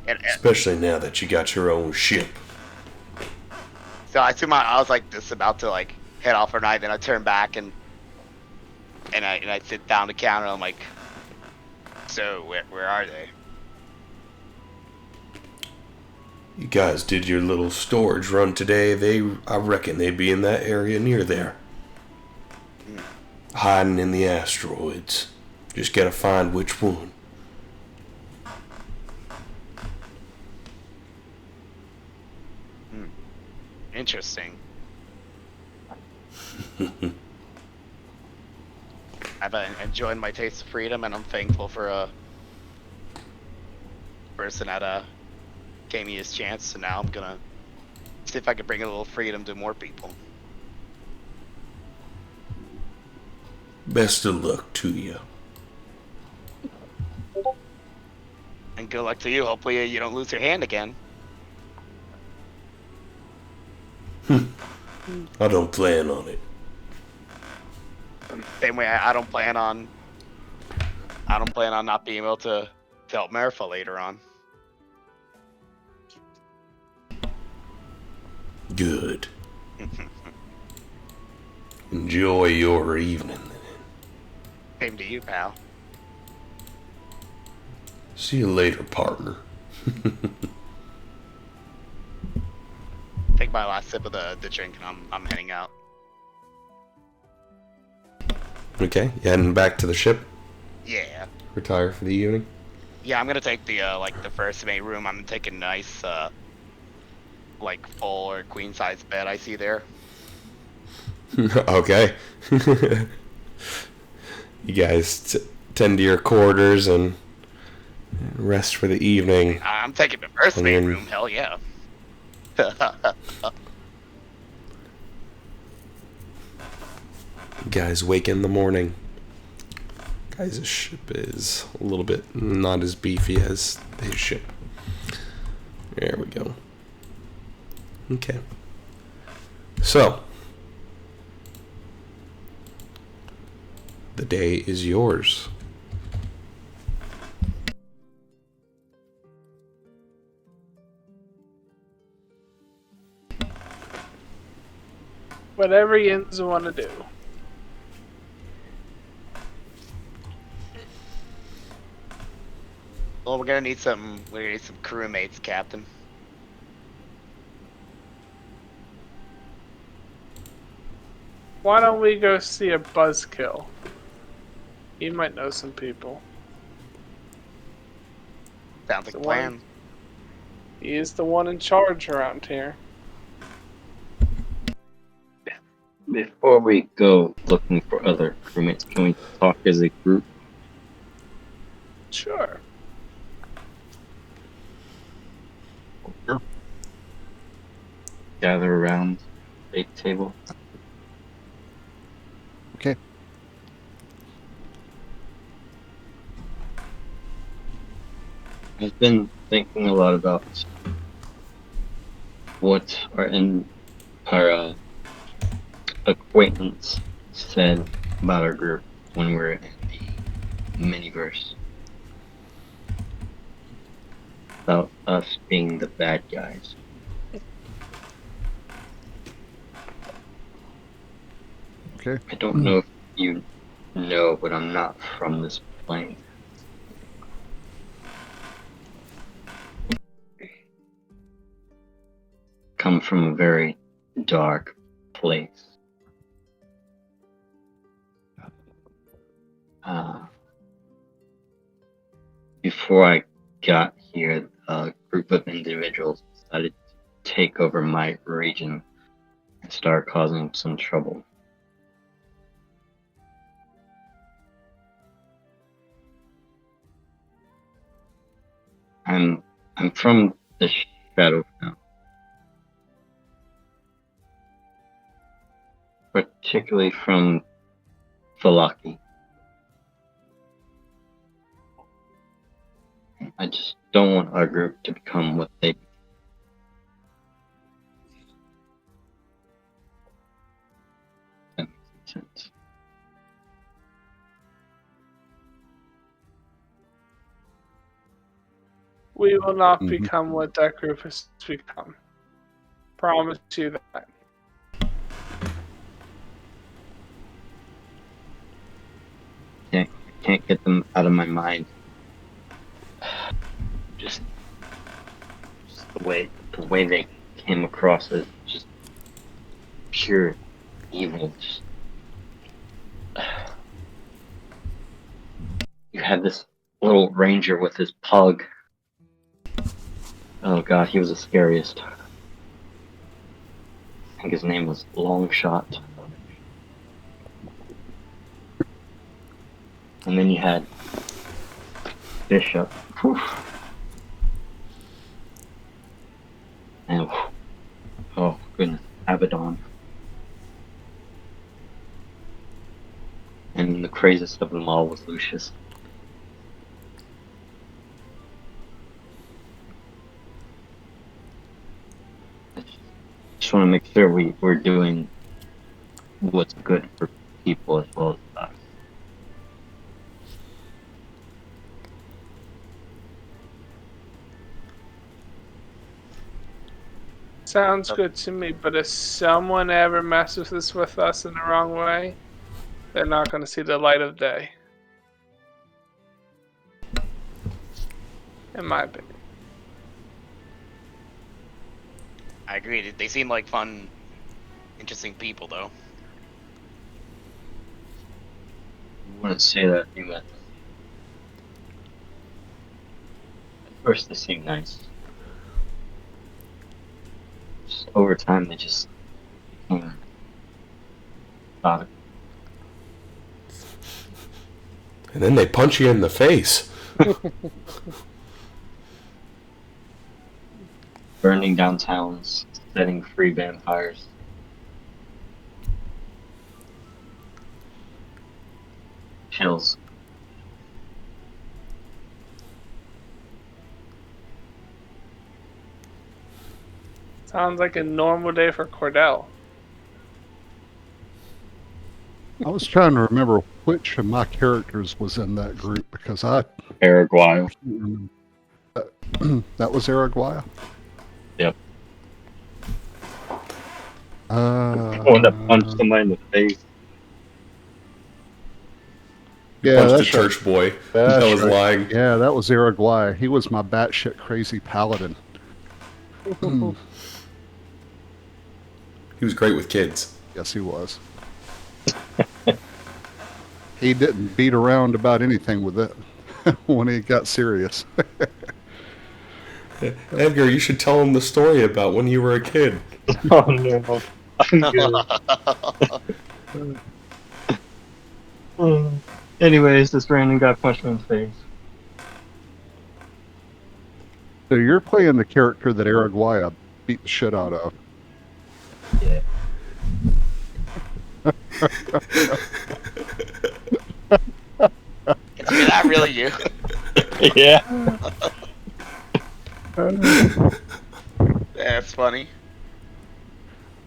Especially now that you got your own ship. so I was like just about to like head off for night, then I turn back and I sit down the counter. I'm like, so where are they? You guys did your little storage run today. I reckon they'd be in that area near there. Hiding in the asteroids. Just gotta find which one. Interesting. I've been enjoying my taste of freedom, and I'm thankful for a person that gave me his chance. So now I'm gonna See if I could bring a little freedom to more people. Best of luck to you. And good luck to you. Hopefully you don't lose your hand again. I don't plan on it. Same way I don't plan on not being able to help Marifa later on. Good. Enjoy your evening. Same to you, pal. See you later, partner. Take my last sip of the drink and I'm heading out. Okay, you heading back to the ship? Yeah. Retire for the evening? Yeah, I'm gonna take the the first mate room. I'm gonna take a nice like full or queen size bed I see there. Okay. You guys tend to your quarters and rest for the evening. I'm taking the first And mate then- room, hell yeah. You guys wake in the morning. Guys' ship is a little bit not as beefy as his ship. There we go. Okay. So, the day is yours. Whatever Yins want to do. Well, we're gonna need some crewmates, Captain. Why don't we go see a buzzkill? He might know some people. Sounds like a The plan. one- He is the one in charge around here. Before we go looking for other crewmates, can we talk as a group? Sure. Gather around a table. Okay. I've been thinking a lot about what our acquaintance said about our group when we were in the miniverse. About us being the bad guys. Okay. I don't know if you know, but I'm not from this plane. Come from a very dark place. Before I got here, a group of individuals decided to take over my region and start causing some trouble. I'm from the Shadow now. Particularly from Falaki. I just don't want our group to become what they became. That makes sense. We will not Mhm. become what that group has become. Promise you that. Can't get them out of my mind. Just the way they came across as just pure evil. Just, you had this little ranger with his pug. Oh god, he was the scariest. I think his name was Longshot. And then you had Bishop. Whew. And oh Abaddon. And the craziest of them all was Lucius. I just want to make sure we're doing what's good for people as well as us. Sounds good to me, but if someone ever messes with us in the wrong way, they're not going to see the light of day. In my opinion. I agree. They seem like fun, interesting people, though. I wouldn't say that you met them. At first they seemed nice. Just over time they just became toxic. And then they punch you in the face. Burning down towns, setting free vampires. Chills. Sounds like a normal day for Cordell. I was trying to remember which of my characters was in that group because I Paraguay. can't remember. That was Araguaya? Yep. One that punched somebody in the face. Yeah, Punched the that's right. church boy. That's That was right. lying. Yeah, that was Araguaya. He was my batshit crazy paladin. He was great with kids. Yes, he was. He didn't beat around about anything with it when he got serious. Edgar, you should tell him the story about when you were a kid. Oh no. I'm good. Anyways, this random guy punched me in the face. So you're playing the character that Araguaya beat the shit out of. Yeah. Is that really you? Yeah. That's funny.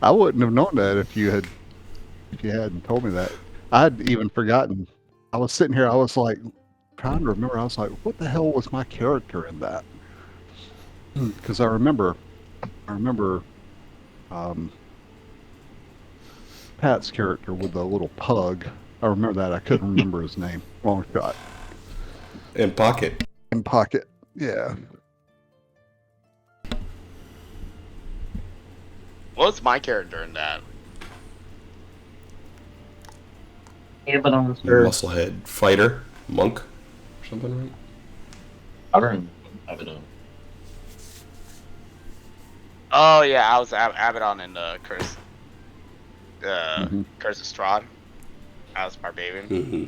I wouldn't have known that if you hadn't told me that. I'd even forgotten. I was sitting here, I was like trying to remember. I was like, what the hell was my character in that? Because I remember Pat's character with the little pug. I remember that. I couldn't remember his name. Long shot. In pocket. In pocket. Yeah. What's my character in that? Abaddon, Musclehead. Fighter. Monk. Or something, right? Abaddon. Oh yeah, I was Abaddon in Curse. Mhm. Curse of Strahd. I was Barbarian. Mm-hmm.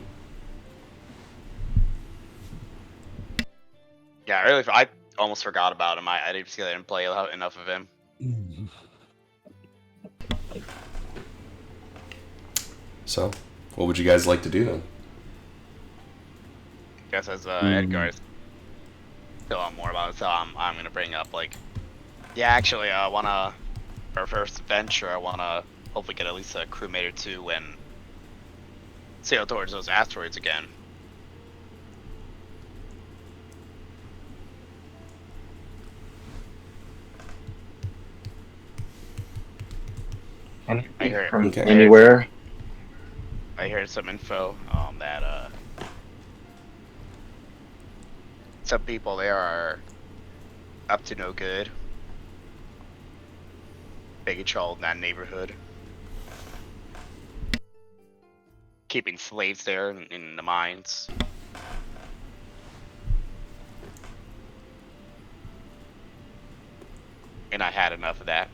Yeah, I almost forgot about him. I didn't see I didn't play enough of him. So, what would you guys like to do then? Guess as Edgar is still on more about it, so I'm gonna bring up like, yeah, actually, I wanna for our first adventure, I wanna hopefully get at least a crewmate or two and sail towards those asteroids again. I hear it. From Okay. anywhere. I heard some info that some people there are up to no good. Big child in that neighborhood. Keeping slaves there in the mines. And I had enough of that.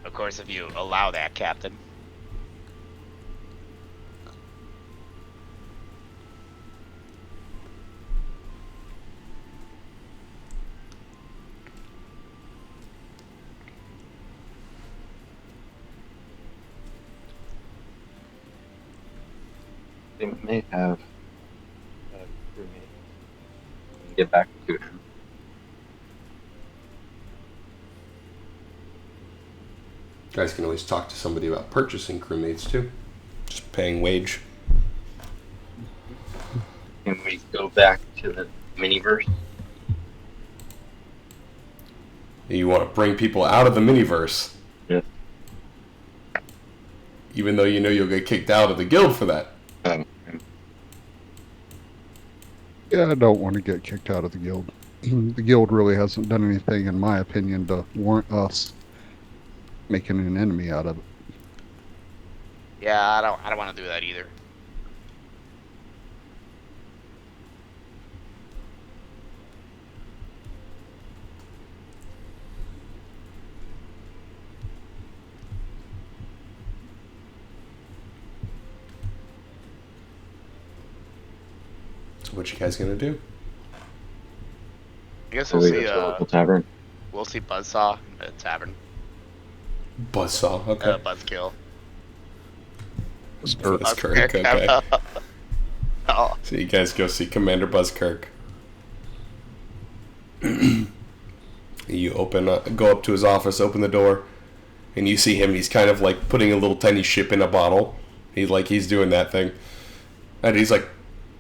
Of course, if you allow that, Captain. They may have crewmate. Get back to him. You guys can always talk to somebody about purchasing crewmates too. Just paying wage. Can we go back to the miniverse? You want to bring people out of the miniverse. Yeah. Even though you know you'll get kicked out of the guild for that. Yeah, I don't want to get kicked out of the guild. The guild really hasn't done anything, in my opinion, to warrant us making an enemy out of it. Yeah, I don't want to do that either. So what you guys gonna do? I guess So we'll we go see. to the local tavern. We'll see Buzzsaw at the tavern. Buzzsaw, okay. Buzzkill. Buzzkirk, okay. Oh. So you guys go see Commander Buzzkirk. You go up to his office, open the door, and you see him. He's kind of like putting a little tiny ship in a bottle. He's doing that thing, and he's like,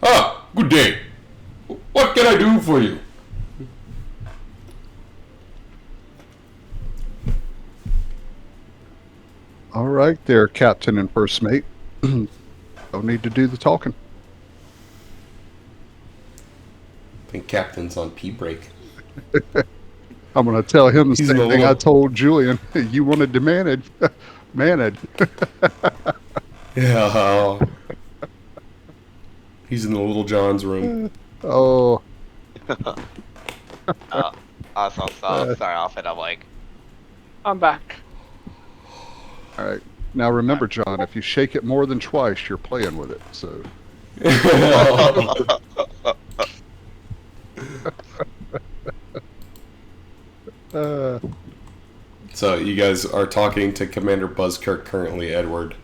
"Ah, good day. What can I do for you?" All right there, Captain and First Mate. Don't need to do the talking. I think Captain's on pee break. I'm going to tell him the He's same in a thing I little- told Julian. You wanted to manage. Manage. Yeah. He's in the Little John's room. Oh, Also, start off and I'm like, I'm back. all right. Now remember, John, if you shake it more than twice, you're playing with it. So, So you guys are talking to Commander Buzzkirk currently, Edward.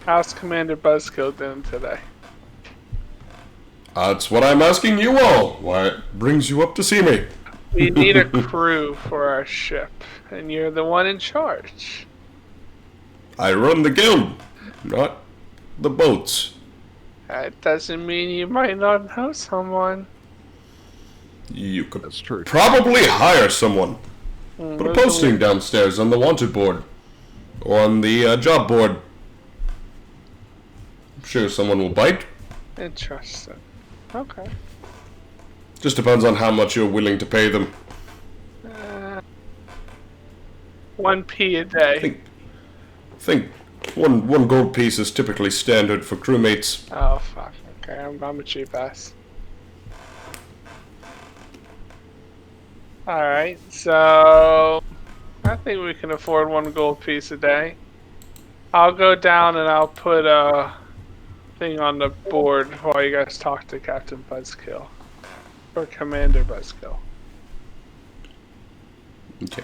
How's Commander Buzzkill doing today? That's what I'm asking you all. What brings you up to see me? We need a crew for our ship, and you're the one in charge. I run the guild, not the boats. That doesn't mean you might not know someone. You could that's true. probably hire someone. Put a posting downstairs on the wanted board. Or on the job board. I'm sure someone will bite. Interesting. Okay. Just depends on how much you're willing to pay them. 1p a I day. think one gold piece is typically standard for crewmates. Oh fuck. Okay, I'm a cheap ass. Alright, so I think we can afford 1 gold piece a day. I'll go down and I'll put a thing on the board while you guys talk to Captain Buzzkill. Or Commander Buzzkill. Okay.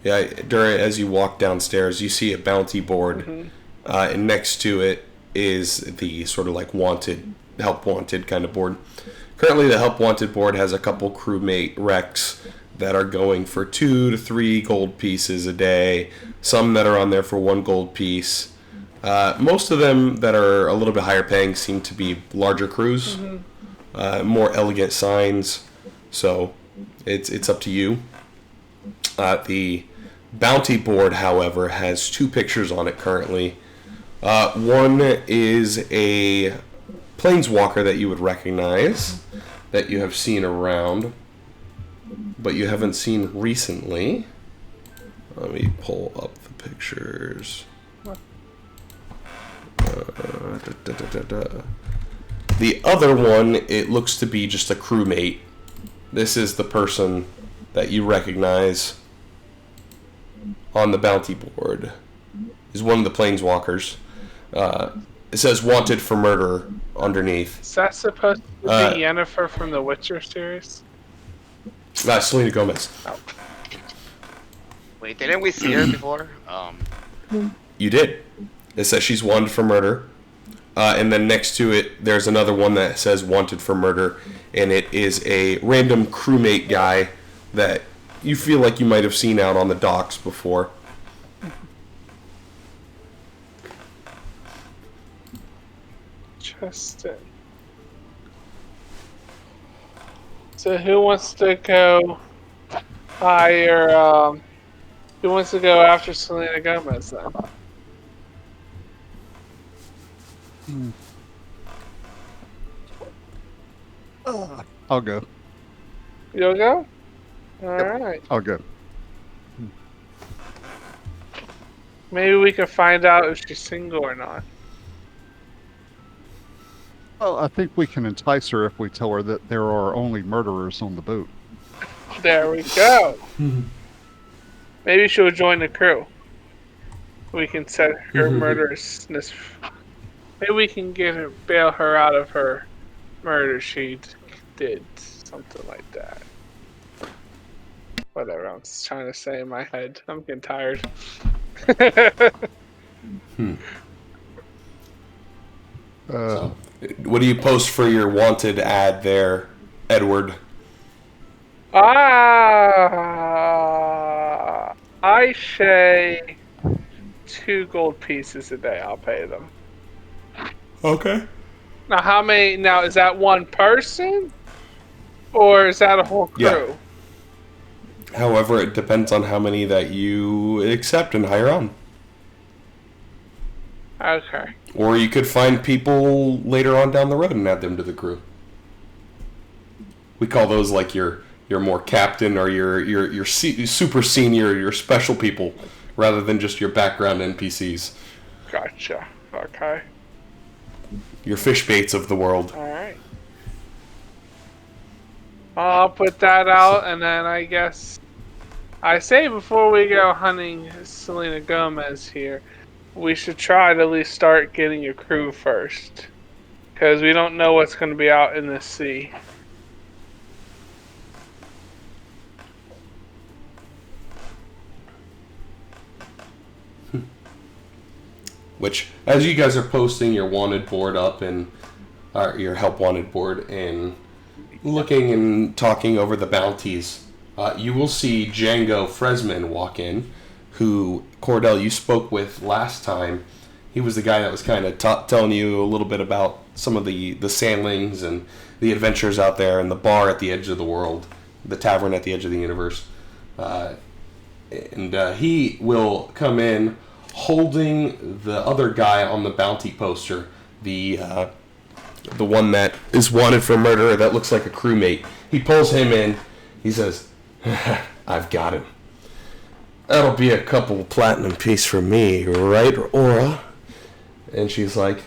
Yeah, as you walk downstairs, you see a bounty board, and next to it is the sort of like help wanted kind of board. Currently, the help wanted board has a couple crewmate recs that are going for 2 to 3 gold pieces a day. Some that are on there for 1 gold piece. Most of them that are a little bit higher paying seem to be larger crews, more elegant signs. So it's up to you. The bounty board, however, has 2 pictures on it currently. One is a planeswalker that you would recognize, that you have seen around, but you haven't seen recently. Let me pull up the pictures. The other one, it looks to be just a crewmate. This is the person that you recognize on the bounty board. Is one of the planeswalkers. It says wanted for murder underneath. Is that supposed to be Yennefer from the Witcher series? Selena Gomez. Oh. Wait, didn't we see her before? You did. It says she's wanted for murder. And then next to it, there's another one that says wanted for murder. And it is a random crewmate guy that you feel like you might have seen out on the docks before. Interesting. So who wants to go hire, who wants to go after Selena Gomez then? I'll go. You'll go? Alright. I'll go. Maybe we can find out if she's single or not. Well, I think we can entice her if we tell her that there are only murderers on the boat. There we go. Maybe she'll join the crew. We can set her murderousness. Maybe we can bail her out of her murder she did. Something like that. Whatever I'm trying to say in my head. I'm getting tired. So, what do you post for your wanted ad there, Edward? I say 2 gold pieces a day. I'll pay them. Okay. Now, how many? Now, is that one person, or is that a whole crew? Yeah. However, it depends on how many that you accept and hire on. Okay. Or you could find people later on down the road and add them to the crew. We call those like your more captain or your super senior, your special people, rather than just your background NPCs. Gotcha. Okay. Your fish baits of the world. All right. I'll put that out, and then I guess I say before we go hunting Selena Gomez here, we should try to at least start getting a crew first, because we don't know what's going to be out in the sea. Which, as you guys are posting your wanted board up and your help wanted board and looking and talking over the bounties, you will see Django Fresman walk in, who, Cordell, you spoke with last time. He was the guy that was kind of telling you a little bit about some of the sailings and the adventures out there and the bar at the edge of the world, the tavern at the edge of the universe. And he will come in holding the other guy on the bounty poster, the one that is wanted for murder that looks like a crewmate. He pulls him in. He says, "I've got him. That'll be a couple platinum piece for me, right, Aura?" And she's like,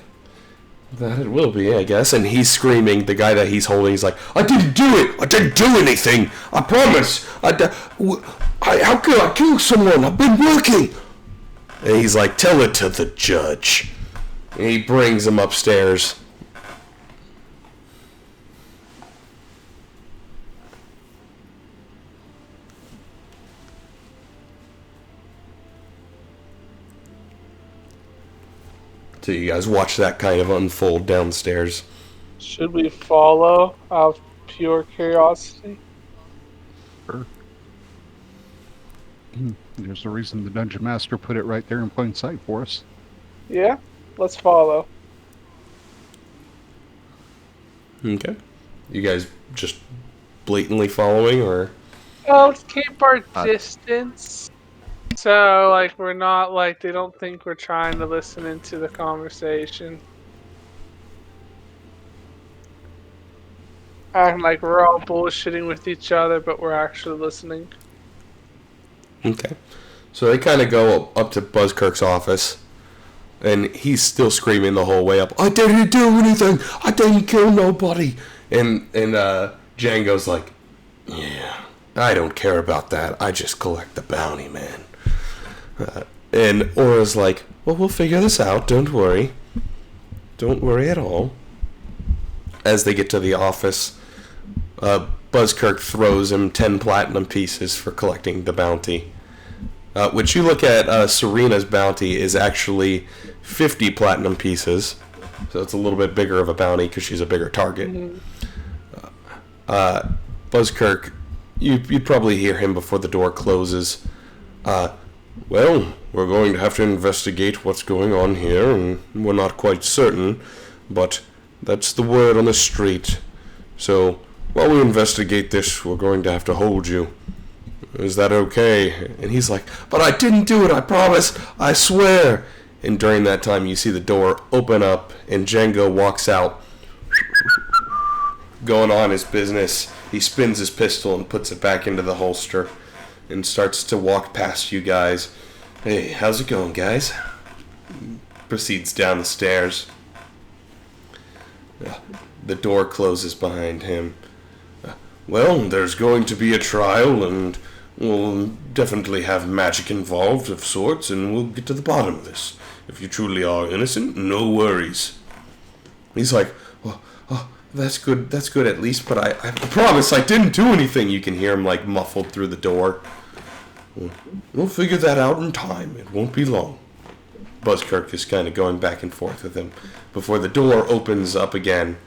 "That it will be, I guess." And he's screaming, the guy that he's holding, he's like, "I didn't do it! I didn't do anything! I promise! How could I kill someone? I've been working!" And he's like, "Tell it to the judge." And he brings him upstairs. So you guys watch that kind of unfold downstairs. Should we follow out of pure curiosity? Sure. There's a reason the Dungeon Master put it right there in plain sight for us. Yeah, let's follow. Okay. You guys just blatantly following, or? Oh, let's keep our distance. So, like, we're not, like, they don't think we're trying to listen into the conversation. Acting like we're all bullshitting with each other, but we're actually listening. Okay. So they kind of go up to Buzzkirk's office, and he's still screaming the whole way up, "I didn't do anything! I didn't kill nobody!" And Django's like, "Yeah, I don't care about that. I just collect the bounty, man." And Aura's like, "Well, we'll figure this out. Don't worry. Don't worry at all." As they get to the office, Buzzkirk throws him 10 platinum pieces for collecting the bounty. which you look at, Serena's bounty is actually 50 platinum pieces. So it's a little bit bigger of a bounty because she's a bigger target. Buzzkirk, you'd probably hear him before the door closes. Well, we're going to have to investigate what's going on here, and we're not quite certain, but that's the word on the street. So, while we investigate this, we're going to have to hold you. Is that okay? And he's like, but I didn't do it, I promise, I swear. And during that time, you see the door open up, and Django walks out, going on his business. He spins his pistol and puts it back into the holster, and starts to walk past you guys. Hey, how's it going, guys? Proceeds down the stairs. The door closes behind him. Well, there's going to be a trial, and we'll definitely have magic involved of sorts, and we'll get to the bottom of this. If you truly are innocent, no worries. He's like, oh, that's good at least, but I promise I didn't do anything. You can hear him, like, muffled through the door. We'll figure that out in time. It won't be long. Buzzkirk is kind of going back and forth with him before the door opens up again,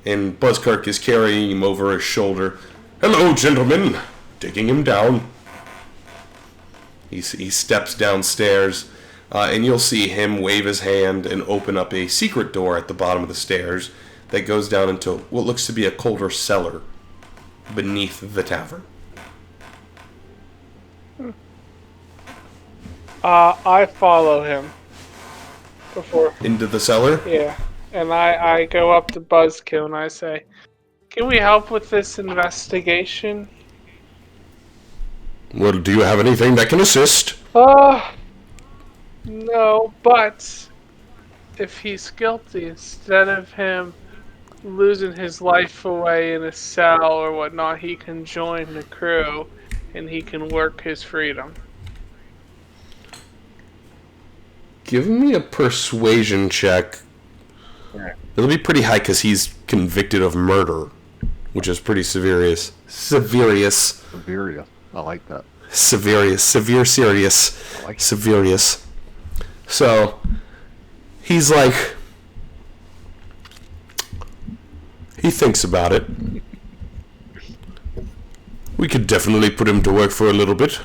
and Buzzkirk is carrying him over his shoulder. Hello, gentlemen! Taking him down. He steps downstairs, and you'll see him wave his hand and open up a secret door at the bottom of the stairs that goes down into what looks to be a colder cellar beneath the tavern. I follow him. Before. Into the cellar? Yeah. And I go up to Buzzkill and I say, can we help with this investigation? Well, do you have anything that can assist? No, but if he's guilty, instead of him losing his life away in a cell or whatnot, he can join the crew and he can work his freedom. Give me a persuasion check. It'll be pretty high because he's convicted of murder, which is pretty serious. Severia. I like that. Serious. I like Severius. So, he's like... He thinks about it. We could definitely put him to work for a little bit,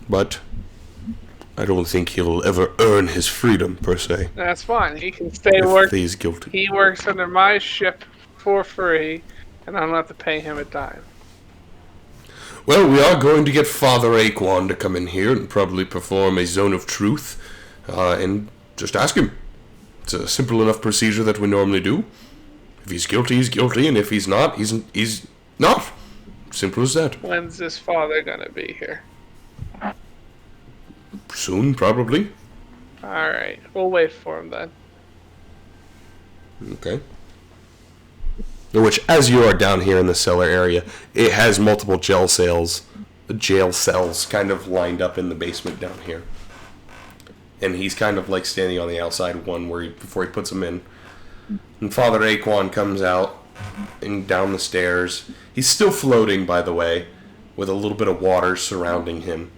but I don't think he'll ever earn his freedom, per se. That's fine. He can stay work. He's guilty. He works under my ship for free, and I don't have to pay him a dime. Well, we are going to get Father Aquan to come in here and probably perform a zone of truth, and just ask him. It's a simple enough procedure that we normally do. If he's guilty, he's guilty, and if he's not, he's not. Simple as that. When's this father gonna be here? Soon, probably. Alright, we'll wait for him then. Okay. Which, as you are down here in the cellar area, it has multiple jail cells kind of lined up in the basement down here. And he's kind of like standing on the outside one before he puts them in. And Father Aquan comes out and down the stairs. He's still floating, by the way, with a little bit of water surrounding him.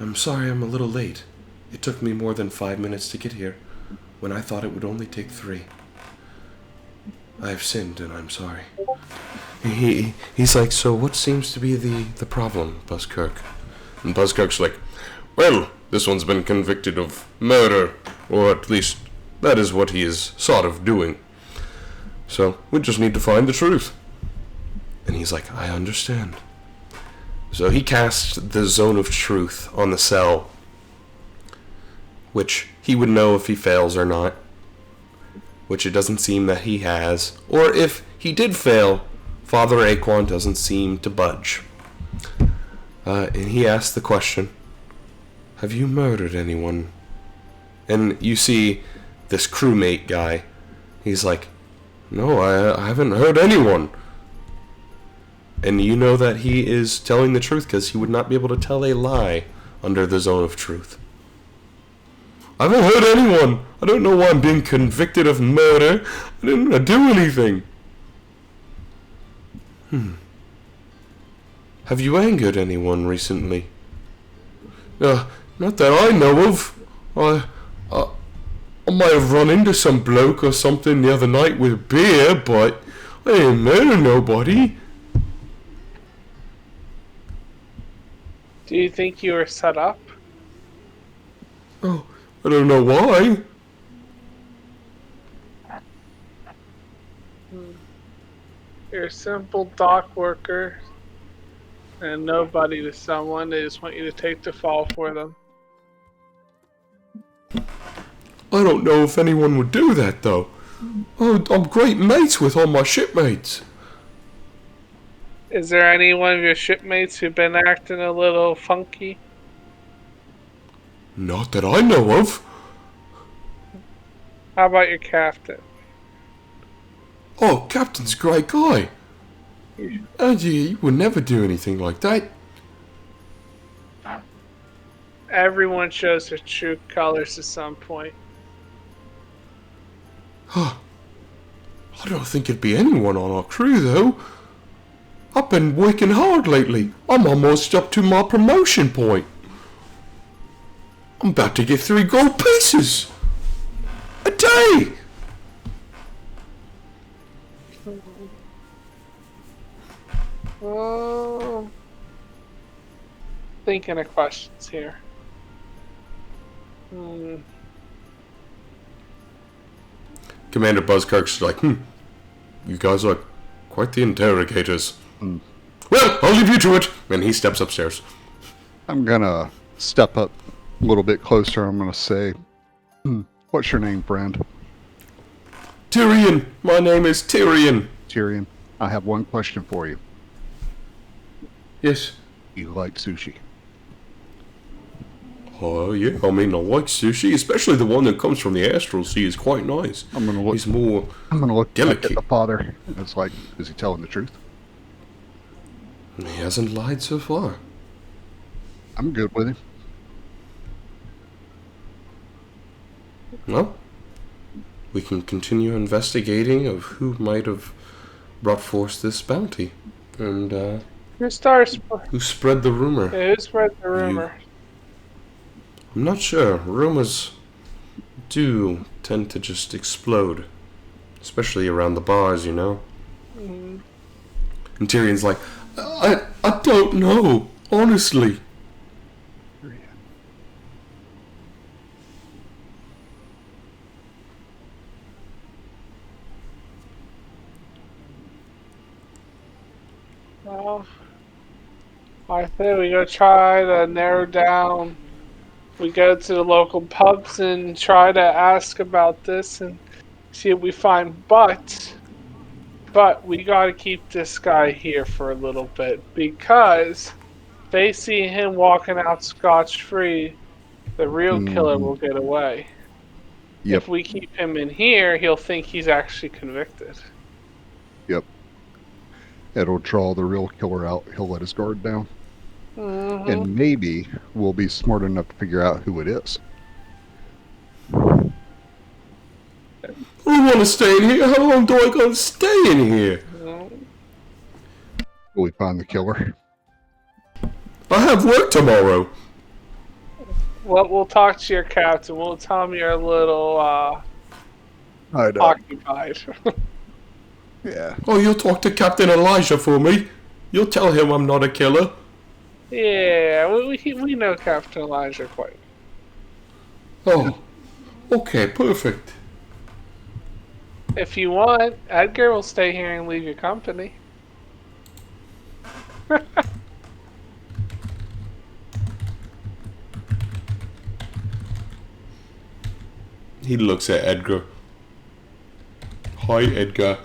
I'm sorry I'm a little late. It took me more than 5 minutes to get here, when I thought it would only take 3. I have sinned, and I'm sorry. He's like, so what seems to be the problem, Buzzkirk? And Buzzkirk's like, well, this one's been convicted of murder, or at least that is what he is sort of doing. So, we just need to find the truth. And he's like, I understand. So he casts the Zone of Truth on the cell, which he would know if he fails or not, which it doesn't seem that he has. Or if he did fail, Father Aquan doesn't seem to budge. And he asks the question, have you murdered anyone? And you see this crewmate guy. He's like, no, I haven't hurt anyone. And you know that he is telling the truth because he would not be able to tell a lie under the Zone of Truth. I haven't hurt anyone. I don't know why I'm being convicted of murder. I didn't do anything. Have you angered anyone recently? Not that I know of. I might have run into some bloke or something the other night with a beer, but I didn't murder nobody. Do you think you were set up? Oh, I don't know why. You're a simple dock worker and nobody to someone. They just want you to take the fall for them. I don't know if anyone would do that, though. Oh, I'm great mates with all my shipmates. Is there any one of your shipmates who've been acting a little funky? Not that I know of. How about your captain? Oh, Captain's a great guy. And he would never do anything like that. Everyone shows their true colors at some point. I don't think it'd be anyone on our crew, though. I've been working hard lately. I'm almost up to my promotion point. I'm about to get 3 gold pieces a day. Thinking of questions here. Commander Buzzkirk's like, you guys are quite the interrogators. Well, I'll leave you to it. And he steps upstairs. I'm gonna step up a little bit closer. I'm gonna say, what's your name, friend? Tyrion. My name is Tyrion. Tyrion, I have one question for you. Yes. You like sushi? Oh, yeah. I mean, I like sushi, especially the one that comes from the Astral Sea is quite nice. I'm gonna look. He's more I'm gonna look back at delicate. the father. It's like, is he telling the truth? He hasn't lied so far. I'm good with him. No? We can continue investigating of who might have brought forth this bounty. And, Who starts? who spread the rumor. Who spread the rumor? I'm not sure. Rumors do tend to just explode. Especially around the bars, you know? And Tyrion's like, I don't know, honestly. Well, I think we go try to narrow down. We go to the local pubs and try to ask about this and see what we find. But we gotta keep this guy here for a little bit because if they see him walking out scotch-free, the real killer will get away. Yep. If we keep him in here, he'll think he's actually convicted. Yep. It'll draw the real killer out. He'll let his guard down. And maybe we'll be smart enough to figure out who it is. I want to stay in here. How long do I gotta stay in here? Will we find the killer? I have work tomorrow. Well, we'll talk to your captain. We'll tell him you're a little I know. occupied. Yeah. Oh, you'll talk to Captain Elijah for me. You'll tell him I'm not a killer. Yeah, we know Captain Elijah quite. Oh, okay, perfect. If you want, Edgar will stay here and leave you company. He looks at Edgar. Hi, Edgar.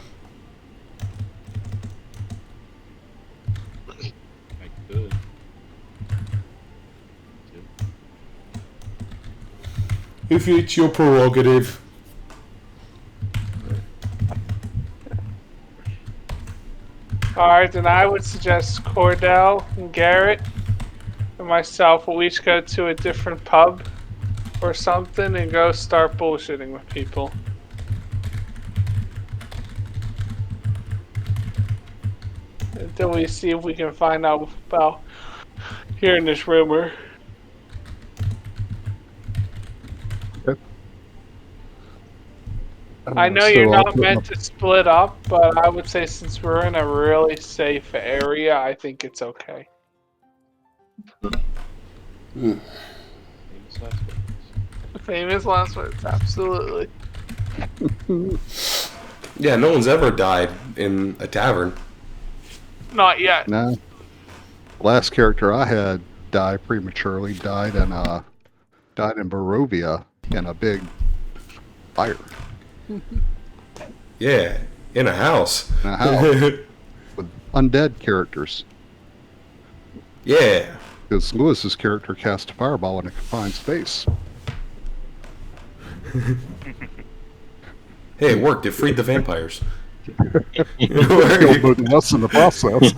If it's your prerogative. Alright, then I would suggest Cordell and Garrett and myself will each go to a different pub or something and go start bullshitting with people. Until we see if we can find out about hearing this rumor. I know So you're I'll not put my- meant to split up, but I would say since we're in a really safe area, I think it's okay. Famous last words, absolutely. Yeah, no one's ever died in a tavern. Not yet. Nah. Last character I had die prematurely died in Barovia in a big fire Yeah, in a house. in a house with undead characters. Yeah. Because Lewis's character cast a fireball in a confined space. Hey, it worked. It freed the vampires. Killed both of us in the process.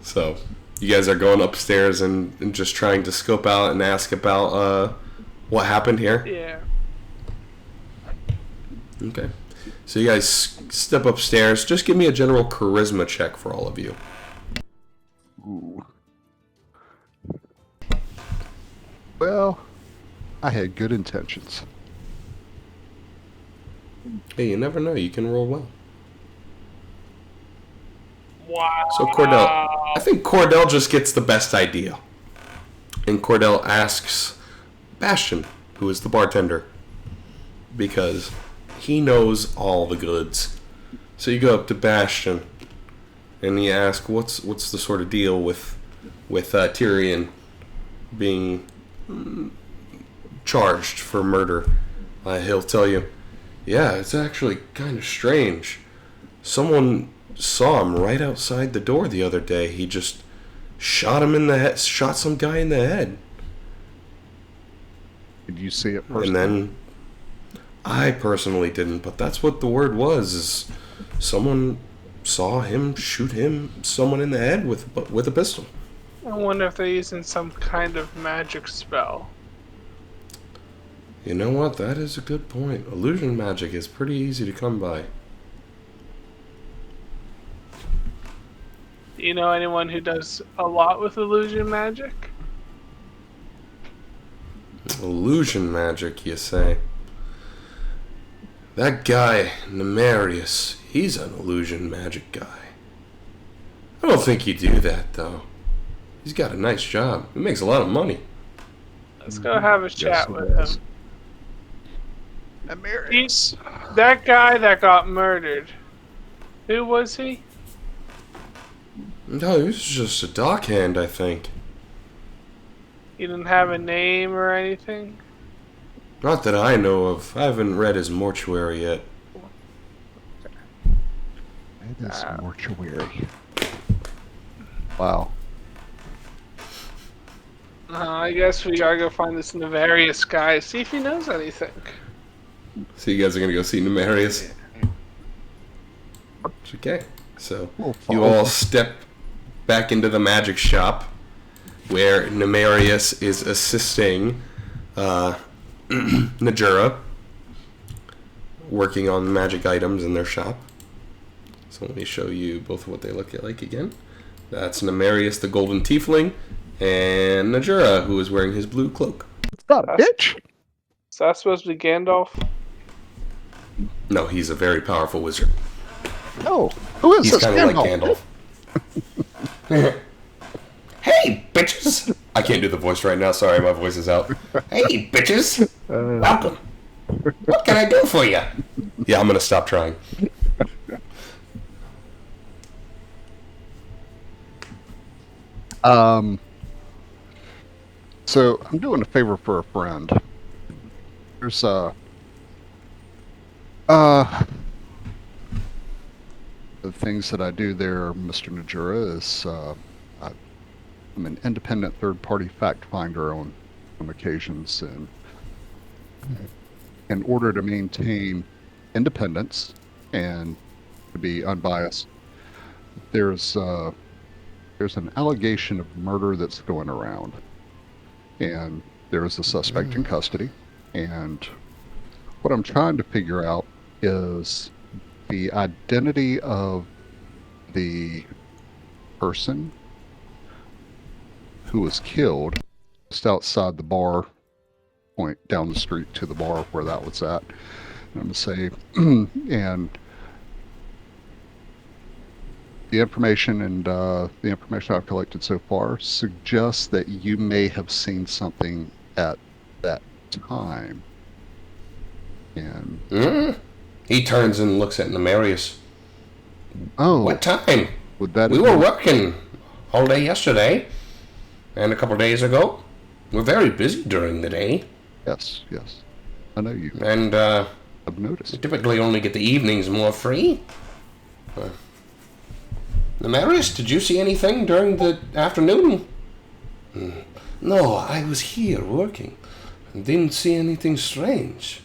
So, you guys are going upstairs and just trying to scope out and ask about what happened here? Yeah. Okay. So you guys step upstairs. Just give me a general charisma check for all of you. Ooh. Well, I had good intentions. Hey, you never know. You can roll well. Wow. So Cordell, I think Cordell just gets the best idea. And Cordell asks Bastion, who is the bartender, because he knows all the goods. So you go up to Bastion, and you ask, "What's the sort of deal with Tyrion being charged for murder?" He'll tell you, "Yeah, it's actually kind of strange. Someone saw him right outside the door the other day. He just shot him in the head, shot some guy in the head." Did you see it first? And then I personally didn't, but that's what the word was. Is someone saw him shoot someone in the head with a pistol. I wonder if they're using some kind of magic spell. You know what? That is a good point. Illusion magic is pretty easy to come by. Do you know anyone who does a lot with illusion magic? Illusion magic, you say? That guy, Nemarius, he's an illusion magic guy. I don't think he'd do that, though. He's got a nice job. He makes a lot of money. Let's go have a chat it with is. him. Amarius. That guy that got murdered, who was he? No, he was just a dockhand, I think. He didn't have a name or anything? Not that I know of. I haven't read his mortuary yet. It is mortuary. Wow. I guess we gotta go find this nefarious guy, see if he knows anything. So you guys are gonna go see Nemarius? Okay. So We'll you follow. all step back into the magic shop where Nemarius is assisting Najura working on magic items in their shop. So let me show you both what they look like again. That's Nemarius the Golden Tiefling and Najura, who is wearing his blue cloak. It's not a bitch. Is that supposed to be Gandalf? No, he's a very powerful wizard. No. Who is He's this? kind of like Gandalf. Hey, bitches! I can't do the voice right now. Sorry, my voice is out. Hey, bitches! Welcome. What can I do for you? Yeah, I'm gonna stop trying. So I'm doing a favor for a friend. There's the things that I do there, Mr. Najura, is I'm an independent third-party fact finder on occasions, and in order to maintain independence and to be unbiased, there's an allegation of murder that's going around, and there is a suspect in custody, and what I'm trying to figure out is the identity of the person who was killed just outside the bar point down the street to the bar where that was at. And I'm going to say, and the information I've collected so far suggests that you may have seen something at that time. And He turns and looks at Nemarius. oh, What time? would that We have were been- working all day yesterday and a couple of days ago. We're very busy during the day, Yes, I know you. and I've we noticed. typically only get the evenings more free. Nemarius, did you see anything during the afternoon? No, I was here working and didn't see anything strange.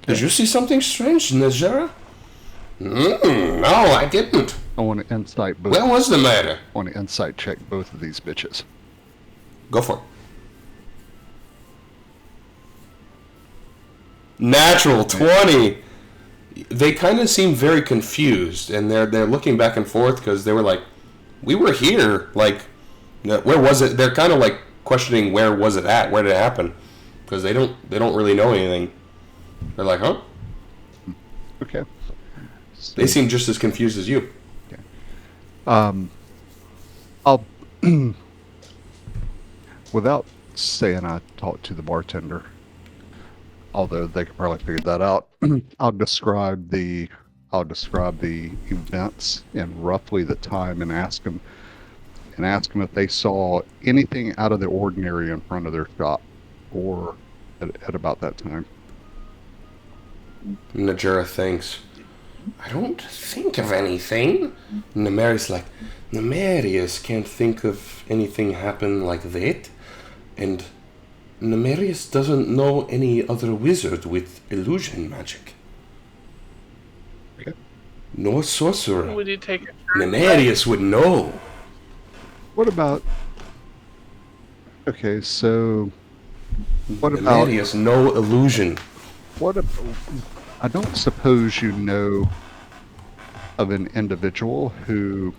Did you see something strange, Najera? No, I didn't. I want to insight both. What was the matter? I want to insight check both of these bitches. Go for it. Natural 20. They kind of seem very confused, and they're looking back and forth because they were like, "We were here. Like, where was it?" They're kind of like questioning where was it at, where did it happen, because they don't really know anything. They're like, "Huh?" Okay. So, They seem just as confused as you. I'll without saying I talked to the bartender, although they could probably figure that out. I'll describe the events and roughly the time and ask them if they saw anything out of the ordinary in front of their shop or at about that time. Najera thinks, "I don't think of anything." Nemarius like, "Nemarius can't think of anything happen like that. And Nemarius doesn't know any other wizard with illusion magic. Okay. No sorcerer. Would you take it? Nemarius would know." What about? Okay, so what about? Nemarius, no illusion. I don't suppose you know of an individual who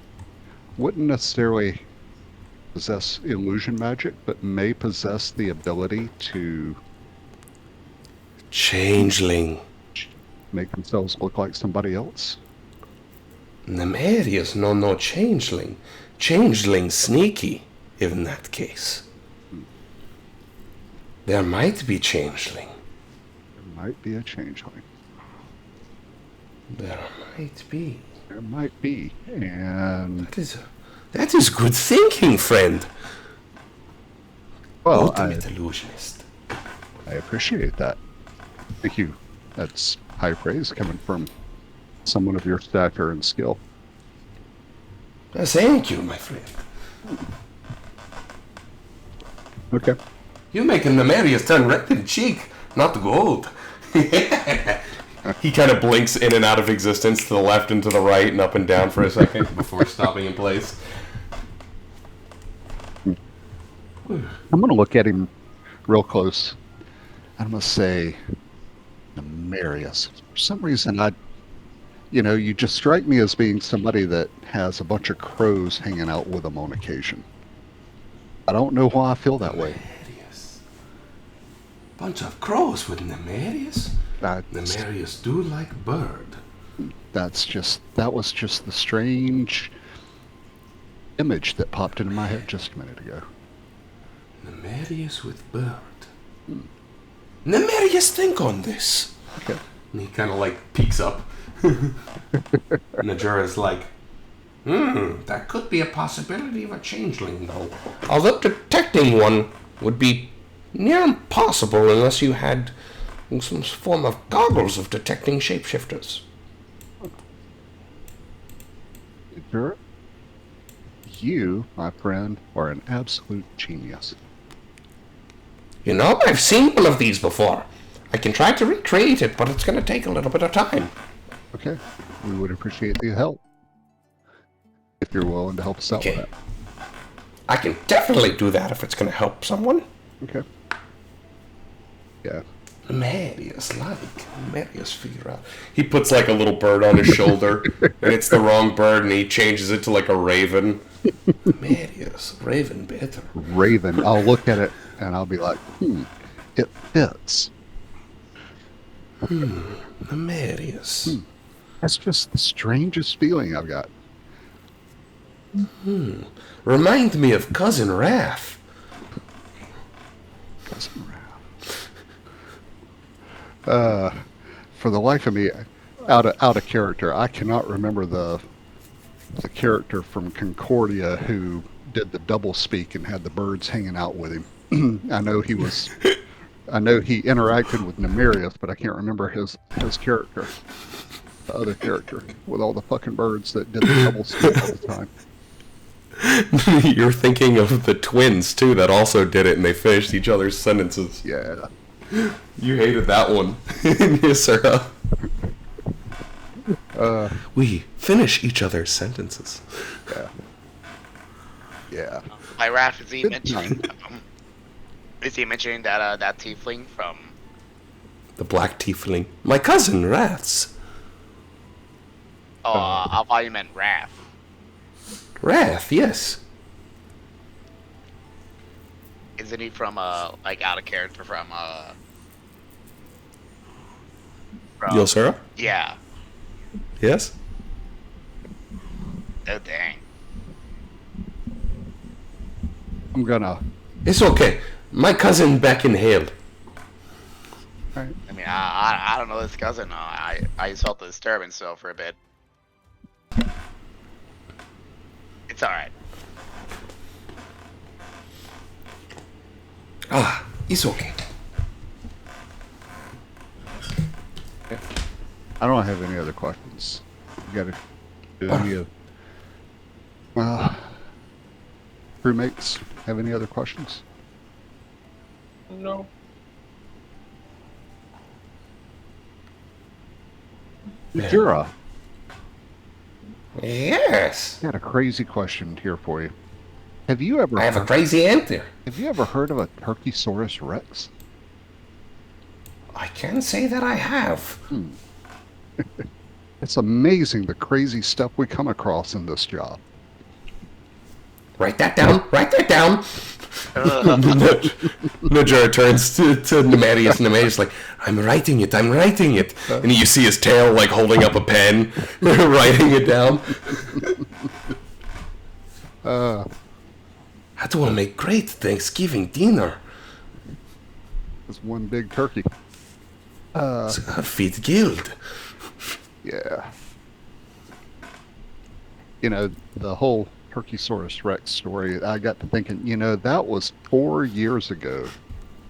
wouldn't necessarily possess illusion magic, but may possess the ability to Changeling. make themselves look like somebody else? Nemarius no changeling. Changeling sneaky, in that case. There might be changeling. There might be a changeling. There might be. There might be, and That is good thinking, friend. well, Ultimate illusionist. I appreciate that. Thank you. That's high praise coming from someone of your stature and skill. Thank you, my friend. Okay. You making Nemarius turn red in the cheek, not gold. He kind of blinks in and out of existence to the left and to the right and up and down for a second before stopping in place. I'm going to look at him real close. I'm going to say, Nemarius. For some reason, you just strike me as being somebody that has a bunch of crows hanging out with him on occasion. I don't know why I feel that way. Nemarius. Bunch of crows with Nemarius? Nemarius do like bird. That was just the strange image that popped into my head just a minute ago. Nemarius with bird. Nemarius, think on this. Okay. And he kind of like peeks up. Najera's like, that could be a possibility of a changeling, though. Although detecting one would be near impossible unless you had some form of goggles of detecting shapeshifters. Sure. You, my friend, are an absolute genius. You know, I've seen one of these before. I can try to recreate it, but it's going to take a little bit of time. Okay. We would appreciate the help. If you're willing to help us out with that. I can definitely do that if it's going to help someone. Okay. Yeah. Nemarius figure out. He puts like a little bird on his shoulder, and it's the wrong bird, and he changes it to like a raven. Nemarius. Yes, Raven better. Raven. I'll look at it and I'll be like, it fits. Nemerius. That's just the strangest feeling I've got. Remind me of Cousin Raph. For the life of me, out of character, I cannot remember the character from Concordia who did the double speak and had the birds hanging out with him. I know he interacted with Nemerius, but I can't remember his character. The other character with all the fucking birds that did the double speak all the time. You're thinking of the twins, too, that also did it, and they finished each other's sentences. Yeah. You hated that one. Yes, sir. We finish each other's sentences. Yeah. Yeah. By Raph, is he Good mentioning? Is he mentioning that tiefling from? The black tiefling. My cousin, Rath's. Oh, I thought you meant Raph. Rath, yes. Isn't he from like out of character from Yosera? Yeah. Yes? Oh dang. I'm gonna. It's okay. My cousin back in hell. All right. I mean, I don't know this cousin. I just felt the disturbance so for a bit. It's all right. Ah, it's okay. I don't have any other questions. You gotta do any of. Crewmates have any other questions? No. Jura, Yes. I got a crazy question here for you. Have you ever I have a crazy answer. heard of a Turkeysaurus Rex? I can say that I have. It's amazing the crazy stuff we come across in this job. Write that down. Write that down. Najera turns to Nemerius. Nemerius like, I'm writing it. And you see his tail like holding up a pen, writing it down. That will make great Thanksgiving dinner. It's one big turkey. Our feet guild. Yeah. You know, the whole Turkeysaurus Rex story, I got to thinking, that was 4 years ago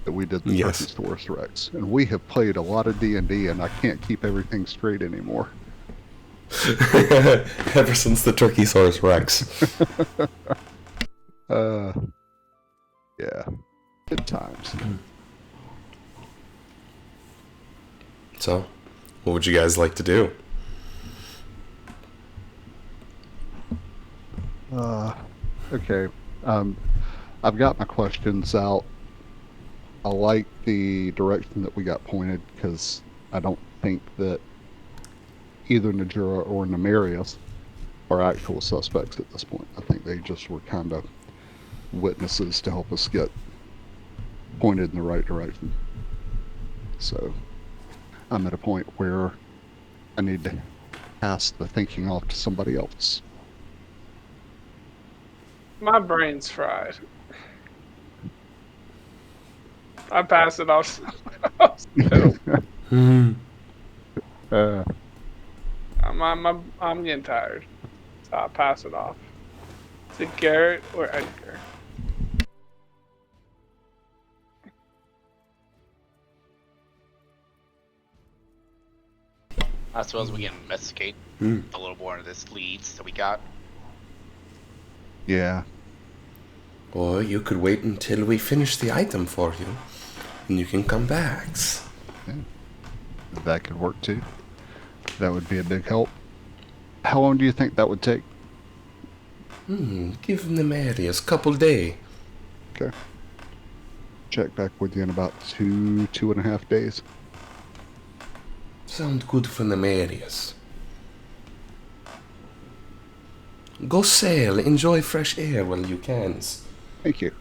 that we did the Yes. Turkeysaurus Rex. And we have played a lot of D&D, and I can't keep everything straight anymore. Ever since the Turkeysaurus Rex. Yeah. Good times. So, what would you guys like to do? Okay. I've got my questions out. I like the direction that we got pointed because I don't think that either Najura or Nemerius are actual suspects at this point. I think they just were kind of witnesses to help us get pointed in the right direction. So I'm at a point where I need to pass the thinking off to somebody else. My brain's fried. I pass it off to someone else. I'm getting tired. So I'll pass it off. Is it Garrett or Edgar? I suppose we can investigate a little more into this leads that we got. Yeah. Or you could wait until we finish the item for you, and you can come back. That could work too. That would be a big help. How long do you think that would take? Give Nemerius a couple days. Okay. Check back with you in about 2.5 days. Sound good for Nemerius. Go sail, enjoy fresh air while you can. Thank you.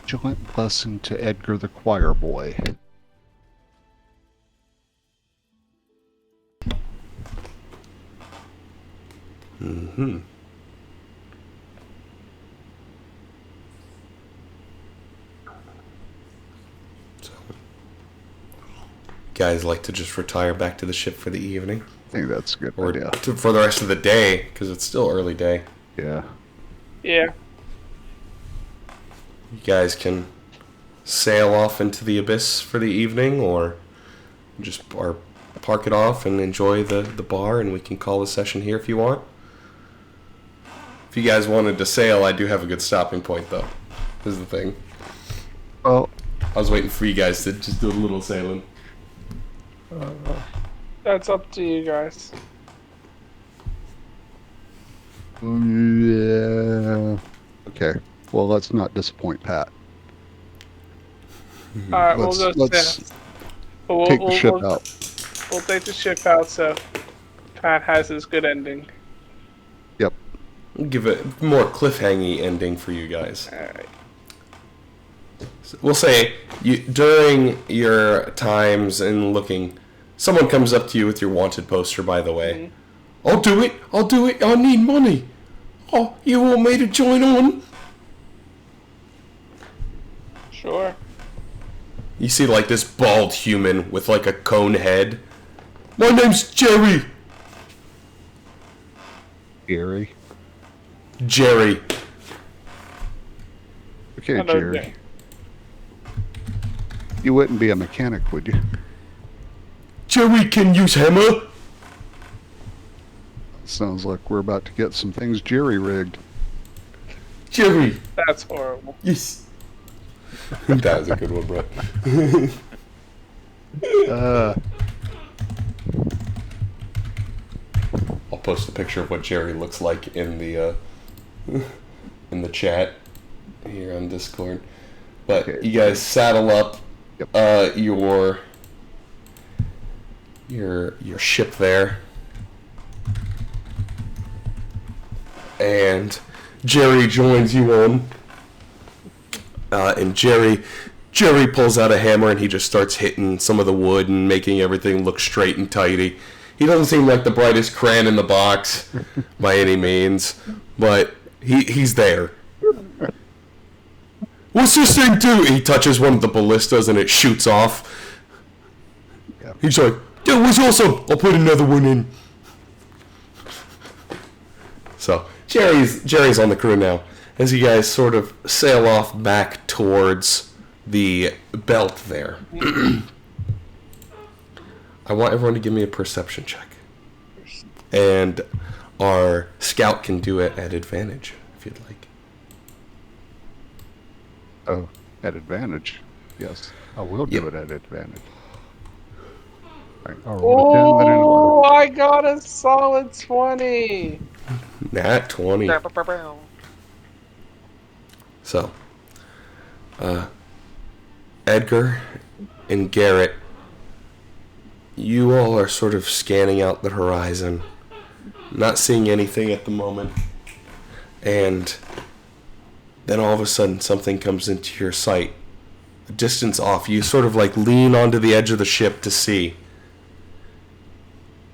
Joint blessing to Edgar the choir boy. Mm-hmm. So, guys like to just retire back to the ship for the evening? I think that's a good Or idea. for the rest of the day, because it's still early day. Yeah. Yeah. You guys can sail off into the abyss for the evening, or just park it off and enjoy the bar, and we can call the session here if you want. If you guys wanted to sail, I do have a good stopping point, though. This is the thing. Well, I was waiting for you guys to just do a little sailing. That's up to you guys. yeah. Okay. Well, let's not disappoint Pat. Alright, we'll Let's- go let's sail. We'll, Take the we'll- ship we'll- out. We'll take the ship out so Pat has his good ending. Yep. We'll give it a more cliffhangy ending for you guys. Alright. We'll say, during your times in looking, someone comes up to you with your wanted poster, by the way. I'll do it, I need money. Oh, you want me to join on? Sure. You see like this bald human with like a cone head. My name's Jerry. Gary. Jerry. Okay, Hello, Jerry. Jay. You wouldn't be a mechanic, would you? Jerry can use hammer. Sounds like we're about to get some things jerry-rigged. Jerry. That's horrible. Yes. That was a good one, bro. I'll post a picture of what Jerry looks like in the chat here on Discord. But Okay. you guys saddle up Yep. your ship there, and Jerry joins you on. And Jerry pulls out a hammer and he just starts hitting some of the wood and making everything look straight and tidy. He doesn't seem like the brightest crayon in the box by any means, but he's there. What's this thing do? He touches one of the ballistas and it shoots off. Yeah. He's like, that was awesome. I'll put another one in. So Jerry's on the crew now. As you guys sort of sail off back towards the belt there. I want everyone to give me a perception check. And our scout can do it at advantage, if you'd like. Oh, at advantage. Yes, I will do Yep. it at advantage. I'll roll a 10, then an 11. Oh, I got a solid 20. Nat 20. So, Edgar and Garrett, you all are sort of scanning out the horizon, not seeing anything at the moment, and then all of a sudden something comes into your sight, a distance off. You sort of like lean onto the edge of the ship to see,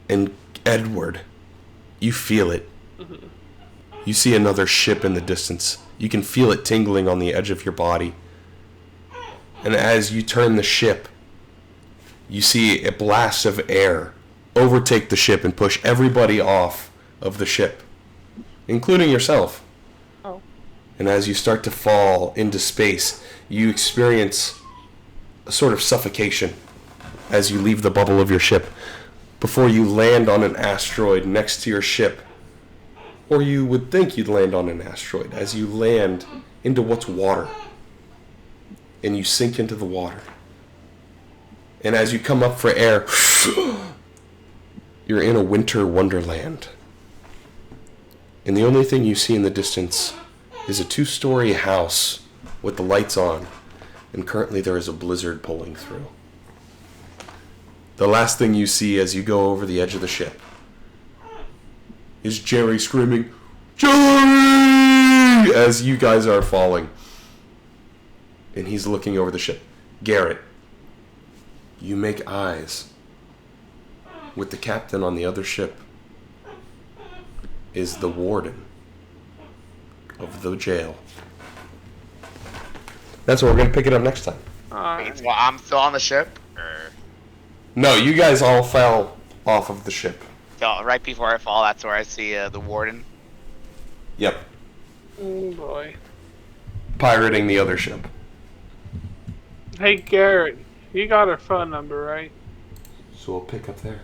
and Edward, you feel it. You see another ship in the distance. You can feel it tingling on the edge of your body. And as you turn the ship, you see a blast of air overtake the ship and push everybody off of the ship, including yourself. Oh. And as you start to fall into space, you experience a sort of suffocation as you leave the bubble of your ship before you land on an asteroid next to your ship. Or you would think you'd land on an asteroid as you land into what's water. And you sink into the water. And as you come up for air, you're in a winter wonderland. And the only thing you see in the distance is a 2-story house with the lights on. and currently there is a blizzard pulling through. The last thing you see as you go over the edge of the ship is Jerry screaming, "Jerry!" as you guys are falling. And he's looking over the ship. Garrett, you make eyes with the captain on the other ship. Is the warden of the jail. That's where we're going to pick it up next time. Wait, so I'm still on the ship? Or... No, you guys all fell off of the ship. So right before I fall, that's where I see the warden. Yep. Oh boy. Pirating the other ship. Hey Garrett, you got her phone number, right? So we'll pick up there.